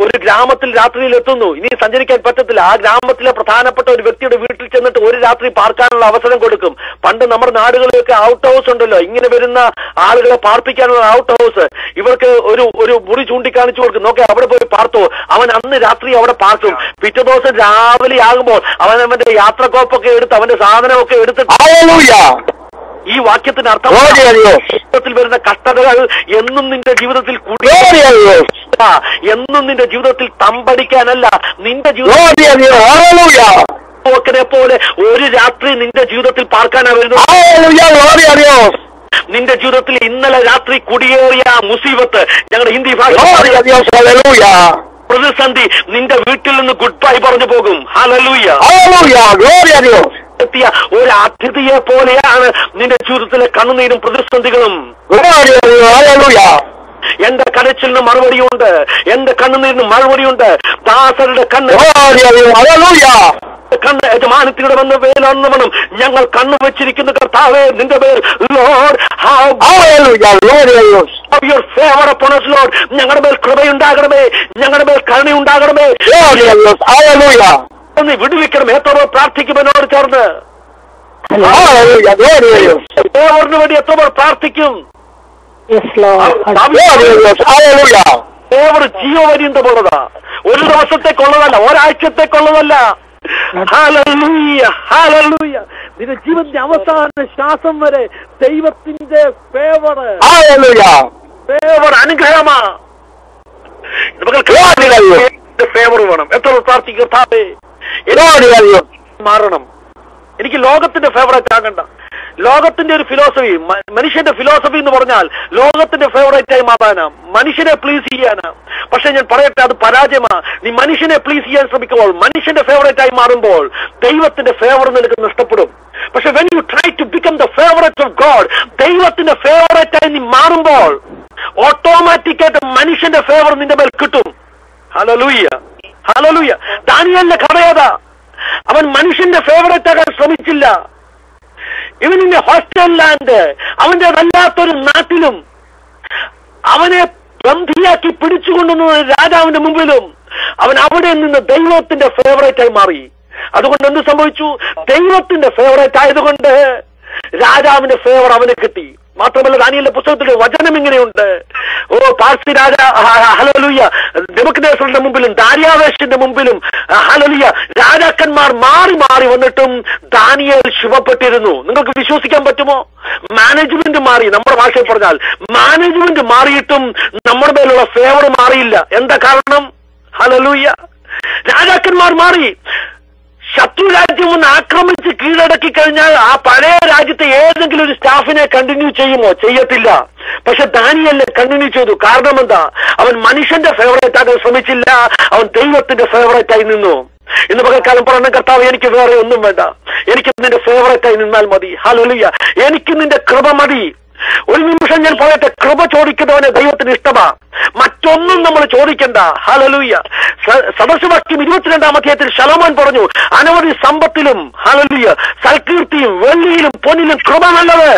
A: ഒരു ഗ്രാമത്തിൽ രാത്രിയിൽ എത്തുന്നു. ഇനി സഞ്ചരിക്കാൻ പറ്റത്തില്ല. ആ ഗ്രാമത്തിലെ പ്രധാനപ്പെട്ട ഒരു വ്യക്തിയുടെ വീട്ടിൽ ചെന്നിട്ട് ഒരു രാത്രി പാർക്കാനുള്ള അവസരം കൊടുക്കും. പണ്ട് നമ്മുടെ നാടുകളിലൊക്കെ ഔട്ട് ഹൗസ് ഉണ്ടല്ലോ, ഇങ്ങനെ വരുന്ന ആളുകളെ പാർപ്പിക്കാനുള്ള ഔട്ട് ഹൗസ്. ഇവർക്ക് ഒരു മുറി ചൂണ്ടിക്കാണിച്ചു കൊടുക്കും, നോക്കെ അവിടെ പോയി പാർത്തോ. അവൻ അന്ന് രാത്രി അവിടെ പാർക്കും. പിറ്റേ ദിവസം രാവിലെ ആകുമ്പോൾ അവൻ അവന്റെ യാത്രക്കോപ്പൊക്കെ എടുത്ത് അവന്റെ സാധനമൊക്കെ എടുത്തിട്ട്. ഈ വാക്യത്തിന് അർത്ഥം ജീവിതത്തിൽ വരുന്ന കഷ്ടതകൾ എന്നും നിന്റെ ജീവിതത്തിൽ എന്നും നിന്റെ ജീവിതത്തിൽ തമ്പടിക്കാനല്ല, നിന്റെ ജീവിതത്തിനെ പോലെ ഒരു രാത്രി നിന്റെ ജീവിതത്തിൽ പാർക്കാനാ വരുന്നത്. നിന്റെ ജീവിതത്തിൽ ഇന്നലെ രാത്രി കുടിയേറിയ മുസീബത്ത്, ഞങ്ങളുടെ ഹിന്ദി ഭാഷ പ്രതിസന്ധി നിന്റെ വീട്ടിൽ നിന്ന് ഗുഡ് ബൈ പറഞ്ഞു പോകും. ഹല്ലേലൂയ. എത്തിയ ഒരു അതിഥിയെ പോലെയാണ് നിന്റെ ജീവിതത്തിലെ കണ്ണുനീരും പ്രതിസന്ധികളും. എന്റെ കരച്ചിലിന് മറുപടിയുണ്ട്, എന്റെ കണ്ണുനീരിന് മറുപടിയുണ്ട്. ദാസരുടെ കണ്ണ് കണ്ണ് യജമാനത്തിയുടെ വന്ന് വേലാണെന്ന് ഞങ്ങൾ കണ്ണു വെച്ചിരിക്കുന്ന കർത്താവേ നിന്റെ പേർ Lord your favour upon us, Lord. ഞങ്ങളുടെ മേൽ കൃപയുണ്ടാകണമേ, ഞങ്ങളുടെ മേൽ കരുണയുണ്ടാകണമേ. നീ വിടുവിക്കണം. എത്ര പ്രാർത്ഥിക്കുമെന്നോട് ചേർന്ന് ഫേവറിന് വേണ്ടി എത്ര പ്രാർത്ഥിക്കും. ഫേവർ ജീവപര്യന്തമുള്ളതാ, ഒരു ദിവസത്തേക്കുള്ളതല്ല, ഒരാഴ്ചത്തേക്കുള്ളതല്ല. Hallelujah, hallelujah. നിന്റെ ജീവന്റെ അവസാന ശ്വാസം വരെ ദൈവത്തിന്റെ ഫേവർ അനുഗ്രഹമാ. ഫേവർ വേണം. എത്ര പ്രാർത്ഥിക്കേ മാറണം. എനിക്ക് ലോകത്തിന്റെ ഫേവറേറ്റ് ആകണ്ട. ലോകത്തിന്റെ ഒരു ഫിലോസഫി, മനുഷ്യന്റെ ഫിലോസഫി എന്ന് പറഞ്ഞാൽ ലോകത്തിന്റെ ഫേവറേറ്റ് ആയി മാറാനാ, മനുഷ്യനെ പ്ലീസ് ചെയ്യാനാ. പക്ഷെ ഞാൻ പറയട്ടെ, അത് പരാജയമാ. നീ മനുഷ്യനെ പ്ലീസ് ചെയ്യാൻ ശ്രമിക്കുമ്പോൾ, മനുഷ്യന്റെ ഫേവറേറ്റ് ആയി മാറുമ്പോൾ ദൈവത്തിന്റെ ഫേവർ നിനക്ക് നഷ്ടപ്പെടും. പക്ഷെ when you try to become the favorite of God, ദൈവത്തിന്റെ ഫേവറേറ്റ് ആയി നീ മാറുമ്പോൾ ഓട്ടോമാറ്റിക്കായിട്ട് മനുഷ്യന്റെ ഫേവർ നിന്റെ മേൽ കിട്ടും. ഹല്ലേലൂയ, ഹല്ലേലൂയ. ദാനിയേലിന്റെ കഥയതാ. അവൻ മനുഷ്യന്റെ ഫേവറേറ്റ് ആകാൻ ശ്രമിച്ചില്ല. ഇവനിന്റെ ഹോസ്റ്റൽ ലാൻഡ്, അവന്റെ വല്ലാത്തൊരു നാട്ടിലും അവനെ ബന്ധിയാക്കി പിടിച്ചുകൊണ്ടുവന്ന രാജാവിന്റെ മുമ്പിലും അവൻ അവിടെ നിന്ന് ദൈവത്തിന്റെ ഫേവറേറ്റ് ആയി മാറി. അതുകൊണ്ട് എന്ത് സംഭവിച്ചു? ദൈവത്തിന്റെ ഫേവറേറ്റ് ആയതുകൊണ്ട് രാജാവിന്റെ ഫേവർ അവന് കിട്ടി. മാത്രമല്ല, ദാനിയേലിന്റെ പുസ്തകത്തിൽ വചനം ഇങ്ങനെയുണ്ട്. പാർസി രാജ ഹല്ലേലൂയ നെബൂഖദ്നേസറിന്റെ മുമ്പിലും ദാര്യാവേശിന്റെ മുമ്പിലും ഹല്ലേലൂയ രാജാക്കന്മാർ മാറി മാറി വന്നിട്ടും ദാനിയേൽ ശുഭപ്പെട്ടിരുന്നു. നിങ്ങൾക്ക് വിശ്വസിക്കാൻ പറ്റുമോ? മാനേജ്മെന്റ് മാറി, നമ്മുടെ ഭാഷയിൽ പറഞ്ഞാൽ മാനേജ്മെന്റ് മാറിയിട്ടും നമ്മുടെ മേലുള്ള ഫേവർ മാറിയില്ല. എന്താ കാരണം? ഹല്ലേലൂയ. രാജാക്കന്മാർ മാറി. ശത്രു രാജ്യം ഒന്ന് ആക്രമിച്ച് കീഴടക്കി കഴിഞ്ഞാൽ ആ പഴയ രാജ്യത്തെ ഏതെങ്കിലും ഒരു സ്റ്റാഫിനെ കണ്ടിന്യൂ ചെയ്യുമോ? ചെയ്യത്തില്ല. പക്ഷെ ദാനിയേലിനെ കണ്ടിന്യൂ ചെയ്തു. കാരണം എന്താ? അവൻ മനുഷ്യന്റെ ഫേവറേറ്റ് ആകാൻ ശ്രമിച്ചില്ല, അവൻ ദൈവത്തിന്റെ ഫേവറേറ്റ് ആയി നിന്നു. ഇന്ന് പകൽക്കാലം പറഞ്ഞ കർത്താവ്, എനിക്ക് വേറെ ഒന്നും വേണ്ട, എനിക്ക് നിന്റെ ഫേവറേറ്റ് ആയി നിന്നാൽ മതി. ഹല്ലേലൂയ. എനിക്ക് നിന്റെ കൃപ മതി. ഒരു നിമിഷം ഞാൻ പറയട്ടെ, കൃപ ചോദിക്കുന്നവനെ ദൈവത്തിന് ഇഷ്ടമാ, മറ്റൊന്നും നമ്മൾ ചോദിക്കണ്ട. ഹല്ലേലൂയ. സദൃശവാക്യം 22-ാം അധ്യായത്തിൽ ശലോമോൻ പറഞ്ഞു, അനവധി സമ്പത്തിലും ഹല്ലേലൂയ സൽകീർത്തിയും വെള്ളിയിലും പൊന്നിലും കൃപ നല്ലത്.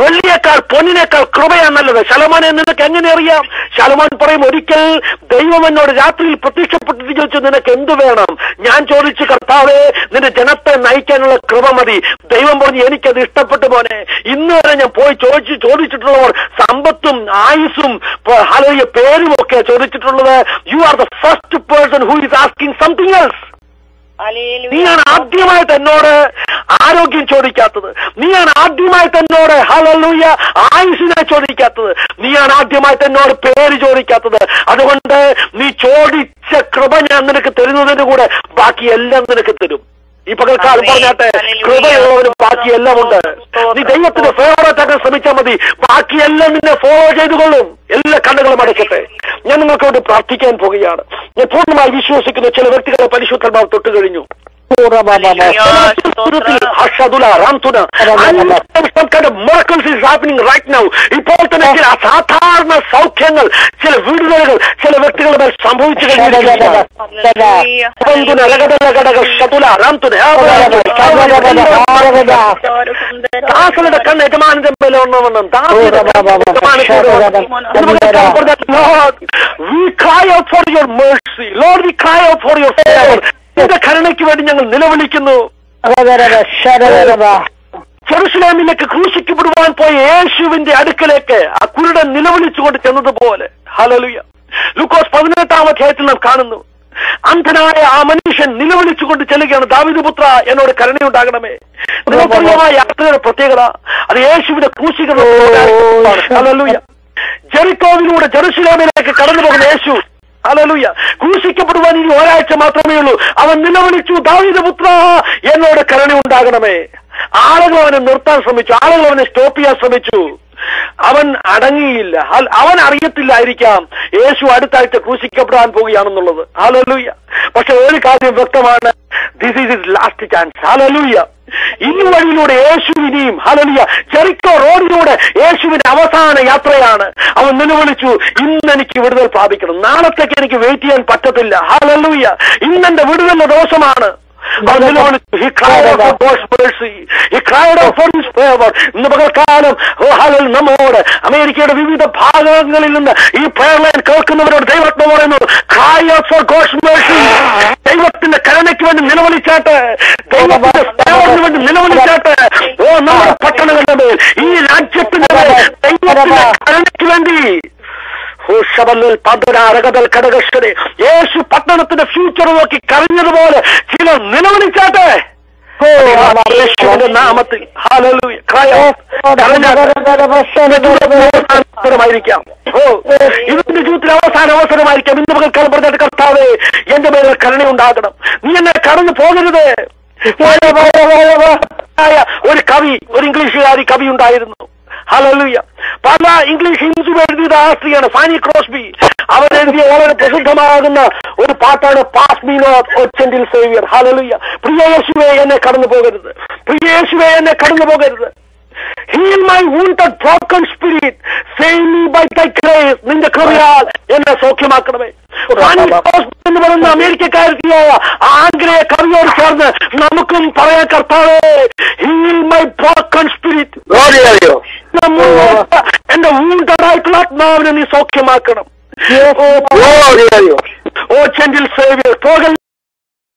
A: വെള്ളിയേക്കാൾ പൊന്നിനേക്കാൾ കൃപയാണ് നല്ലത്. ശലോമോനെ നിനക്ക് എങ്ങനെ അറിയാം? ശലോമോൻ പറയും, ഒരിക്കൽ ദൈവം എന്നോട് രാത്രിയിൽ പ്രത്യക്ഷപ്പെട്ടിട്ട് ചോദിച്ചു, നിനക്ക് എന്ത് വേണം? ഞാൻ ചോദിച്ചു, കർത്താവേ, നിന്റെ ജനത്തെ നയിക്കാനുള്ള കൃപ മതി. ദൈവം പറഞ്ഞു, എനിക്കത് ഇഷ്ടപ്പെട്ടു മോനെ. ഇന്ന് വരെ ഞാൻ പോയി ചോദിച്ചിട്ടുള്ളവർ സമ്പത്തും ആയുസ്സും ഹല്ലേലൂയ പേരും ഒക്കെ ചോദിച്ചിട്ടുള്ളത്. You are the first person who is asking something else. നീയാണ് ആദ്യമായിട്ട് എന്നോട് ആരോഗ്യം ചോദിക്കാത്തത്. നീയാണ് ആദ്യമായിട്ട് എന്നോട് ഹല്ലേലൂയ ആയുസ്സിനെ ചോദിക്കാത്തത്. നീയാണ് ആദ്യമായിട്ട് എന്നോട് പേര് ചോദിക്കാത്തത്. അതുകൊണ്ട് നീ ചോദിച്ച കൃപ ഞാൻ നിനക്ക് തരുന്നതിന് കൂടെ ബാക്കിയെല്ലാം നിനക്ക് തരും. ഈ പകൽക്കാലം പറഞ്ഞാട്ടെ, കൃപയുള്ളവന് ബാക്കിയെല്ലാം ഉണ്ട്. നീ ദൈവത്തിന്റെ ഫേവറേറ്റ് ആക്കാൻ ശ്രമിച്ചാൽ മതി, ബാക്കിയെല്ലാം നിന്നെ ഫോളോ ചെയ്തുകൊള്ളും. എല്ലാ കണ്ണുകളും അടയ്ക്കട്ടെ. ഞാൻ നിങ്ങൾക്ക് വേണ്ടി പ്രാർത്ഥിക്കാൻ പോവുകയാണ്. ഞാൻ പൂർണ്ണമായി വിശ്വസിക്കുന്ന ചില വ്യക്തികളെ പരിശുദ്ധാത്മാവ് തൊട്ട് കഴിഞ്ഞു. ഇപ്പോൾ തന്നെ ചില അസാധാരണ സൗഖ്യങ്ങൾ, ചില വീടുകളുകൾ ചില വ്യക്തികളുടെ മേൽ സംഭവിച്ചു കഴിഞ്ഞിരിക്കുകയാണ്. ദാസനുടെ കണ്ണ് യജമാനന്റെ മേലെ ഉണ്ടെന്നും we cry out for your mercy, Lord, we cry out for your favor. നിന്റെ കരുണയ്ക്ക് വേണ്ടി ഞങ്ങൾ നിലവിളിക്കുന്നു. ജെറുസലേമിലേക്ക് ക്രൂശിക്കപ്പെടുവാൻ പോയ യേശുവിന്റെ അടുക്കലേക്ക് ആ കുരുടൻ നിലവിളിച്ചുകൊണ്ട് ചെന്നതുപോലെ ഹല്ലേലൂയ ലൂക്കോസ് 18-ാം അധ്യായത്തിൽ നാം കാണുന്നു. അന്ധനായ ആ മനുഷ്യൻ നിലവിളിച്ചുകൊണ്ട് ചെല്ലുകയാണ്, ദാവീദ് പുത്ര, എന്നോട് കരുണയുണ്ടാകണമേ. നിങ്ങൾക്കറിയാമായ യാത്രയുടെ പ്രത്യേകത അത് യേശുവിന്റെ ക്രൂശീകരണം. ഹല്ലേലൂയ. ജെറിക്കോവിലൂടെ ജെറുസലേമിലേക്ക് കടന്നു പോകുന്ന യേശു ഹല്ലേലൂയ ക്രൂശിക്കപ്പെടുവാൻ ഇനി ഒരാഴ്ച മാത്രമേ ഉള്ളൂ. അവൻ നിലവിളിച്ചു, ദാവീദ് പുത്ര, എന്നോട് കരുണയുണ്ടാകണമേ. ആളുകൾ അവനെ നിർത്താൻ ശ്രമിച്ചു, ആളുകൾ അവനെ സ്റ്റോപ്പ് ചെയ്യാൻ ശ്രമിച്ചു. അവൻ അടങ്ങിയില്ല. അവൻ അറിയത്തില്ലായിരിക്കാം യേശു അടുത്താഴ്ച ക്രൂശിക്കപ്പെടാൻ പോവുകയാണെന്നുള്ളത്. ഹല്ലേലൂയ. പക്ഷെ ഒരു കാര്യം വ്യക്തമാണ്, this is his last chance. Hallelujah. ഈ വഴിയിലൂടെ യേശു ഇനിയും ഹല്ലേലൂയ ജെറിക്കോ റോഡിലൂടെ യേശുവിന്റെ അവസാന യാത്രയാണ്. അവൻ നിലവിളിച്ചു, ഇന്ന് എനിക്ക് വിടുതൽ പ്രാപിക്കണം, നാളത്തേക്ക് എനിക്ക് വെയിറ്റ് ചെയ്യാൻ പറ്റത്തില്ല. ഹല്ലേലൂയ. ഇന്നെന്റെ വിടുതലിന്റെ ദിവസമാണ്. അവൻ നിലവിളിച്ചു. He cried out for God's mercy. He cried out for his favor. ഇന്ന് പകൽക്കാലം നമ്മോട് അമേരിക്കയുടെ വിവിധ ഭാഗങ്ങളിൽ നിന്ന് ഈ പ്രയർ ലൈൻ കേൾക്കുന്നവരോട് ദൈവം പറയുന്നു, cry out for God's mercy. ദൈവത്തിന്റെ കരുണയ്ക്ക് വേണ്ടി നിലവിളിച്ചാട്ട്, ദൈവത്തിന്റെ സേവനത്തിന് വേണ്ടി നിലവിളിച്ചാട്ട്. നമ്മുടെ പട്ടണങ്ങളുടെ മേൽ, ഈ രാജ്യത്തിന്റെ മേൽ ദൈവത്തിന്റെ കരുണയ്ക്ക് വേണ്ടി യേശു പട്ടണത്തിന്റെ ഫ്യൂച്ചർ നോക്കി കരഞ്ഞതുപോലെ ചില നിലവിളിച്ചാട്ടെ യേശുവിന്റെ നാമത്തിൽ. ഹല്ലേലൂയ. അവസരമായിരിക്കാം, ഇതിന്റെ ജീവിതത്തിൽ അവസാന അവസരമായിരിക്കാം. ഇന്ന് പകൽക്കാലം പറഞ്ഞിട്ട്, കർത്താവേ എന്റെ മേലെ കരുണയുണ്ടാകണം, നീ എന്നെ കടന്നു പോകരുത്. ഒരു കവി, ഒരു ഇംഗ്ലീഷുകാരി കവി ഉണ്ടായിരുന്നു. ഹല്ലേലൂയ. പല ഇംഗ്ലീഷ് ഹിന്ദു എഴുതിയത് ആ സ്ത്രീയാണ്, ഫാനി ക്രോസ്ബി. അവരെഴുതിയ വളരെ പ്രസിദ്ധമാകുന്ന ഒരു പാട്ടാണ് pass me not, o gentle saviour. ഹല്ലേലൂയ. പ്രിയ യേശുവേ എന്നെ കടന്നു പോകരുത്, പ്രിയ യേശുവേ എന്നെ കടന്നു പോകരുത്. Heal my wounded broken spirit, save me by thy grace. നിന്റെ കൃപയാൽ എന്നെ സൗഖ്യമാക്കണമേ. എന്ന് പറയുന്ന അമേരിക്കക്കാരിയായ ആംഗ്രയ കവിയോട് ചേർന്ന് നമുക്കും പറയാൻ, കർത്താവേ heal my broken spirit. എന്റെ wounded-ആയിട്ടുള്ള ആത്മാവിനെ നീ സൗഖ്യമാക്കണം. ഓ ജെന്റിൽ സേവിയർ.